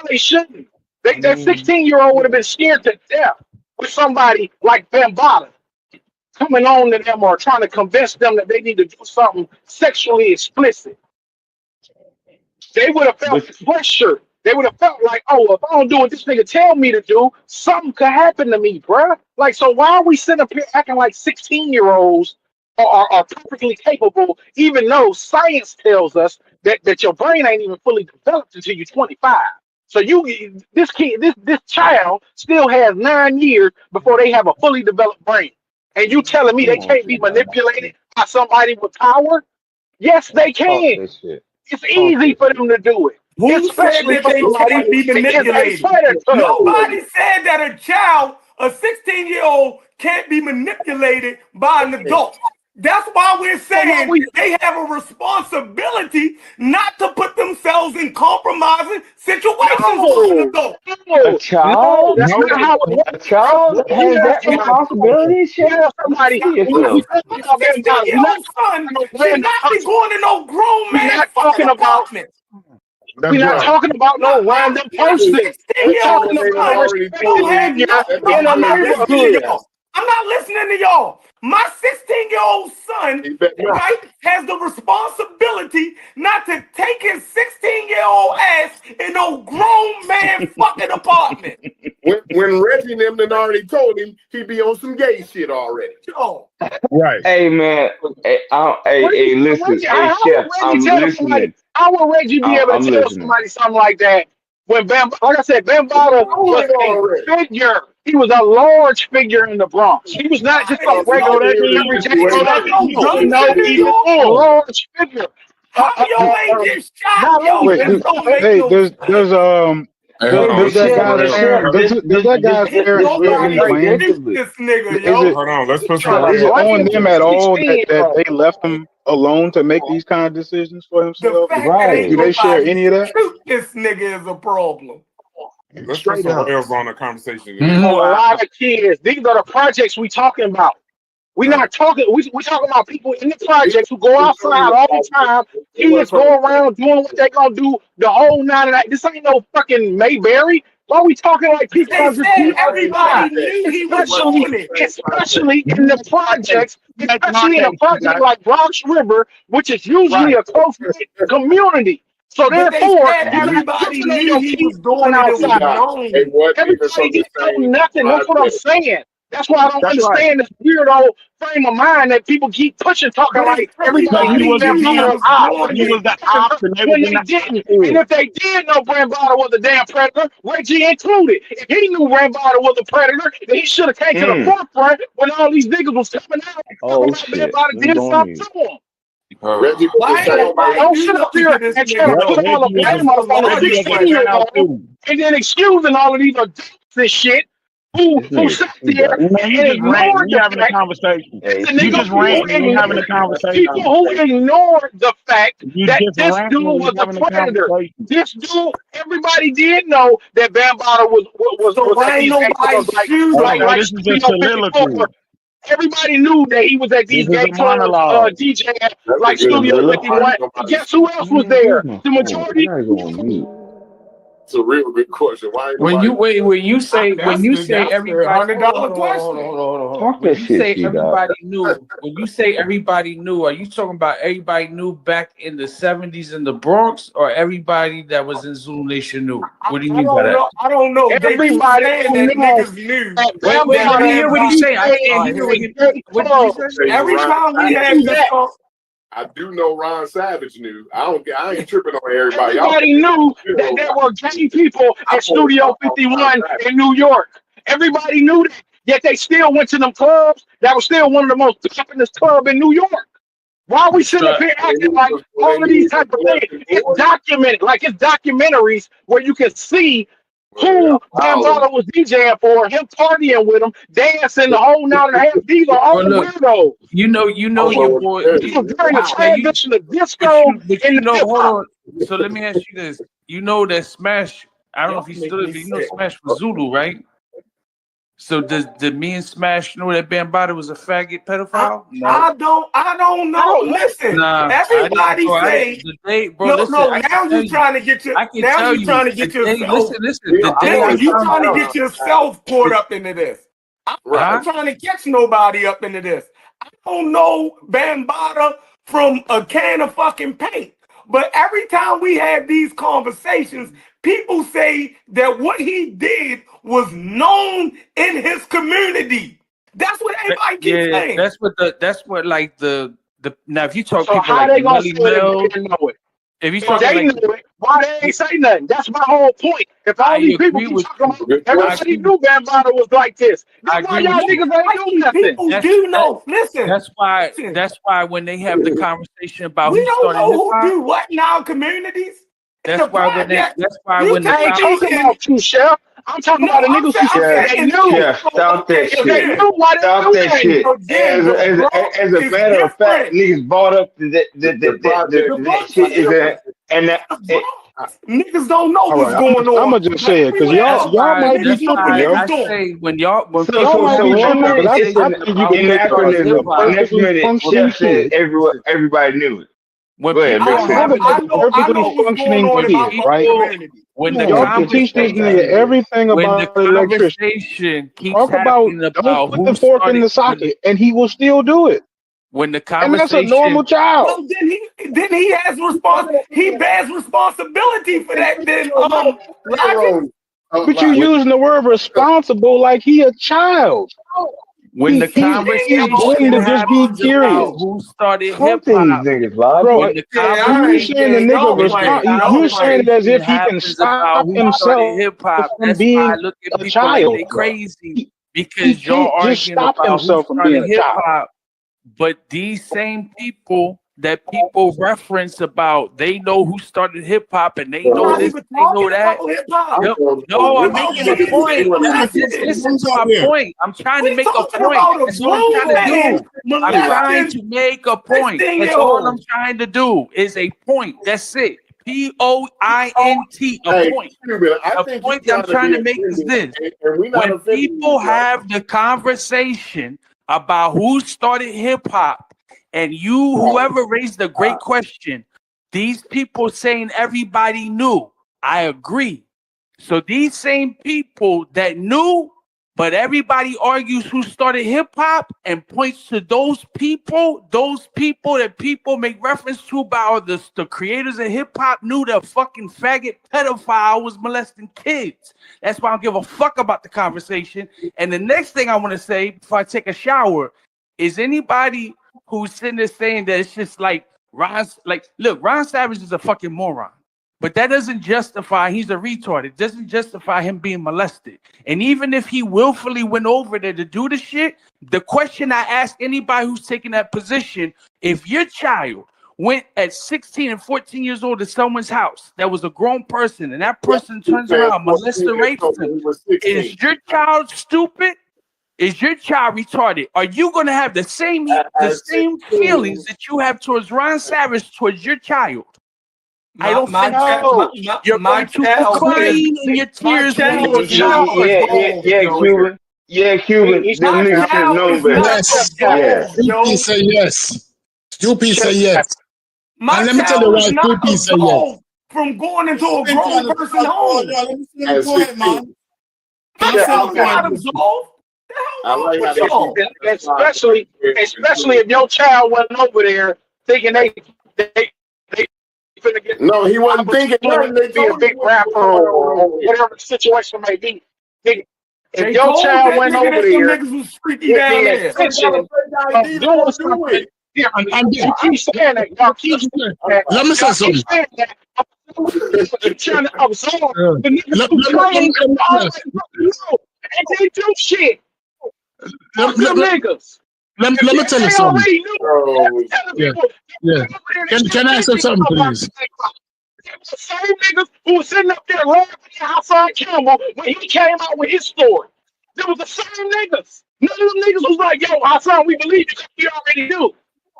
they shouldn't. That 16-year-old would have been scared to death with somebody like Bambatta coming on to them or trying to convince them that they need to do something sexually explicit. They would have felt pressure. They would have felt like, oh, if I don't do what this nigga tell me to do, something could happen to me, bruh. Like, so why are we sitting up here acting like 16-year-olds are perfectly capable, even though science tells us that your brain ain't even fully developed until you're 25. So this child still has 9 years before they have a fully developed brain. And you telling me they can't be manipulated by somebody with power? Yes, they can. It's easy for them to do it. Who said that they can't be manipulated? Nobody said that a 16-year-old can't be manipulated by an adult. That's why we're saying they have a responsibility not to put themselves in compromising situations for an adult. A child? That's not how it works. A child has that responsibility? Somebody, my 16-year-old son should not be going to no grown man fucking apartment. We're not talking about no random person. We're talking about a respected figure in a neighborhood. I'm not listening to y'all. My 16-year-old son, right, has the responsibility not to take his 16-year-old ass in no grown man fucking apartment. When Reggie and them done already told him he be on some gay shit already. Right. Hey man. Hey, listen. Hey, Chef, I'm listening. How would Reggie be able to tell somebody something like that when like I said, Bambatta was a figure. He was a large figure in the Bronx. He was not just a regular a large figure. How y'all ain't get shot? Does that guy's parents live in Atlanta? This nigga, yo. Hold on, let's put some. Is it on them at all that they left him alone to make these kind of decisions for himself? Do they share any of that? This nigga is a problem. Let's put some rails on the conversation. A lot of kids. These are the projects we talking about. We're not talking. We talking about people in the projects who go outside all the time. Kids go around doing what they gonna do the whole night and night. This ain't no fucking Mayberry. Why are we talking like people? They said everybody knew he was doing it. Especially in the projects, especially in a project like Bronx River, which is usually a close community. So therefore, everybody knew he was doing outside. Everybody didn't know nothing. That's what I'm saying. That's why I don't understand this weirdo frame of mind that people keep pushing, talking like everybody knew Bambatta when they didn't. And if they did know Bambatta was a damn predator, Reggie included. If he knew Bambatta was a predator, then he should have came to the forefront when all these niggas was coming out. Bambatta did something to him. Don't sit up here and try to put all the blame on the 16-year-old and then excusing all of these adults and shit who sat there Man, you and just ranting. ignored We the having a fact. conversation. The You nigga just who ranting. We having a people conversation. who ignored the fact You that just this dude ranting. We was a having a predator. conversation. This dude, everybody did know that Bambaataa So was at why ain't these gay nobody clubs shooting? Okay, like this is a Studio 54. soliloquy. Everybody knew that he was at This these is gay a clubs monologue. DJing That's a like good Studio question. Why 51. ain't And nobody guess who else was Man, where's there? my The phone? I majority. gotta go on mute. It's a real good question. Why ain't When you nobody? when you say That's the everybody, $100 question. hold on. Talk When that you shit, say G-Dog. everybody knew, are you talking about everybody knew back in the 70s in the Bronx, or everybody that was in Zulu Nation knew? What do you I mean by don't that? know. I don't know. They keep Everybody saying who that knew niggas knew that Wait, that let me Bambaataa hear what Bambaataa. he's saying. I DJing can't All right, hear here what we at he. gay What did he say? clubs. Say every Ron time we Savage. have Knew the that. I do know Ron Savage knew. I ain't tripping on everybody. Y'all Everybody knew that there were gay people I at pulled Studio stock on Ron 51 Savage. in New York. Everybody knew that. Yet they still went to them clubs. That was still one of the most populous club in New York. Why are we sitting up So here They acting knew like they all of knew these he was type of things? molesting It's boys. documented, like it's documentaries where you can see Well, who y'all hollering. Bambaataa was DJing for, him partying with them, dancing the whole night and a half. These are all well, look, weirdos. you know your Although boy. This was during the Now you, transition of disco but you into know, hip hold hop. on. So let me ask you this. You know that Smash. I don't know if y'all he make still is, me but you know sick. Smash was Zulu, right? So did me and Smash know that Bambaataa was a faggot pedophile? No. I don't I know. don't know. Listen, Nah, I didn't. everybody Bro, I didn't. say The day, bro. no, Listen, no. Now you trying to get your I can now tell you you trying to the get day. yourself. Listen. yeah, The I day I Listen, always you found trying to out, get yourself caught up into this. I'm huh? not trying to catch nobody up into this. I don't know Bambaataa from a can of fucking paint. But every time we have these conversations, people say that what he did was known in his community. That's what everybody keeps Yeah, saying. that's what like the now if you talk So people how like they the gonna say Melly it if they Mel, didn't know it? if you If talking they like knew it, why they ain't say nothing? That's my whole point. If I all these people agree keep with talking you. about good I question. everybody agree. knew Bambaataa was like this, then I why agree y'all with you. niggas ain't Like do these nothing? people That's do that. know. Listen, listen. That's why when they have the conversation about We who don't started hip know who hop, do what in our communities. And that's the why when they project, that's why you when the I ain't talking thinking, about you, Chef. I'm talking no, about the niggas who I'm said Chef, they saying knew. no. Chef, So, stop that okay, If they shit. again, knew, why they Stop do that nothing? shit. again, the Bronx As a is matter of fact, different. niggas bought up The project. The that Bronx shit is is a different. and that The it, Bronx, niggas don't know All what's right, going I'm on. gonna just But say it because everywhere that's else, y'all why might be niggas that's know what tripping, why yo. niggas I doing. say when so Y'all people might so be have a one tripping minute because it's I conversation an think you about can who make started hip a anachronism. The hop, next perfectly minute, functioning Chef said kid. everybody knew it. when Go ahead, people make I sense. have know, Talking the about a I perfectly know what's going functioning on in when my kid, fucking right? people community. when Come the on, y'all can teach this nigga conversation everything when the about electricity. conversation keeps Talk about happening don't about put who the fork in started the socket, and he will still do it. when the And that's a normal conversation child. Well, then he has he bears responsibility for that. Then Logic. Zero. But you Like, when using the word responsible like he a child. when the He's going conversation to just be happens about curious. who started hip Talk to these hop niggas, Bro, when logic. the Yeah, all you right, saying yeah, the conversation nigga y'all when the playing, you're y'all saying it playing. as conversation if he can happens stop about who started himself hip hop, from that's why I being look at a people like child, they bro. crazy He because y'all can't just arguing stop about who himself from started being a hip child. hop. But these same people that people reference about, they know who started hip hop and they I'm know not this, even they know talking that. about hip hop. No, I'm no, talking I'm about making a citizen point. Just molesting. listen to my point. I'm trying to We make a talking point. about a That's all I'm grown trying to man do. I'm trying molesting to make a point. That's all I'm 16-year-olds. trying to do is a point. That's it. POINT, a hey, point. Cuban, I The think point you're that I'm trying to trying be to make is offended, this. and we're not When offending people you, bro. have the conversation about who started hip hop, and you, whoever raised the great question, these people saying everybody knew, I agree. So these same people that knew, but everybody argues who started hip hop and points to those people that people make reference to about the creators of hip hop knew the fucking faggot pedophile was molesting kids. That's why I don't give a fuck about the conversation. And the next thing I want to say before I take a shower is anybody who's sitting there saying that it's just like look, Ron Savage is a fucking moron. But that doesn't justify he's a retard. It doesn't justify him being molested. And even if he willfully went over there to do the shit, the question I ask anybody who's taking that position, if your child went at 16 and 14 years old to someone's house that was a grown person, and that person turns around, molests and rapes him, is your child stupid? Is your child retarded? Are you going to have the same feelings that you have towards Ron Savage towards your child? I don't think so. You're going to complain in your tears. Cuban. Them niggas should have known better. Yes. Stu say yes. Stu say yes. My let me tell you why Stu say yes. From going into a grown person home. Especially if your child wasn't over there thinking they finna get. No, he wasn't thinking nothing. Be a big rapper or whatever the situation may be. If your child went over there with the intention of doing something different, you keep saying that. Y'all keep saying that. Let me say something. You're trying to absorb the niggas who and they do shit. Let me tell you something. Can I say something, please? The same niggas who was sitting up there laughing at Hassan Campbell when he came out with his story. There was the same niggas. None of them niggas was like, yo, Hassan, we believe you. We already do.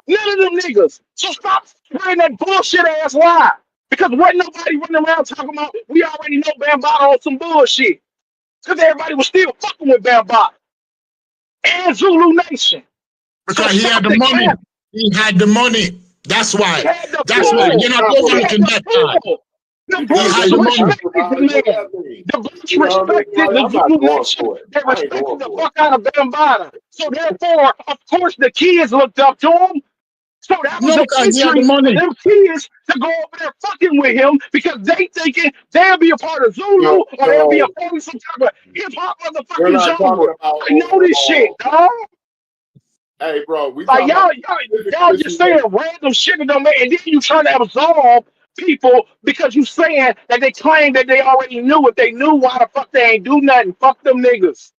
None of them niggas. So stop spreading that bullshit ass lie. Because wasn't nobody running around talking about we already know Bambatta on some bullshit. Because everybody was still fucking with Bambatta and Zulu Nation. Because he had the money. He had the money. That's why. That's why. You're not overlooking that part. The blacks respected the man. The blacks respected the Zulu Nation. They respected the fuck out of Bambatta. So therefore, of course, the kids looked up to him. So that was a history for them kids to go over there fucking with him because they thinking they'll be a part of Zulu or they'll be a part of some type of hip hop motherfucking genre. I know this shit, dog. Hey, bro, we like y'all just saying random shit that don't make, and then you trying to absolve people because you saying that they claim that they already knew. If they knew, why the fuck they ain't do nothing? Fuck them niggas.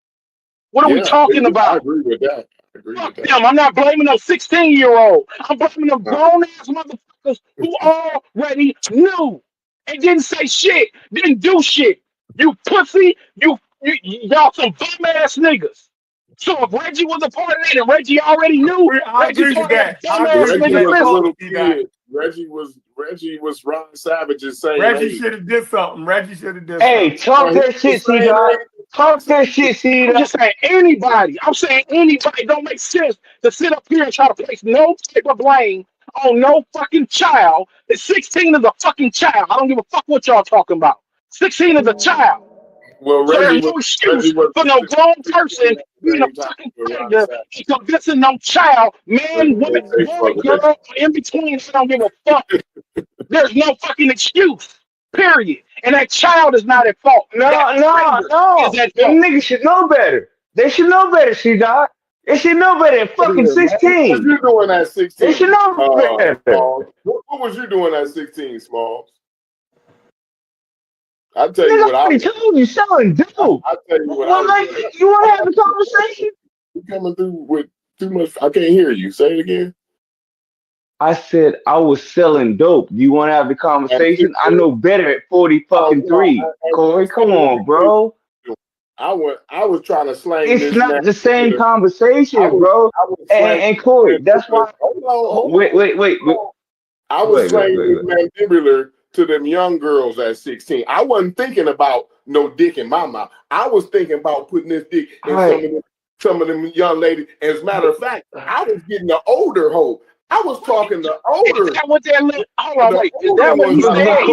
What are we talking about? I agree with that. Fuck them. I'm not blaming no 16-year-old. I'm blaming them grown ass motherfuckers who already knew and didn't say shit, didn't do shit. You pussy, y'all some bum ass niggas. So if Reggie was a part of that and Reggie already knew, Reggie part of that dumbass nigga. Reggie was Ron Savage's saying. Reggie should have did something. Hey, talk that shit, C-Dot. Talk that shit, C-Dot. I'm just saying anybody. I'm saying anybody. It don't make sense to sit up here and try to place no type of blame on no fucking child. 16 is a fucking child. I don't give a fuck what y'all talking about. 16 is a child. Well, so there's no excuse for no grown person being a fucking predator and convincing no child, man, woman, boy, girl, in between. I don't give a fuck. There's no fucking excuse. Period. And that child is not at fault. No. Them niggas should know better. They should know better, C-Dot. They should know better than fucking 16. What was you doing at 16? They should know better. What was you doing at 16, Smalls? I'll tell you what I told you, selling dope. I'll tell you what you want to have a conversation? You coming through with too much. I can't hear you. Say it again. I said I was selling dope. Do you want to have the conversation? I know better at 40 fucking 3. Corey, come on, bro. I was trying to slang. It's not the same conversation, bro. And Corey, that's why. Wait. I was slaying this mandibular to them young girls at 16. I wasn't thinking about no dick in my mouth. I was thinking about putting this dick in some of them young ladies. As a matter of fact, I was getting the older hoe. I was talking to older. Is that what that look? Hold on, wait. Is that what you said?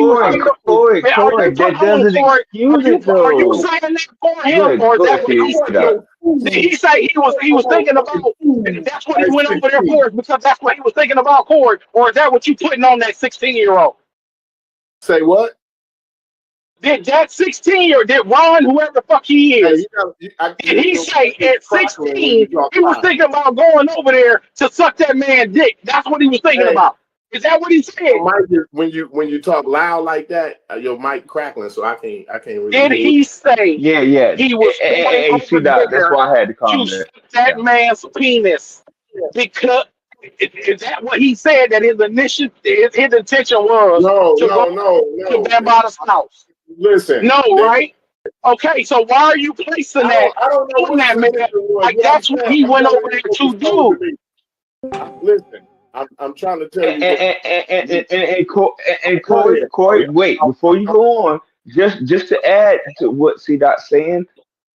Corey, that doesn't excuse it though. Are you saying that for him, or is that what he said? Did he say he was thinking about? That's what he went over there for, because that's what he was thinking about, Corey. Or is that what you putting on that 16-year-old? Say what? Did that 16-year-old, did Ron, whoever the fuck he is, did he say at 16 he was thinking about going over there to suck that man's dick? That's what he was thinking about. Is that what he said? When you talk loud like that, your mic crackling, so I can't really. Did he say? Yeah. He was. That's why I had to comment. That man's penis because Is that what he said? That his intention was to go to Bambatta's house? Listen, no, right? Okay, so why are you placing that I don't know on what that his man? intention was. Like that's what he went over there to do. Listen, I'm trying to tell you. And Corey, wait, before you go on, just to add to what C-Dot's saying,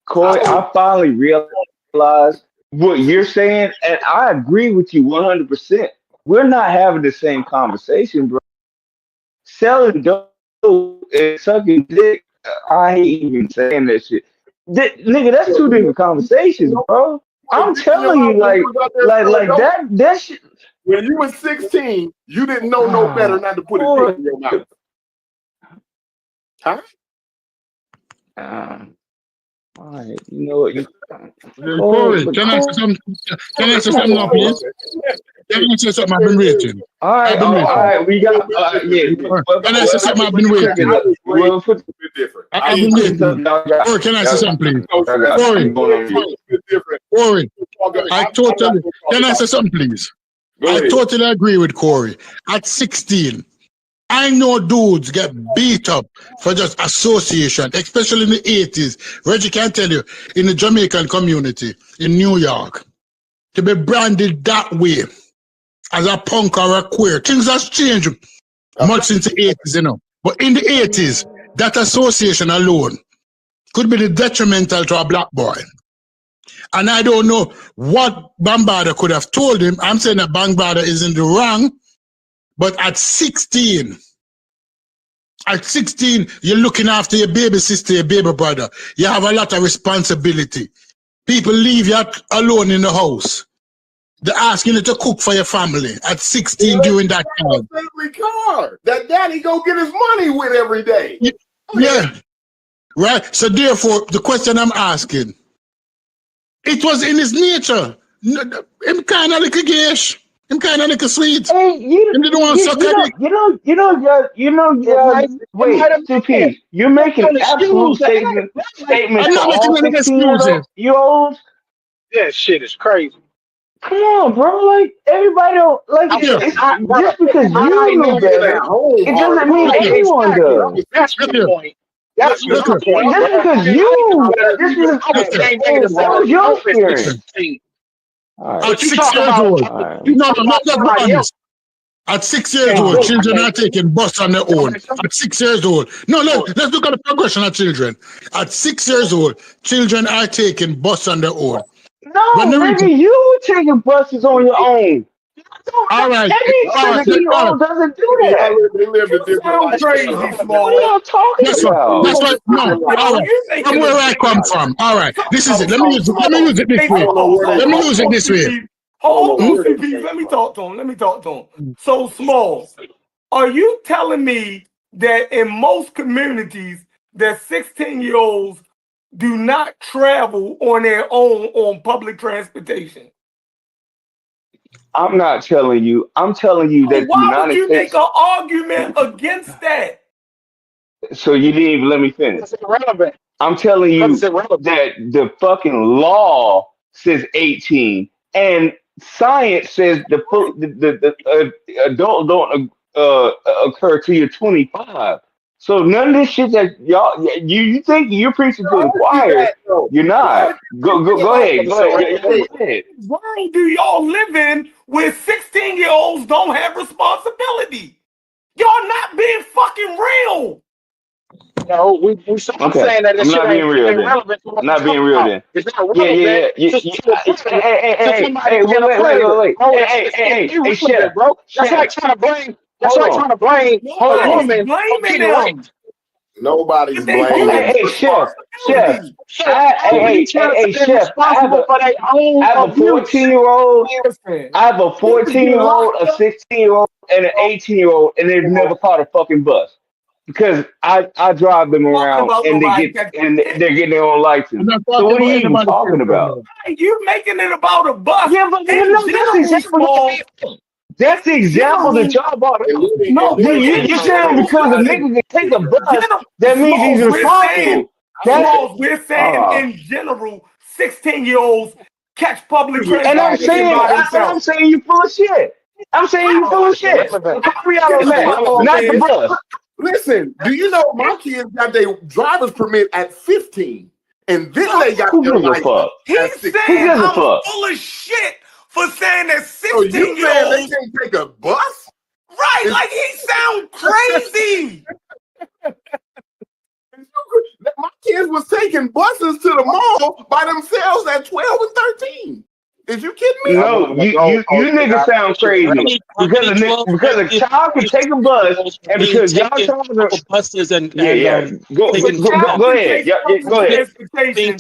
Corey, I finally realized what you're saying, and I agree with you 100%. We're not having the same conversation, bro. Selling dope and sucking dick, I hate even saying that shit. Nigga, that's two different conversations, bro. I'm telling you, like that shit. When you were 16, you didn't know no better not to put a dick in your mouth. Huh? All right, you know what? Corey, can I say something? Can I say something now, please? Can I say something? I've been waiting. All right, we got Can I say something? I've been waiting. I've been waiting. Corey, can I say something, please? Corey, I totally. Can I say something, please? I totally agree with Corey. At 16, I know dudes get beat up for just association, especially in the 80s. Reggie can tell you, in the Jamaican community in New York, to be branded that way as a punk or a queer. Things has changed much since the 80s, you know. But in the 80s, that association alone could be the detrimental to a black boy. And I don't know what Bambatta could have told him. I'm saying that Bambatta is in the wrong, but at 16, you're looking after your baby sister, your baby brother. You have a lot of responsibility. People leave you alone in the house. They're asking you to cook for your family at 16 during that time. Car that daddy go get his money with every day. Yeah. Right? So therefore, the question I'm asking, it was in his nature. Him kind of like a gayish. Him kind of like a sweet. Hey, you know, wait, CP, you're making absolute statements for all 16-year-olds. That shit is crazy. Come on, bro. Like everybody don't like just because you know better, it doesn't mean anyone does. That's the point. That's my point. Just because that was your experience. At 6 years old. No, let's be honest. At 6 years old, children are taking bus on their own. At 6 years old. No, let's look at the progression of children. At 6 years old, children are taking bus on their own. No, nigga, you taking buses on your own. All right. Every 16-year-old doesn't do that. They live a different life. Crazy, Small. What are y'all talking about? That's what. No. All right. From where I come from. All right. This is it. Let me use it this way. Let me use it this way. Hold on, CP. Let me talk to him. So, Small, are you telling me that in most communities that 16-year-olds do not travel on their own on public transportation? I'm not telling you. I'm telling you that why would you make an argument against that? So you didn't even let me finish. It's irrelevant. I'm telling you that the fucking law says 18, and science says the adult don't occur till you're 25. So none of this shit that y'all you think you're preaching to the choir, you're not. Go ahead. Go ahead. Why do y'all live in where 16-year-olds don't have responsibility? Y'all not being fucking real. No, I'm saying that this shit ain't relevant. I'm not being real then. It's not relevant. Hey, Chef, bro. That's like trying to blame. That's like trying to blame a woman for getting raped. Nobody's blaming. Hey, Chef. Chef. I have a 14-year-old. I have a 14-year-old, a 16-year-old, and an 18-year-old, and they've never caught a fucking bus. Because I drive them around and they're getting their own license. So what are you even talking about? You making it about a bus? Yeah, but that's the example that y'all brought up. No, you're saying because a nigga can take a bus, that means he's responsible. We're saying in general, 16-year-olds catch public And I'm transportation saying, by I'm themselves. saying you full of shit. I'm saying you full of shit. So call me out on that, not the bus. Listen, do you know my kids got their driver's permit at 15, and then they got Who their gives a license fuck? He's saying Who gives a I'm fuck? full of shit for saying that So you saying they 16-year-olds. can't take a bus? Right, like he sound crazy. My kids was taking buses to the mall by themselves at 12 and 13. Is you kidding me? No, you niggas sound crazy because a child can take a bus, and because y'all talking about buses and go ahead, go ahead. Transportation.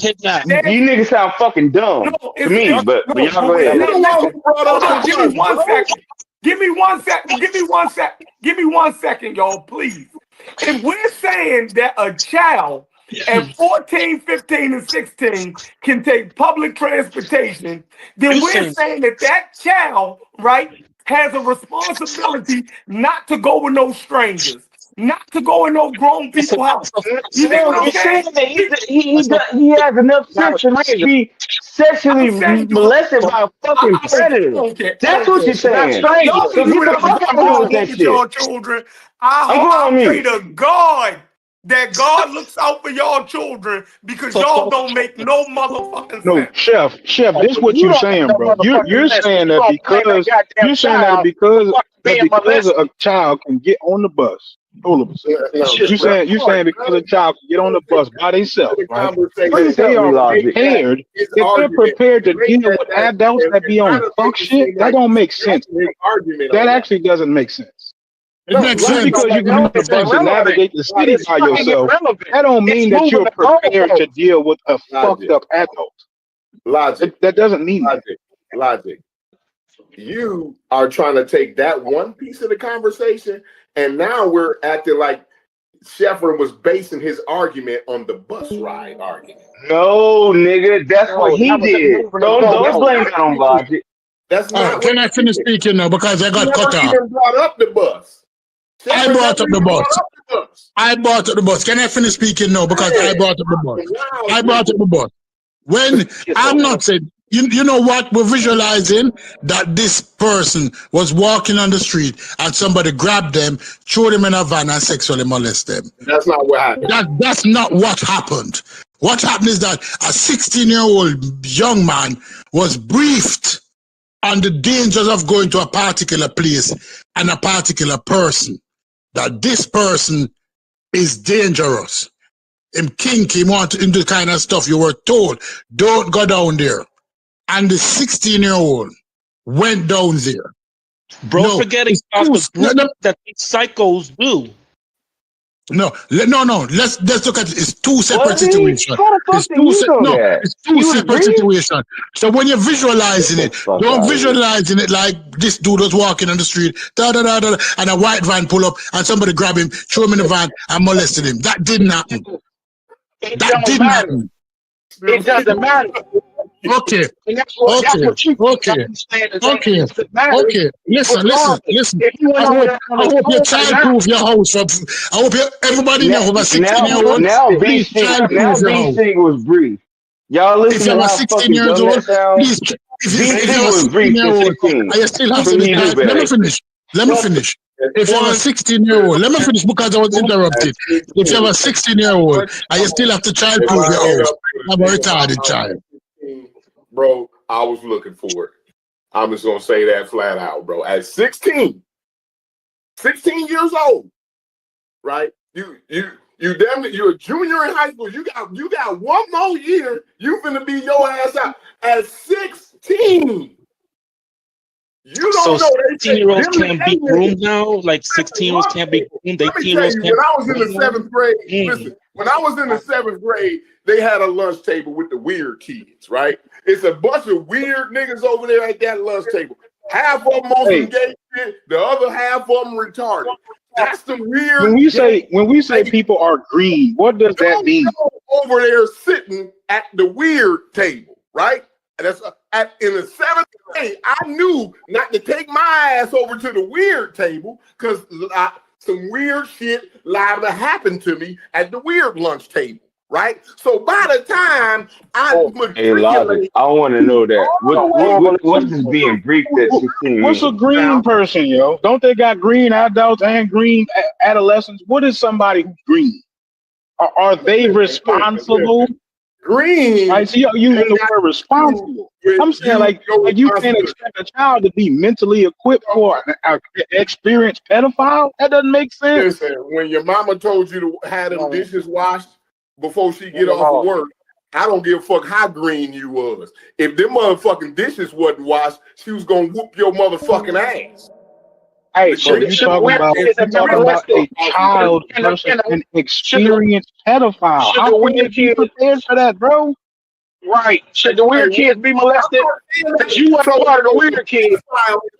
You niggas sound fucking dumb to me, but y'all go ahead. Hold on, give me 1 second. Give me 1 second. Give me 1 second. Give me 1 second, y'all, please. If we're saying that a child at 14, 15, and 16 can take public transportation, then we're saying that that child, right, has a responsibility not to go with no strangers, not to go in no grown people's house. You see what I'm saying? He has enough sense to not be sexually molested by a fucking predator. That's what you're saying. Y'all So can do get the whatever fuck out of here with that shit. y'all children. I pray to God that God looks out for y'all children because y'all don't make no motherfucking No, sense. Chef, this is what you're saying, bro. You're saying that because a child can get on the bus. Hold on. You're saying because a child can get on the bus by themselves, right? They are prepared to deal with adults that be on fuck shit. That don't make sense. That actually doesn't make sense. It makes sense. Because you can use the bus to navigate the city by yourself, that don't mean that you're prepared to deal with a fucked up adult. Logic. That doesn't mean that. Logic. You are trying to take that one piece of the conversation, and now we're acting like Sheffrin was basing his argument on the bus ride argument. No, nigga, that's what he did. Don't blame that on Logic. That's not. Can I finish speaking now because I got cut off? Even brought up the bus. I brought up the bus. I brought up the bus. Can I finish speaking now because I brought up the bus? I brought up the bus. When I'm not saying, you know what, we're visualizing that this person was walking on the street and somebody grabbed them, threw them in a van and sexually molest them. That's not what happened. That's not what happened. What happened is that a 16-year-old young man was briefed on the dangers of going to a particular place and a particular person. That this person is dangerous. Him kinky, want to do the kind of stuff you were told. Don't go down there. And the 16-year-old went down there. Bro, forgetting about the group that these psychos do. No. Let's look at it. It's two separate situations. It's two separate situations. So when you're visualizing it, don't visualizing it like this dude was walking on the street, and a white van pull up and somebody grab him, throw him in the van and molested him. That didn't happen. That didn't happen. It doesn't matter. Okay. Listen. I hope you child-proof your house. I hope everybody knows about 16-year-old. Now BC was brief. Y'all listen if you have a 16-year-old, please. If you have a 16-year-old, I still have to. Let me finish. If you have a 16-year-old, let me finish because I was interrupted. If you have a 16-year-old, and you still have to child-proof your house, I'm a retarded child. Bro, I was looking for it. I'm just gonna say that flat out, bro. At 16 years old, right? You're a junior in high school. You got one more year. You finna be your ass out at 16. You don't know. 16-year-olds can't be groomed now. Like 16-year-olds can't be groomed. 18-year-olds can't. When I was in the seventh grade, listen. When I was in the seventh grade, they had a lunch table with the weird kids, right? It's a bunch of weird niggas over there at that lunch table. Half of them on some gay shit, the other half of them retarded. That's the weird. When we say people are green, what does that mean? Over there sitting at the weird table, right? That's in the seventh grade. I knew not to take my ass over to the weird table because some weird shit liable to happen to me at the weird lunch table. right? So by the time I Hey, Logic, matriculate, I want to know that. What does being briefed at 16 What's a mean? green person, yo? Don't they got green adults and green adolescents? What is somebody who's green? Are they responsible? Green. Right, so you're using the word responsible. I'm saying like you can't expect a child to be mentally equipped for an experienced pedophile. That doesn't make sense. Listen, when your mama told you to have them dishes washed before she get off of work, I don't give a fuck how green you was. If them motherfucking dishes wasn't washed, she was gonna whoop your motherfucking ass. Hey, Bro, you talking about a child versus an experienced pedophile. How can you be prepared for that, bro? Right. Should the weird kids be molested? Because you weren't part of the weird kids.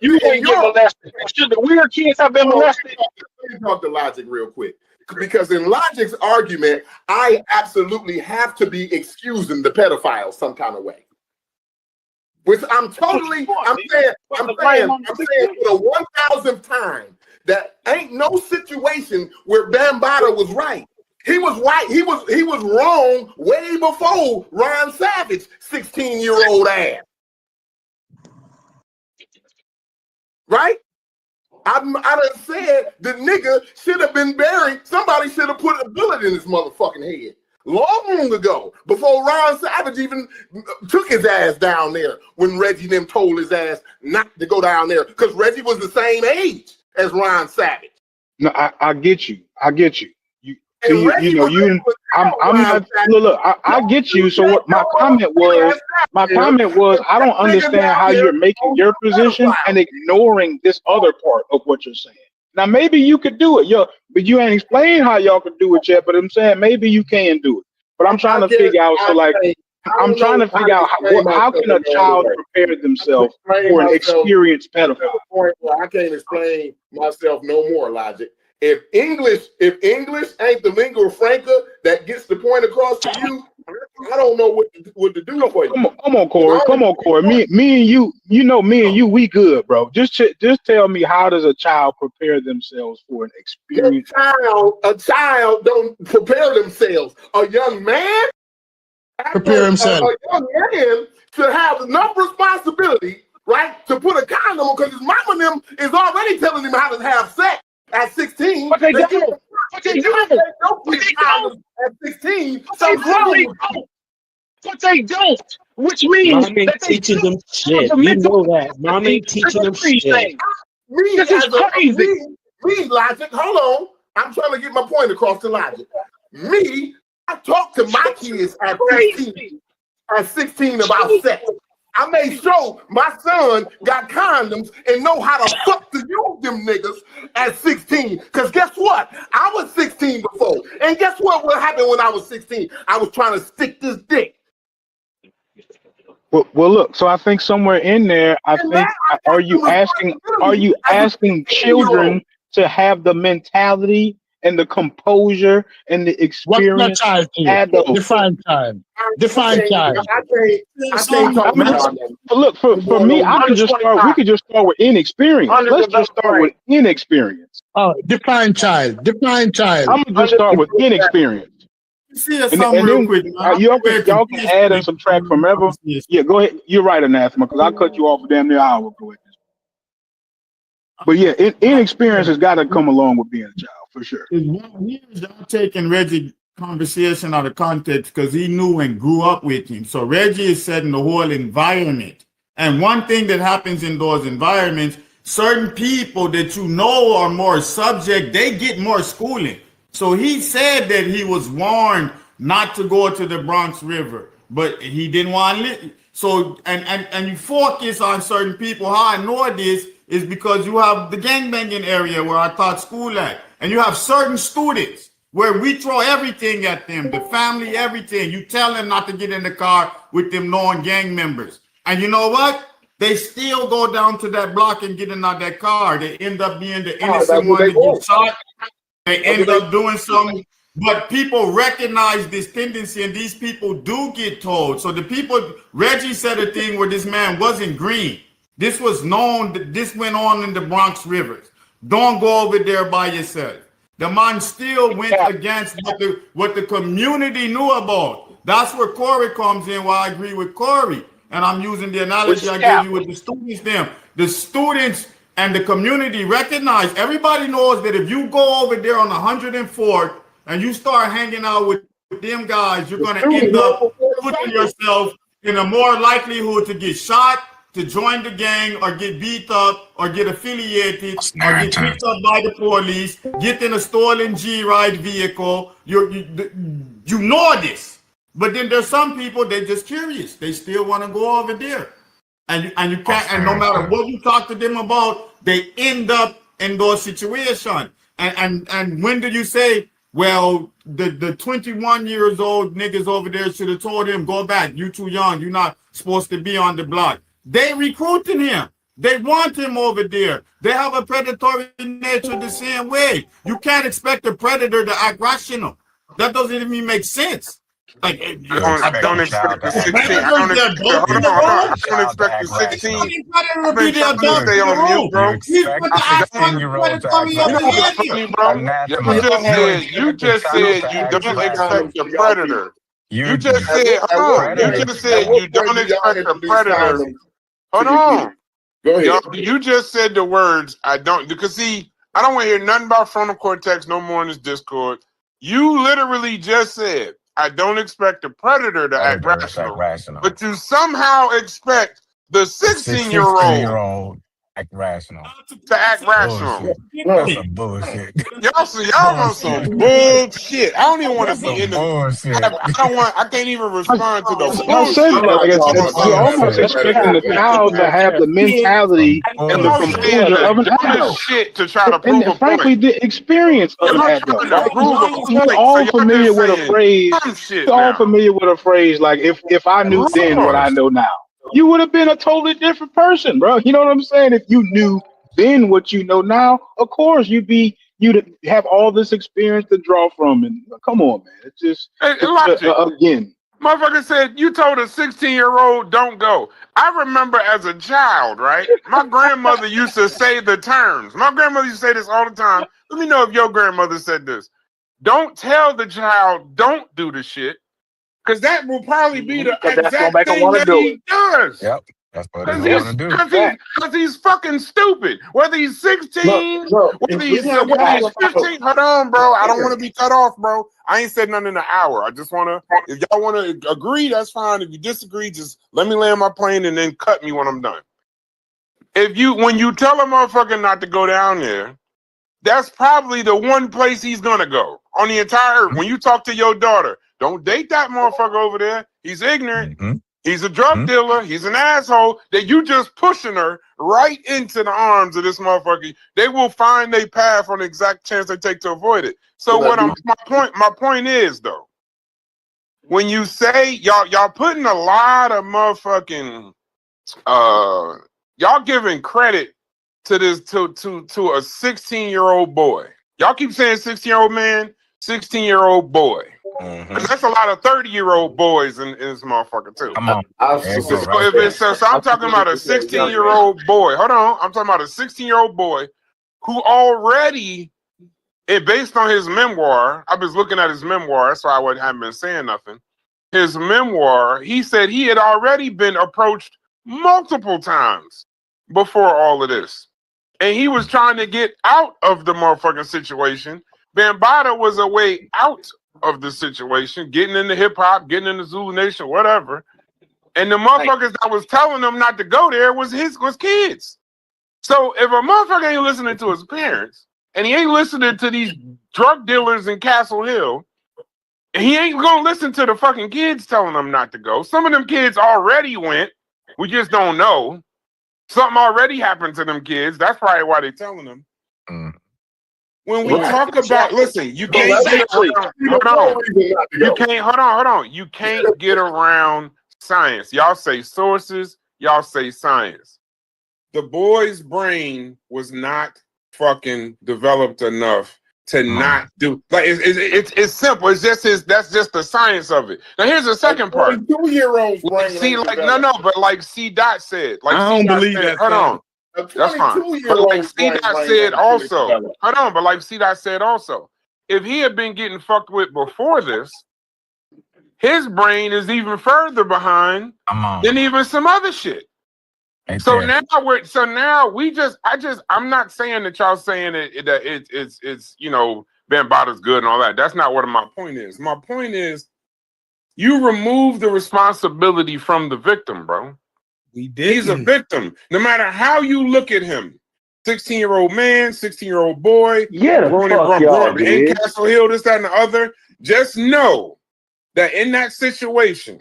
You didn't get molested. Should the weird kids have been molested? Let me talk to Logic real quick. Because in Logic's argument, I absolutely have to be excusing the pedophile some kind of way. Which I'm saying for the 1,000th time that ain't no situation where Bambatta was right. He was right. He was wrong way before Ron Savage, 16-year-old ass. Right? I done said the nigga should have been buried. Somebody should have put a bullet in his motherfucking head long ago, before Ron Savage even took his ass down there when Reggie them told his ass not to go down there, because Reggie was the same age as Ron Savage. No, I get you. I get you. I'm not. Look, I get you. So what my comment was, I don't understand how you're making your position and ignoring this other part of what you're saying. Now maybe you could do it, but you ain't explained how y'all could do it yet. But I'm saying maybe you can do it. But I'm trying to figure out. So like, I'm trying to figure out how can a child prepare themselves for an experienced pedophile? I can't explain myself no more, Logic. If English ain't the lingua franca that gets the point across to you, I don't know what to do for you. Come on, Corey. Me and you, me and you, we good, bro. Just tell me, how does a child prepare themselves for an experience? A child don't prepare themselves. A young man prepare himself. A young man should have enough responsibility, right, to put a condom on, because his mama and them is already telling him how to have sex. At 16, but they don't. But they don't. At 16, but they don't. Which means Mom ain't teaching them shit. You know that. Mom ain't teaching them shit. This is crazy. Me, Logic. Hold on. I'm trying to get my point across to Logic. Me, I talk to my kids at 16 about sex. I made sure my son got condoms and know how to fuck to use them niggas at 16. Because guess what? I was 16 before. And guess what happened when I was 16? I was trying to stick this dick. Well, look. So I think somewhere in there, are you asking children to have the mentality and the composure and the experience? What's child? Define child. Define child. Look, for me, we could just start with inexperience. Let's just start with inexperience. Oh, define child. Define child. I'm gonna just start with inexperience. See something real quick. Y'all can add and subtract from ever. Yeah, go ahead. You're right, Anathema, because I cut you off for damn near an hour ago. But yeah, inexperience has got to come along with being a child, for sure. Y'all taking Reggie's conversation out of context because he knew and grew up with him. So Reggie is setting the whole environment. And one thing that happens in those environments, certain people that you know are more subject, they get more schooling. So he said that he was warned not to go to the Bronx River, but he didn't want to. So, and you focus on certain people. How I know this is because you have the gangbanging area where I taught school at, and you have certain students where we throw everything at them, the family, everything. You tell them not to get in the car with them known gang members. And you know what? They still go down to that block and get in that car. They end up being the innocent one that gets shot. They end up doing something. But people recognize this tendency, and these people do get told. So the people, Reggie said a thing where this man wasn't green. This was known that this went on in the Bronx rivers. Don't go over there by yourself. The man still went against what the community knew about. That's where Corey comes in, where I agree with Corey. And I'm using the analogy I gave you with the students them. The students and the community recognize, everybody knows that if you go over there on 104th and you start hanging out with them guys, you're going to end up putting yourself in a more likelihood to get shot, to join the gang, or get beat up, or get affiliated, or get picked up by the police, get in a stolen G-Ride vehicle. You know this. But then there's some people, they're just curious. They still want to go over there. And you can't, and no matter what you talk to them about, they end up in those situations. And when do you say, well, the 21 years old niggas over there should have told him, go back, you too young, you're not supposed to be on the block. They recruiting him. They want him over there. They have a predatory nature the same way. You can't expect a predator to act rational. That doesn't even make sense. Like, I don't expect the 16. I don't expect the 16. I've been trying to stay on mute, bro. You just said you don't expect the predator. You just said you don't expect the predator. Hold on. Go ahead. You just said the words, I don't, because see, I don't want to hear nothing about frontal cortex no more in this Discord. You literally just said, I don't expect the predator to act rational, but you somehow expect the 16-year-old act rational. To act rational. That's some bullshit. Y'all on some bullshit. I don't even want to be in the bullshit. I can't even respond to the bullshit. You're almost expecting the child to have the mentality and the composure of an adult. Shit to try to prove and frankly, the experience of an adult. We're all familiar with a phrase. We're all familiar with a phrase like, if I knew then what I know now. You would have been a totally different person, bro. You know what I'm saying? If you knew then what you know now, of course you'd have all this experience to draw from. And come on, man, it's just again. Motherfucker said you told a 16-year-old don't go. I remember as a child, right? My grandmother used to say the terms. My grandmother used to say this all the time. Let me know if your grandmother said this. Don't tell the child don't do the shit. Because that will probably be the exact thing that he does. Yep, that's what he want to do. Because he's fucking stupid. Whether he's 16, whether he's 15. Hold on, bro. I don't want to be cut off, bro. I ain't said nothing in an hour. I just want to, if y'all want to agree, that's fine. If you disagree, just let me land my plane and then cut me when I'm done. When you tell a motherfucker not to go down there, that's probably the one place he's going to go on the entire earth. When you talk to your daughter, don't date that motherfucker over there. He's ignorant. Mm-hmm. He's a drug dealer. He's an asshole. That you just pushing her right into the arms of this motherfucker. They will find their path on the exact chance they take to avoid it. So my point is though, when you say y'all putting a lot of motherfucking y'all giving credit to this to a 16-year-old boy. Y'all keep saying 16-year-old man, 16-year-old boy. Mm-hmm. That's a lot of 30-year-old boys in this motherfucker too. Come on. So I'm talking about a 16-year-old boy. Hold on. I'm talking about a 16-year-old boy who already, based on his memoir, I was looking at his memoir, that's why I haven't been saying nothing. His memoir, he said he had already been approached multiple times before all of this. And he was trying to get out of the motherfucking situation. Bambatta was a way out of the situation, getting into hip hop, getting into Zulu Nation, whatever. And the motherfuckers that was telling them not to go there was kids. So if a motherfucker ain't listening to his parents and he ain't listening to these drug dealers in Castle Hill, he ain't gonna listen to the fucking kids telling them not to go. Some of them kids already went. We just don't know. Something already happened to them kids. That's probably why they're telling them. When we talk about, listen, you can't get around, hold on. You can't get around science. Y'all say sources, y'all say science. The boy's brain was not fucking developed enough to not do, like, it's simple. It's just that's just the science of it. Now here's the second part. 2-year-old's brain. See, like, no, but like C. Dot said, like, I don't believe that. Hold on. That's fine. But like C-Dot said also, hold on, but like C-Dot said also, if he had been getting fucked with before this, his brain is even further behind than even some other shit. So now I'm not saying that y'all saying that it's you know, Bambatta's good and all that. That's not what my point is. My point is you remove the responsibility from the victim, bro. We did. He's a victim. No matter how you look at him. 16-year-old man, 16-year-old boy, growing up in Castle Hill, this, that, and the other. Just know that in that situation,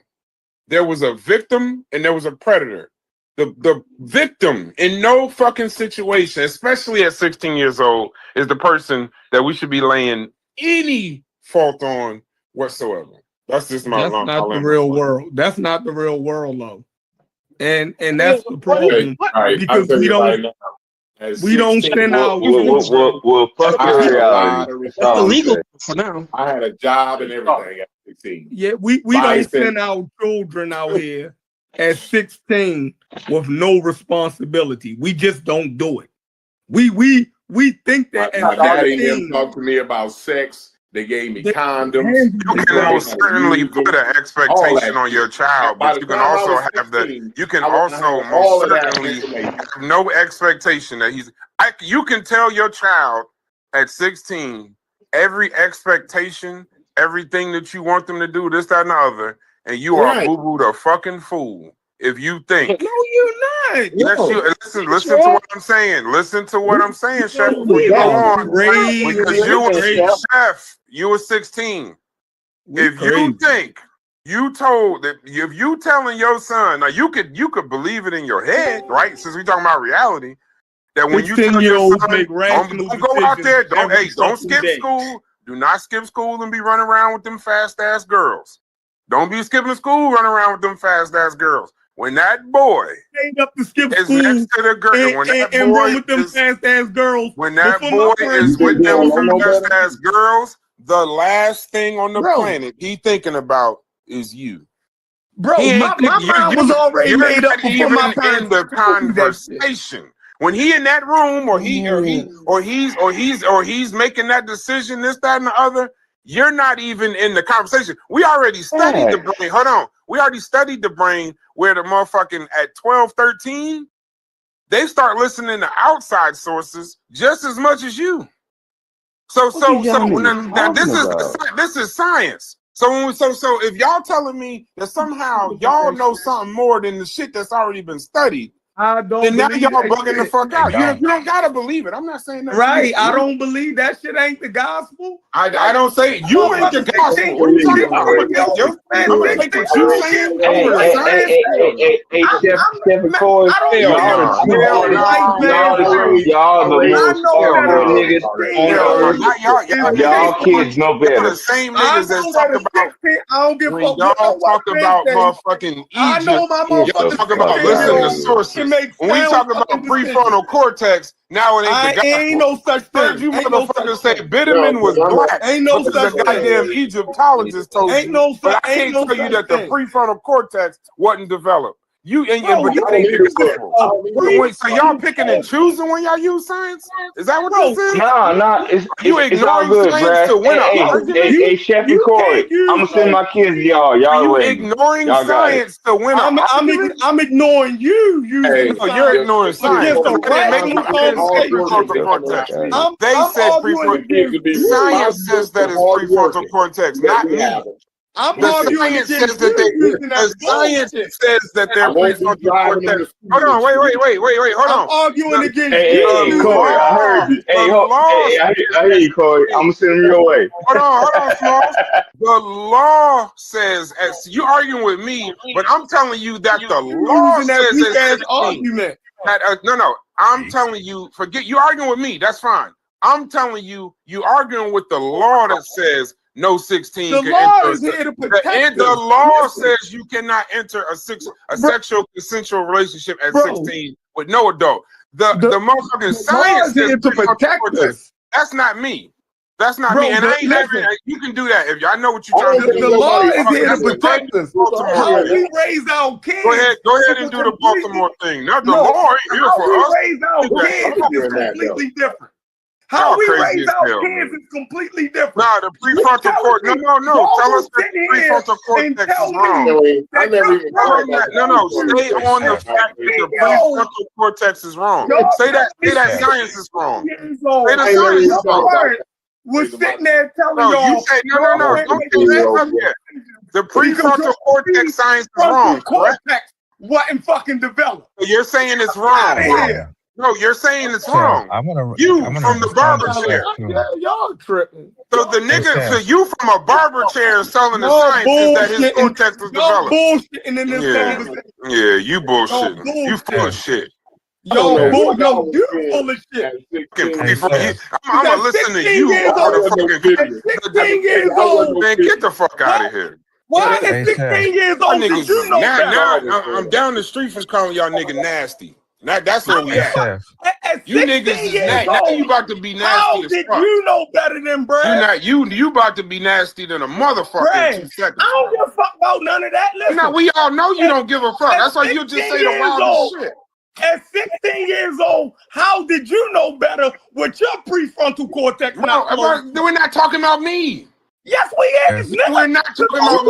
there was a victim and there was a predator. The victim in no fucking situation, especially at 16 years old, is the person that we should be laying any fault on whatsoever. That's just my That's not the real world. That's not the real world, though. And that's the problem. Because we don't send our children. Well, fuck your reality. It's illegal for now. I had a job and everything at 16. Yeah, we don't send our children out here at 16 with no responsibility. We just don't do it. We think that my at daddy 16, talked to me about sex. They gave me condoms. You can most certainly put an expectation on your child, but you can also have you can also most certainly have no expectation that you can tell your child at 16 every expectation, everything that you want them to do, this, that, and the other, and you are boo-boo the fucking fool if you think. No, you're not. Yes, listen to what I'm saying. Listen to what I'm saying, Chef. Before you go on, because you were Chef, you were 16. If you think you told that, if you telling your son, now you could believe it in your head, right? Since we talking about reality, that when you tell your son, don't go out there, don't skip school. Do not skip school and be running around with them fast ass girls. Don't be skipping school, running around with them fast ass girls. When that boy up to skip is school next to the girl, when that boy run with them fast ass girls, when that boy is with them fast ass girls, the last thing on the planet he thinking about is you. Bro, my mind was already made up before my parents in the conversation. When he in that room, or he's making that decision, this, that, and the other, you're not even in the conversation. We already studied the brain. Hold on. We already studied the brain where the motherfucking at 12, 13, they start listening to outside sources just as much as you. So now this is science. So if y'all telling me that somehow y'all know something more than the shit that's already been studied, then now y'all bugging the fuck out. You don't gotta believe it. I'm not saying that. Right. I don't believe that shit ain't the gospel. I don't say you ain't the gospel. What are you talking about? I'm gonna take what you saying over the science. Stephen Corey, y'all the most niggas on earth. Y'all kids know better. The same niggas that talk about. I don't give a fuck. Y'all talk about motherfucking Egypt. Y'all talk about listening to sources. When we talk about prefrontal cortex, now it ain't the gospel. Ain't no such thing. Heard you motherfuckers say Bitterman was black. Ain't no such thing. Goddamn Egyptologist told you. But I can't tell you that the prefrontal cortex wasn't developed. You and your wait, so y'all picking and choosing when y'all use science? Is that what this is? No, you ignoring science to win an argument? Hey, Chef and Corey, I'm gonna send my kids to y'all. Y'all ignoring science to win an argument? I'm ignoring you. You're ignoring science. They said prefrontal. Science says that it's prefrontal cortex, not me. The science says that they're prefrontal cortex. Hold on, wait, hold on. I'm arguing against you. Corey, I heard you. I hear you, Corey. I'm gonna send them your way. Hold on, Smalls. The law says, as you arguing with me, but I'm telling you that the law says that argument. No, I'm telling you, forget you arguing with me. That's fine. I'm telling you, you arguing with the law that says no 16 the can law enter. Is here to protect the law says you cannot enter a sexual consensual relationship at 16 with no adult. The motherfucking science says to protect us. That's not me. That's not Bro, me. And I ain't having. You can do that if y'all know what you're trying to do. The law is here to That's the protect us. Baltimore How thing. we raise our kids? Go ahead and do the Baltimore thing. No, the law ain't here how for we us. raise our kids is completely different. How Y'all we crazy raise as our hell, kids man. is completely different. Nah, the prefrontal cortex. No. Tell us that the prefrontal cortex is wrong. I never even thought about No. Stay on the fact that the prefrontal cortex is wrong. Say that science is wrong. Say the science is wrong. Was sitting there telling No, y'all. you say no. Don't say that yet. The prefrontal cortex science is wrong, correct? Wasn't fucking developed. You're saying it's wrong. No, you're saying it's wrong. You from the barber chair. Y'all tripping. So the nigga, so you from a barber chair selling the science is that his cortex was developed. Bullshitting in this conversation. Yeah, you bullshitting. You full of shit. You full of shit. I'm gonna listen to you over the fucking 16 years old. Man, get the fuck out of here. Why at 16 years old did you know now better? I'm down the street from calling y'all nigga nasty. That's where we at. At You niggas is nasty. Now you about to be nasty how as did fuck. you know better than Brad? You about to be nasty than a motherfucker Brad, in 2 seconds. I don't give a fuck about none of that. Listen, No, we all know you don't give a fuck. That's why you just say the wildest shit. At 16 years old, how did you know better with your prefrontal cortex? We're not talking about me. Yes, we is. We're not talking about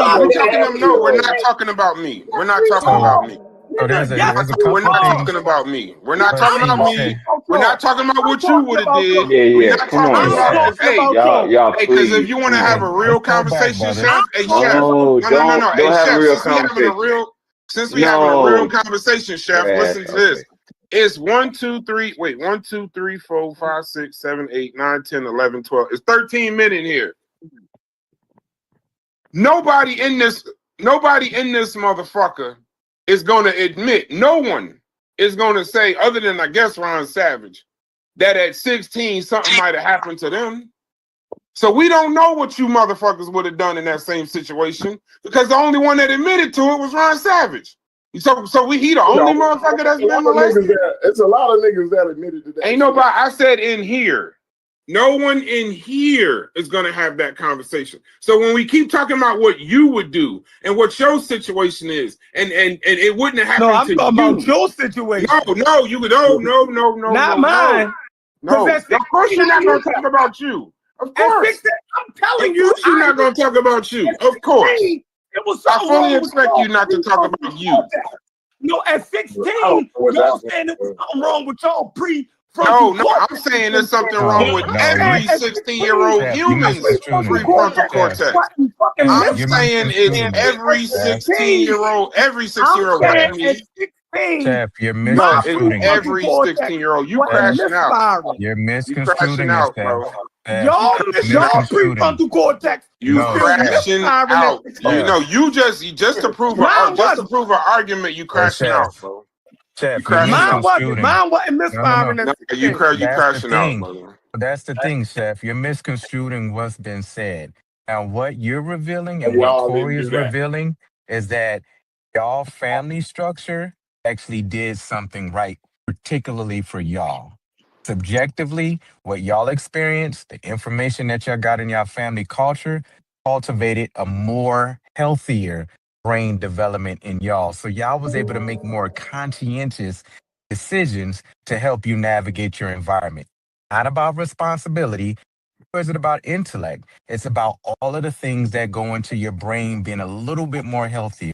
me. We're not talking about me. We're not talking about me. So there's a We're not talking about me. We're not talking about me. We're not talking about what you would have did. We're not Come on, talking y'all. Y'all, because please. if you want to have a real conversation, Chef, hey, Chef. No, don't Hey, have a Chef, real since we having a real No. conversation, Chef, listen to this. It's 1, 2, 3, 4, 5, 6, 7, 8, 9, 10, 11, 12. It's 13 minutes in here. Nobody in this motherfucker is going to admit, no one is going to say, other than I guess Ron Savage, that at 16 something might have happened to them. So we don't know what you motherfuckers would have done in that same situation because the only one that admitted to it was Ron Savage. He the only motherfucker that's been molested. It's a lot of niggas that admitted to that. Ain't nobody. I said in here. No one in here is going to have that conversation. So when we keep talking about what you would do and what your situation is, and it wouldn't have happened to you. No, I'm talking about your situation. No, you would. No. Not mine. No, of course you're not going to talk about you. Of course. I'm telling you. You're not going to talk about you. Of course. I fully expect you not to talk about you. No, at 16, y'all saying it was something wrong with y'all No, I'm saying there's something wrong with every 16-year-old human's prefrontal cortex. I'm saying it's every 16-year-old like me. Chef, you're misconstruing it. Every 16-year-old. You crashing out. You're misconstruing it, bro. Y'all prefrontal cortex. You crashing out. You just to prove an argument, you crashing out, bro. Chef, mine wasn't misfiring. No, you crashing out, brother. That's the thing, Chef. You're misconstruing what's been said. Now, what you're revealing and what Corey is revealing is that y'all family structure actually did something right, particularly for y'all. Subjectively, what y'all experienced, the information that y'all got in y'all family culture, cultivated a more healthier brain development in y'all. So y'all was able to make more conscientious decisions to help you navigate your environment. Not about responsibility, or is it about intellect? It's about all of the things that go into your brain being a little bit more healthy.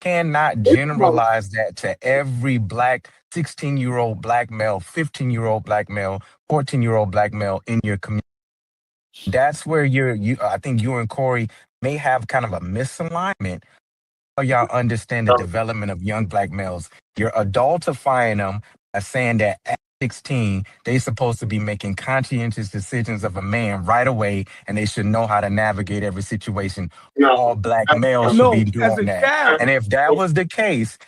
Cannot generalize that to every black 16-year-old black male, 15-year-old black male, 14-year-old black male in your community. That's where I think you and Corey may have kind of a misalignment. How y'all understand the development of young black males. You're adultifying them by saying that at 16, they're supposed to be making conscientious decisions of a man right away, and they should know how to navigate every situation. All black males should be doing that. And if that was the case,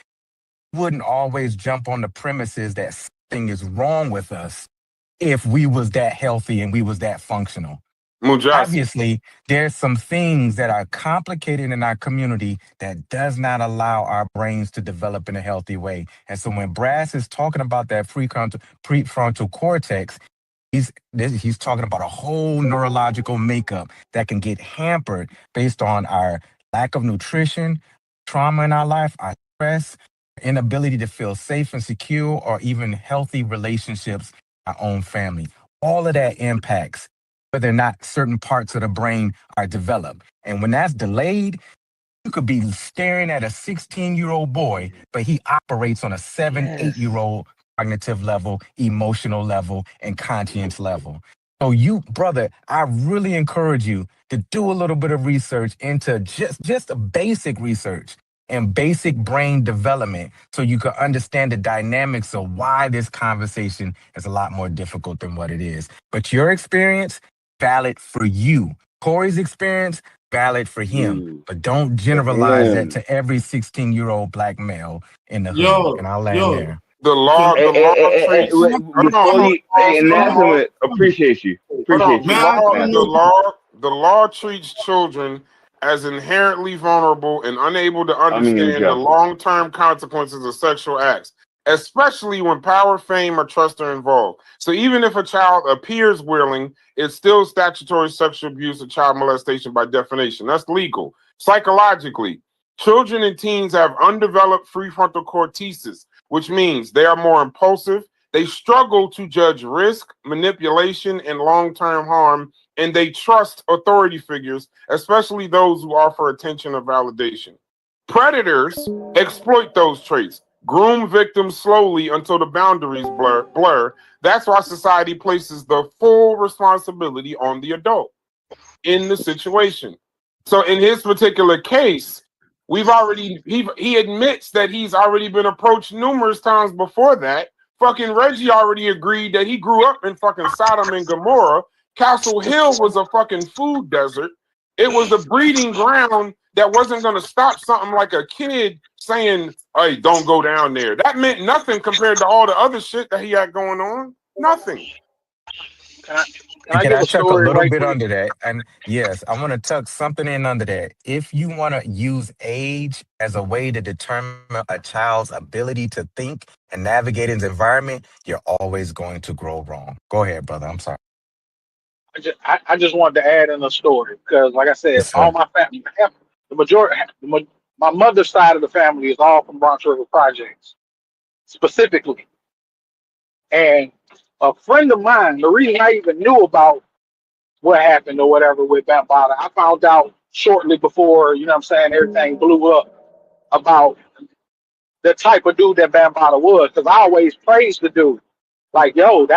wouldn't always jump on the premises that something is wrong with us if we was that healthy and we was that functional. Obviously, there's some things that are complicated in our community that does not allow our brains to develop in a healthy way. And so when Brass is talking about that prefrontal cortex, He's talking about a whole neurological makeup that can get hampered based on our lack of nutrition, trauma in our life, our stress, inability to feel safe and secure, or even healthy relationships, our own family. All of that impacts whether or not certain parts of the brain are developed. And when that's delayed, you could be staring at a 16-year-old boy, but he operates on a 7, 8-year-old cognitive level, emotional level, and conscience level. So you, brother, I really encourage you to do a little bit of research into just a basic research and basic brain development so you can understand the dynamics of why this conversation is a lot more difficult than what it is. But your experience, valid for you. Corey's experience, valid for him. But don't generalize that to every 16-year-old black male in the hood. And I'll land there. The law treats. Before you, Nassima, appreciate you. Appreciate you. The law treats children as inherently vulnerable and unable to understand the long-term consequences of sexual acts, especially when power, fame, or trust are involved. So even if a child appears willing, it's still statutory sexual abuse or child molestation by definition. That's legal. Psychologically, children and teens have undeveloped prefrontal cortices, which means they are more impulsive. They struggle to judge risk, manipulation, and long-term harm, and they trust authority figures, especially those who offer attention or validation. Predators exploit those traits, groom victims slowly until the boundaries blur. That's why society places the full responsibility on the adult in the situation. So in his particular case, he admits that he's already been approached numerous times before that. Fucking Reggie already agreed that he grew up in fucking Sodom and Gomorrah. Castle Hill was a fucking food desert. It was a breeding ground that wasn't going to stop something like a kid saying, hey, don't go down there. That meant nothing compared to all the other shit that he had going on. Nothing. Can I tuck a little right bit quick? under that? And yes, I want to tuck something in under that. If you want to use age as a way to determine a child's ability to think and navigate his environment, you're always going to grow wrong. Go ahead, brother. I'm sorry. I just wanted to add in a story because, like I said, Yes, all sir. my family, the majority, my mother's side of the family is all from Bronx River Projects specifically. And a friend of mine, the reason I even knew about what happened or whatever with Bambatta, I found out shortly before, you know what I'm saying, everything blew up about the type of dude that Bambatta was. Because I always praised the dude. Like, yo,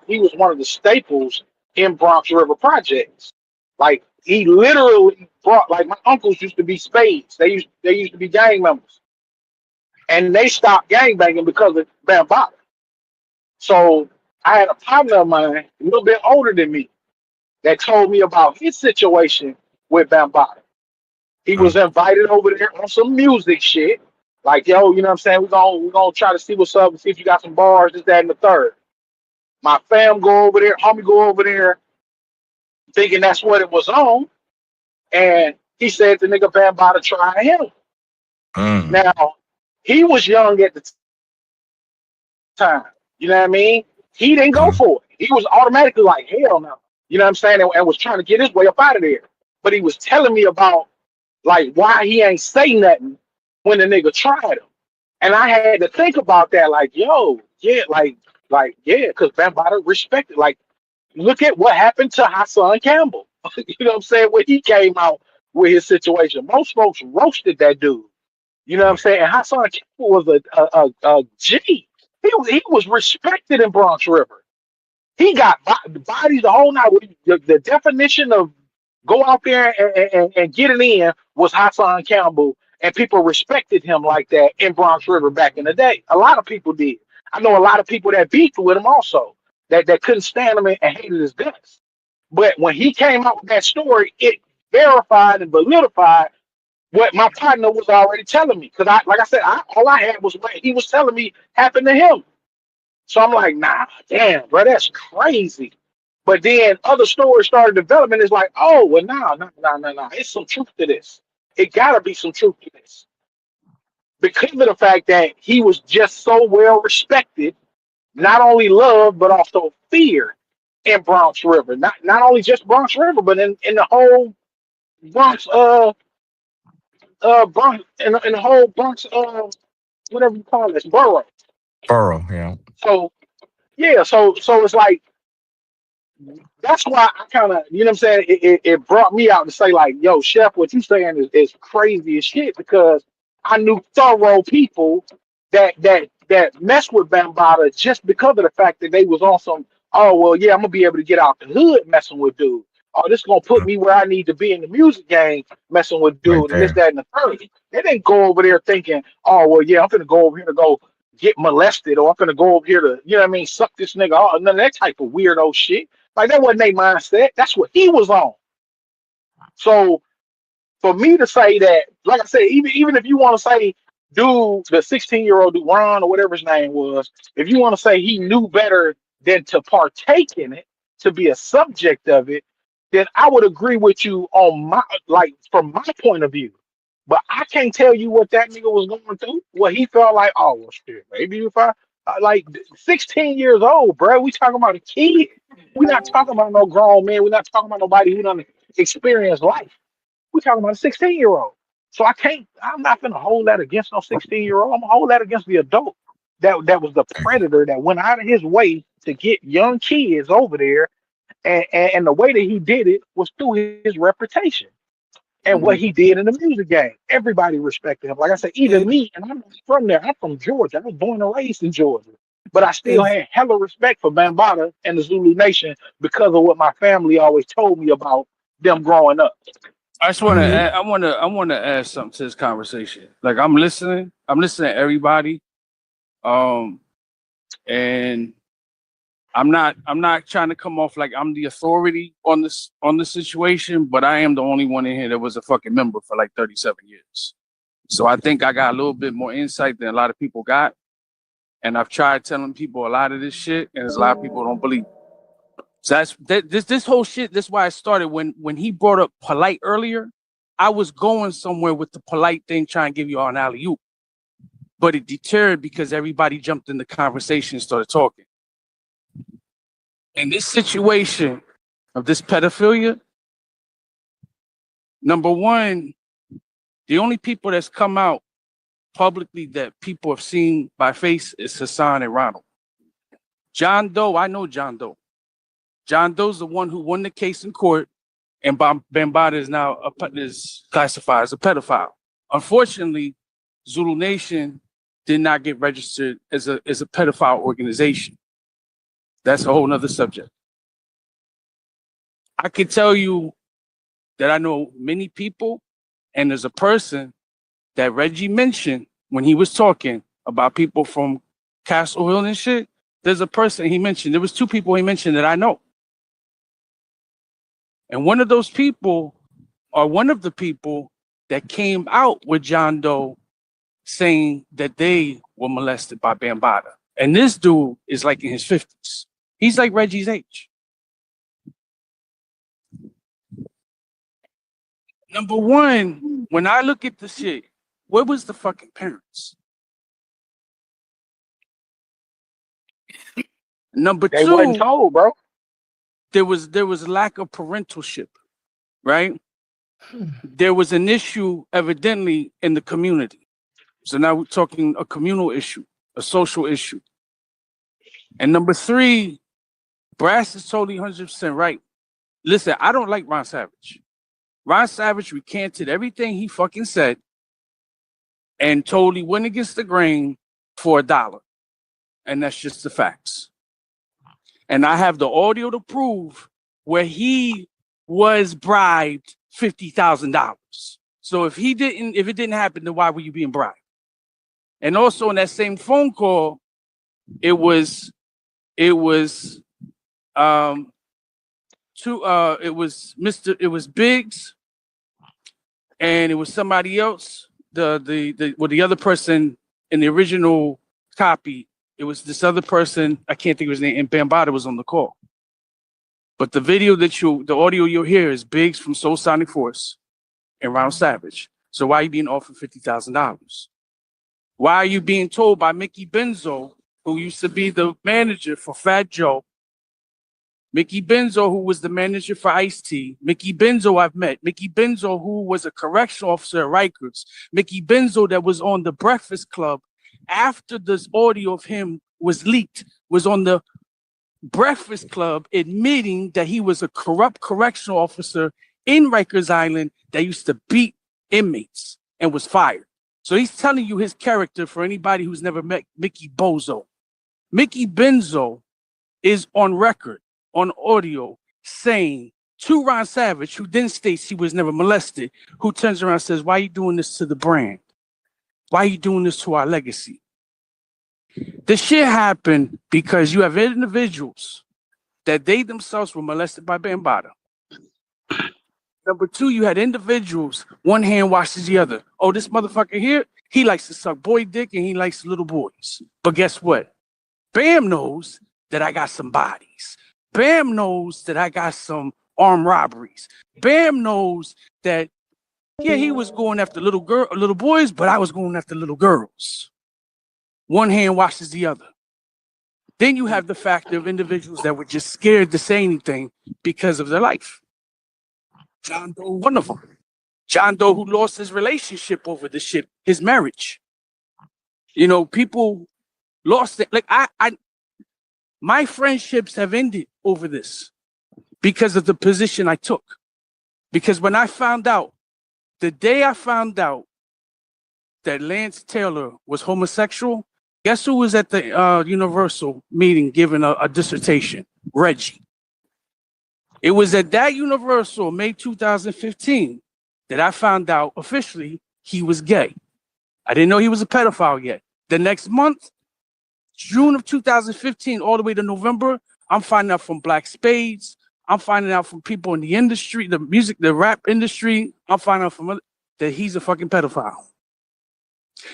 he was one of the staples in Bronx River Projects. Like, he literally brought, like, my uncles used to be spades. They used to be gang members. And they stopped gang banging because of Bambatta. So I had a partner of mine, a little bit older than me, that told me about his situation with Bambatta. He was invited over there on some music shit. Like, yo, you know what I'm saying? We're gonna try to see what's up and see if you got some bars, this, that, and the third. My fam go over there, homie go over there, thinking that's what it was on. And he said the nigga Bambatta try him. Now, he was young at the time. You know what I mean? He didn't go for it. He was automatically like, hell no. You know what I'm saying? And was trying to get his way up out of there. But he was telling me about like why he ain't say nothing when the nigga tried him. And I had to think about that, like, yo, yeah, yeah, because Bambatta respected. Like, look at what happened to Hassan Campbell. You know what I'm saying? When he came out with his situation. Most folks roasted that dude. You know what I'm saying? And Hassan Campbell was a G. He was respected in Bronx River. He got bodies the whole night. The definition of go out there and get it in was Hassan Campbell, and people respected him like that in Bronx River back in the day. A lot of people did. I know a lot of people that beefed with him also, that couldn't stand him and hated his guts. But when he came out with that story, it verified and validified what my partner was already telling me. Because like I said, all I had was what he was telling me happened to him. So I'm like, nah, damn, bro, that's crazy. But then other stories started developing. It's like, oh, well, no. It's some truth to this. It gotta be some truth to this. Because of the fact that he was just so well respected, not only loved, but also feared in Bronx River. Not only just Bronx River, but in the whole Bronx Bronx in the whole Bronx whatever you call this borough. Burrow, yeah. So yeah, so it's like that's why I kind of, you know what I'm saying? It brought me out to say, like, yo, Chef, what you saying is crazy as shit because I knew thorough people that mess with Bambaataa just because of the fact that they was on some, oh, well, yeah, I'm going to be able to get out the hood messing with dude. Oh, this going to put me where I need to be in the music game messing with Right dude and this, there. that, and the third. They didn't go over there thinking, oh, well, yeah, I'm going to go over here to go get molested or I'm going to go over here to, you know what I mean, suck this nigga off. None of that type of weirdo shit. Like that wasn't their mindset. That's what he was on. So for me to say that, like I said, even if you want to say, dude, the 16-year-old Duran or whatever his name was, if you want to say he knew better than to partake in it, to be a subject of it, then I would agree with you on my from my point of view. But I can't tell you what that nigga was going through. What he felt like, oh well, shit, maybe if I like 16 years old, bro. We talking about a kid. We're not talking about no grown man. We're not talking about nobody who done experienced life. We're talking about a 16-year-old. So I'm not gonna hold that against no 16-year-old. I'm gonna hold that against the adult that was the predator that went out of his way to get young kids over there. And the way that he did it was through his reputation and what he did in the music game. Everybody respected him. Like I said, even me, and I'm not from there. I'm from Georgia. I was born and raised in Georgia. But I still had hella respect for Bambaata and the Zulu Nation because of what my family always told me about them growing up. I just want to add, I want to add something to this conversation. Like I'm listening to everybody. And I'm not trying to come off like I'm the authority on the situation, but I am the only one in here that was a fucking member for like 37 years. So I think I got a little bit more insight than a lot of people got. And I've tried telling people a lot of this shit, and there's a lot of people who don't believe it. So this whole shit, this is why I started when he brought up polite earlier. I was going somewhere with the polite thing, trying to give you all an alley-oop. But it deterred because everybody jumped in the conversation and started talking. In this situation of this pedophilia, number one, the only people that's come out publicly that people have seen by face is Hassan and Ronald. John Doe, I know John Doe. John Doe's the one who won the case in court, and Bambatta is now is classified as a pedophile. Unfortunately, Zulu Nation did not get registered as a pedophile organization. That's a whole nother subject. I can tell you that I know many people, and there's a person that Reggie mentioned when he was talking about people from Castle Hill and shit. There's a person he mentioned. There was two people he mentioned that I know. And one of those people, or one of the people that came out with John Doe saying that they were molested by Bambatta. And this dude is like in his 50s. He's like Reggie's age. Number one, when I look at the shit, where was the fucking parents? Number two, they wasn't told, bro. There was lack of parentalship, right? There was an issue evidently in the community. So now we're talking a communal issue, a social issue. And number three, Brass is totally 100% right. Listen, I don't like Ron Savage. Ron Savage recanted everything he fucking said and totally went against the grain for $1. And that's just the facts. And I have the audio to prove where he was bribed $50,000. So if it didn't happen, then why were you being bribed? And also in that same phone call, it was Biggs, and it was somebody else. The other person in the original copy, it was this other person. I can't think of his name. And Bambatta was on the call. But the audio you'll hear is Biggs from Soul Sonic Force and Ronald Savage. So why are you being offered $50,000? Why are you being told by Mickey Benzo, who used to be the manager for Fat Joe, Mickey Benzo, who was the manager for Ice-T. Mickey Benzo I've met. Mickey Benzo, who was a correctional officer at Rikers. Mickey Benzo that was on the Breakfast Club after this audio of him was leaked, was on the Breakfast Club admitting that he was a corrupt correctional officer in Rikers Island that used to beat inmates and was fired. So he's telling you his character for anybody who's never met Mickey Bozo. Mickey Benzo is on record, on audio, saying to Ron Savage, who then states he was never molested, who turns around and says, why are you doing this to the brand? Why are you doing this to our legacy? This shit happened because you have individuals that they themselves were molested by Bambatta. Number two, you had individuals, one hand washes the other. Oh, this motherfucker here, he likes to suck boy dick and he likes little boys. But guess what? Bam knows that I got some bodies. Bam knows that I got some armed robberies. Bam knows that, yeah, he was going after little boys, but I was going after little girls. One hand washes the other. Then you have the fact of individuals that were just scared to say anything because of their life. John Doe, one of them. John Doe, who lost his relationship over this shit, his marriage. You know, people lost it. Like my friendships have ended over this because of the position I took. Because when I found out, the day I found out that Lance Taylor was homosexual, guess who was at the Universal meeting giving a dissertation? Reggie. It was at that Universal, May 2015, that I found out officially he was gay. I didn't know he was a pedophile yet. The next month, June of 2015, all the way to November, I'm finding out from Black Spades. I'm finding out from people in the industry, the music, the rap industry. I'm finding out from that he's a fucking pedophile.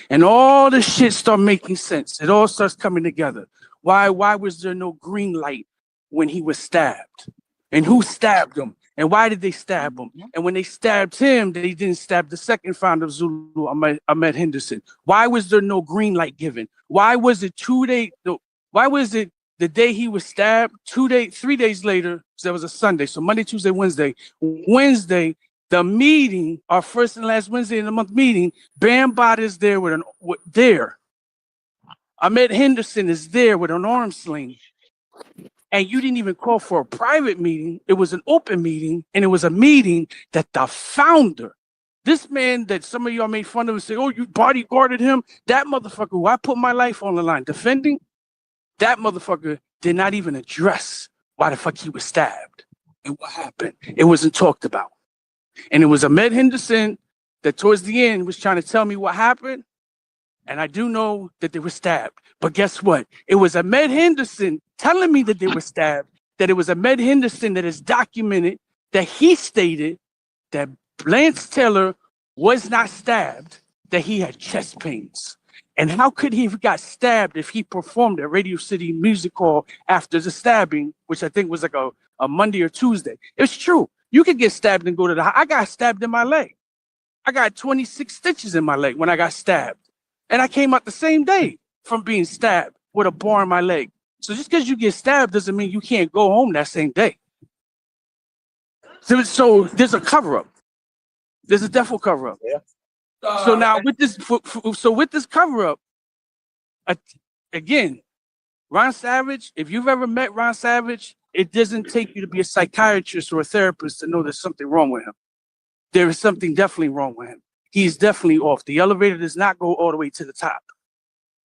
And all this shit start making sense. It all starts coming together. Why was there no green light when he was stabbed? And who stabbed him? And why did they stab him? And when they stabbed him, they didn't stab the second founder of Zulu, Ahmed Henderson. Why was there no green light given? Why was it why was it the day he was stabbed, 3 days later, because that was a Sunday, so Monday, Tuesday, Wednesday, the meeting, our first and last Wednesday in the month meeting, Bambatta is there Ahmed Henderson is there with an arm sling. And you didn't even call for a private meeting. It was an open meeting, and it was a meeting that the founder, this man that some of y'all made fun of and say, oh, you bodyguarded him, that motherfucker who I put my life on the line defending, that motherfucker did not even address why the fuck he was stabbed and what happened. It wasn't talked about. And it was Ahmed Henderson that towards the end was trying to tell me what happened. And I do know that they were stabbed. But guess what? It was Ahmed Henderson telling me that they were stabbed, that it was Ahmed Henderson that is documented, that he stated that Lance Taylor was not stabbed, that he had chest pains. And how could he have got stabbed if he performed at Radio City Music Hall after the stabbing, which I think was like a Monday or Tuesday? It's true. You could get stabbed and go to I got stabbed in my leg. I got 26 stitches in my leg when I got stabbed. And I came out the same day from being stabbed with a bar in my leg. So just because you get stabbed doesn't mean you can't go home that same day. So there's a cover-up. There's a defo cover-up. Yeah. So now with this, with this cover-up, again, Ron Savage, if you've ever met Ron Savage, it doesn't take you to be a psychiatrist or a therapist to know there's something wrong with him. There is something definitely wrong with him. He's definitely off. The elevator does not go all the way to the top.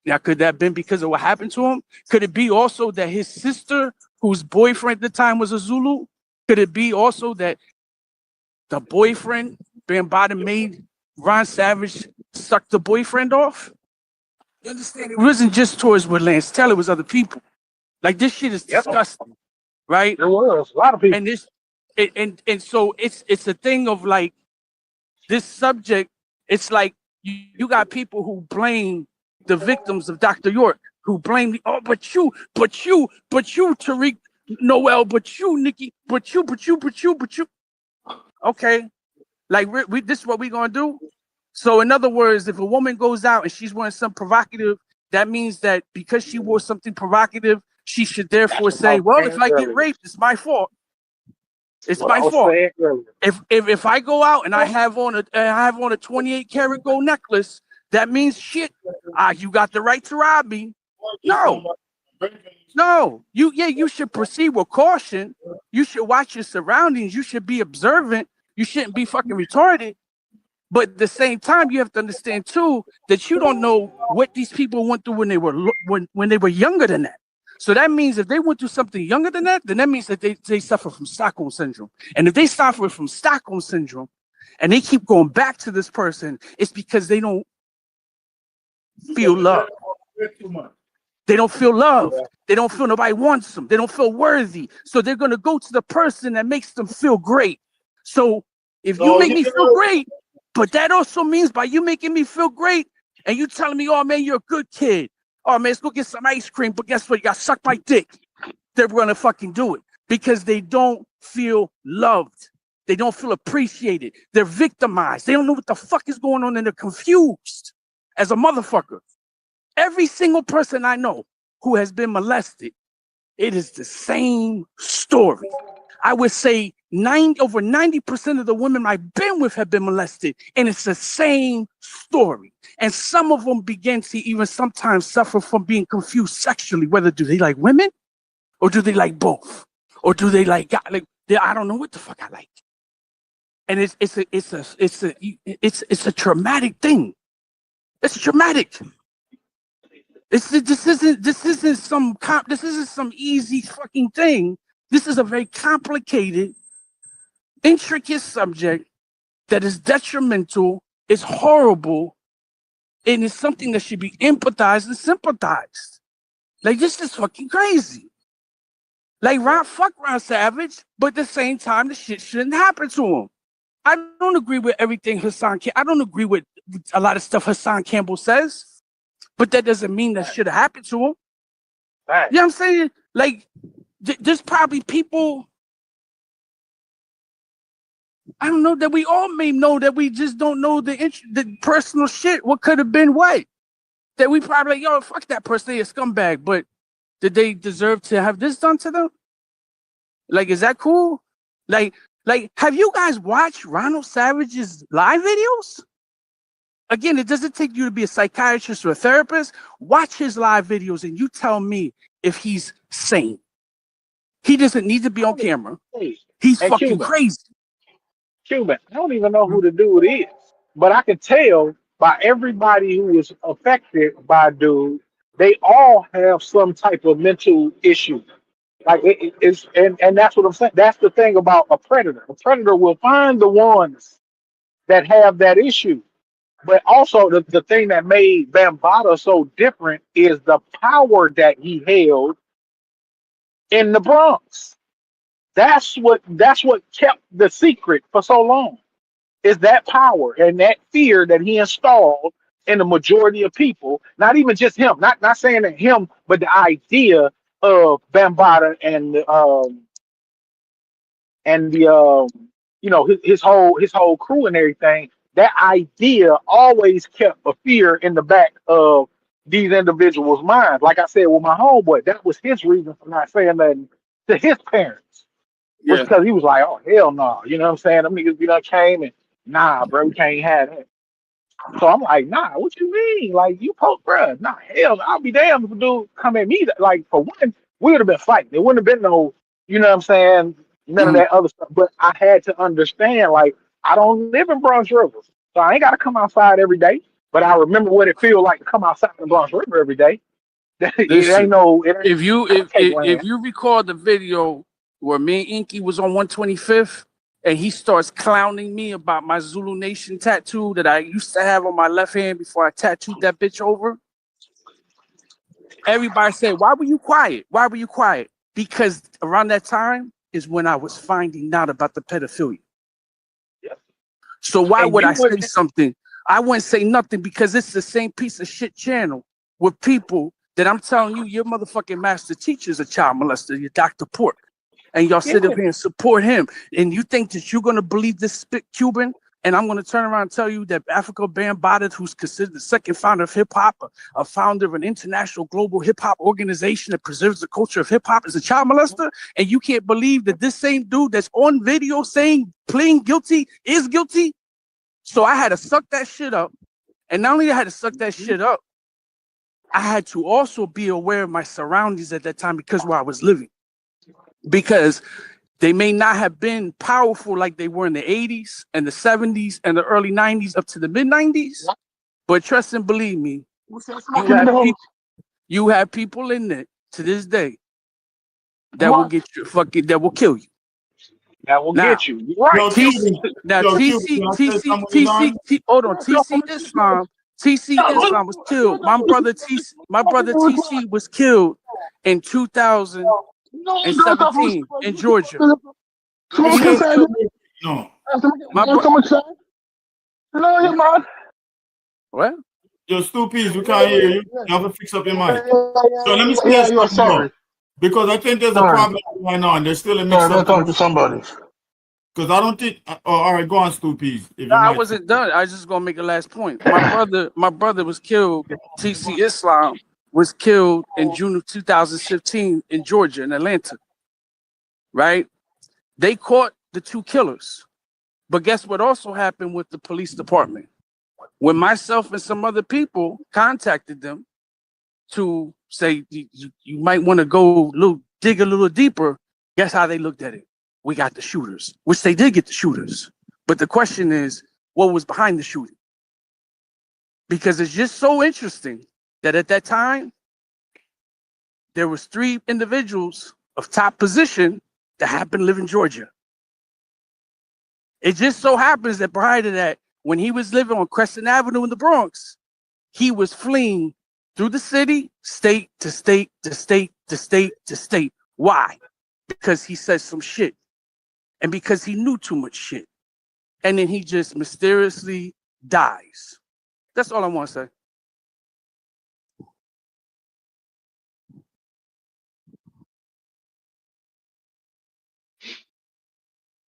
Now, could that have been because of what happened to him? Could it be also that his sister, whose boyfriend at the time was a Zulu, could it be also that the boyfriend, Bambatta, made Ron Savage suck the boyfriend off? You understand? It wasn't just towards with Lance Taylor, it was other people. Like, this shit is disgusting, right? There was a lot of people. And this, and so it's a thing of like, this subject, it's like you got people who blame the victims of Dr. York, who blame but you, Tariq Noel, but you, Nikki, but you. Okay, like this is what we gonna do. So in other words, if a woman goes out and she's wearing something provocative, that means that because she wore something provocative, she should therefore say, well, if I get raped, it's my fault. It's my fault. If I go out and I have on a 28 karat gold necklace, that means shit. You got the right to rob me. No. You should proceed with caution. You should watch your surroundings. You should be observant. You shouldn't be fucking retarded. But at the same time, you have to understand too that you don't know what these people went through when they were younger than that. So that means if they went through something younger than that, then that means that they suffer from Stockholm syndrome. And if they suffer from Stockholm syndrome and they keep going back to this person, it's because they don't feel love. They don't feel loved. They don't feel nobody wants them. They don't feel worthy. So they're going to go to the person that makes them feel great. So if you make me feel great, but that also means by you making me feel great and you telling me, oh man, you're a good kid. Oh man, let's go get some ice cream. But guess what? You got to suck my dick. They're going to fucking do it because they don't feel loved. They don't feel appreciated. They're victimized. They don't know what the fuck is going on and they're confused as a motherfucker. Every single person I know who has been molested, it is the same story. I would say over 90% of the women I've been with have been molested, and it's the same story. And some of them begin to even sometimes suffer from being confused sexually. Whether do they like women, or do they like both, or do they like I don't know what the fuck I like. And it's a traumatic thing. It's traumatic. This isn't some easy fucking thing. This is a very complicated, intricate subject that is detrimental, is horrible, and it's something that should be empathized and sympathized. Like, this is fucking crazy. Like, fuck Ron Savage, but at the same time, the shit shouldn't happen to him. I don't agree with everything I don't agree with a lot of stuff Hassan Campbell says, but that doesn't mean that should have happened to him. Right. You know what I'm saying? Like, there's probably people, I don't know, that we all may know that we just don't know the personal shit, what could have been what. That we probably like, yo, fuck that person, they're a scumbag, but did they deserve to have this done to them? Like, is that cool? Like, have you guys watched Ronald Savage's live videos? Again, it doesn't take you to be a psychiatrist or a therapist. Watch his live videos and you tell me if he's sane. He doesn't need to be on camera. He's fucking crazy. Cuban, I don't even know who the dude is, but I can tell by everybody who was affected by dude, they all have some type of mental issue. Like it's and that's what I'm saying. That's the thing about a predator. A predator will find the ones that have that issue. But also the thing that made Bambatta so different is the power that he held in the Bronx. That's what kept the secret for so long. Is that power and that fear that he installed in the majority of people, not even just him, not saying that him, but the idea of Bambatta and his whole crew and everything. That idea always kept a fear in the back of these individuals' minds. Like I said with my homeboy, that was his reason for not saying nothing to his parents. Was because he was like, oh, hell no. You know what I'm saying? Them niggas be done came and, nah, bro, we can't have that. So I'm like, nah, what you mean? Like, you post, bro? Nah, hell, I'll be damned if a dude come at me. Like, for one, we would have been fighting. There wouldn't have been no, you know what I'm saying? None of that other stuff. But I had to understand, like, I don't live in Bronx River, so I ain't got to come outside every day. But I remember what it feels like to come outside in the Bronx River every day. If you record the video where me and Inky was on 125th, and he starts clowning me about my Zulu Nation tattoo that I used to have on my left hand before I tattooed that bitch over. Everybody said, why were you quiet? Why were you quiet? Because around that time is when I was finding out about the pedophilia. So why would I say something? I wouldn't say nothing because it's the same piece of shit channel with people that I'm telling you, your motherfucking master teacher is a child molester, your Dr. Pork. And y'all sit up here and support him. And you think that you're going to believe this spit Cuban And I'm going to turn around and tell you that Africa Bambatta, who's considered the second founder of hip hop, a founder of an international global hip hop organization that preserves the culture of hip hop, is a child molester. And you can't believe that this same dude that's on video saying pleading guilty is guilty. So I had to suck that shit up. And not only I had to suck that shit up, I had to also be aware of my surroundings at that time because where I was living. Because they may not have been powerful like they were in the 80s and the 70s and the early 90s up to the mid 90s. But trust and believe me, you have people in it to this day that will get you that will kill you. That will get you. You're right. TC hold on. TC Islam was killed. My brother TC was killed in 2017 in Georgia. What? Yo, Stoopies, we can't hear you. You have to fix up your mic. So let me say something. Because I think there's a problem going on. There's still a mix-up. Talk to somebody. Because I don't think. All right, go on, Stoopies. No, I wasn't done. I was just gonna make a last point. My brother was killed. TC Islam was killed in June of 2015 in Georgia, in Atlanta. Right? They caught the two killers. But guess what also happened with the police department? When myself and some other people contacted them to say you might want to go dig a little deeper, guess how they looked at it? We got the shooters, which they did get the shooters. But the question is, what was behind the shooting? Because it's just so interesting that at that time, there was 3 individuals of top position that happened to live in Georgia. It just so happens that prior to that, when he was living on Crescent Avenue in the Bronx, he was fleeing through the city, state to state to state to state to state. Why? Because he said some shit. And because he knew too much shit. And then he just mysteriously dies. That's all I want to say.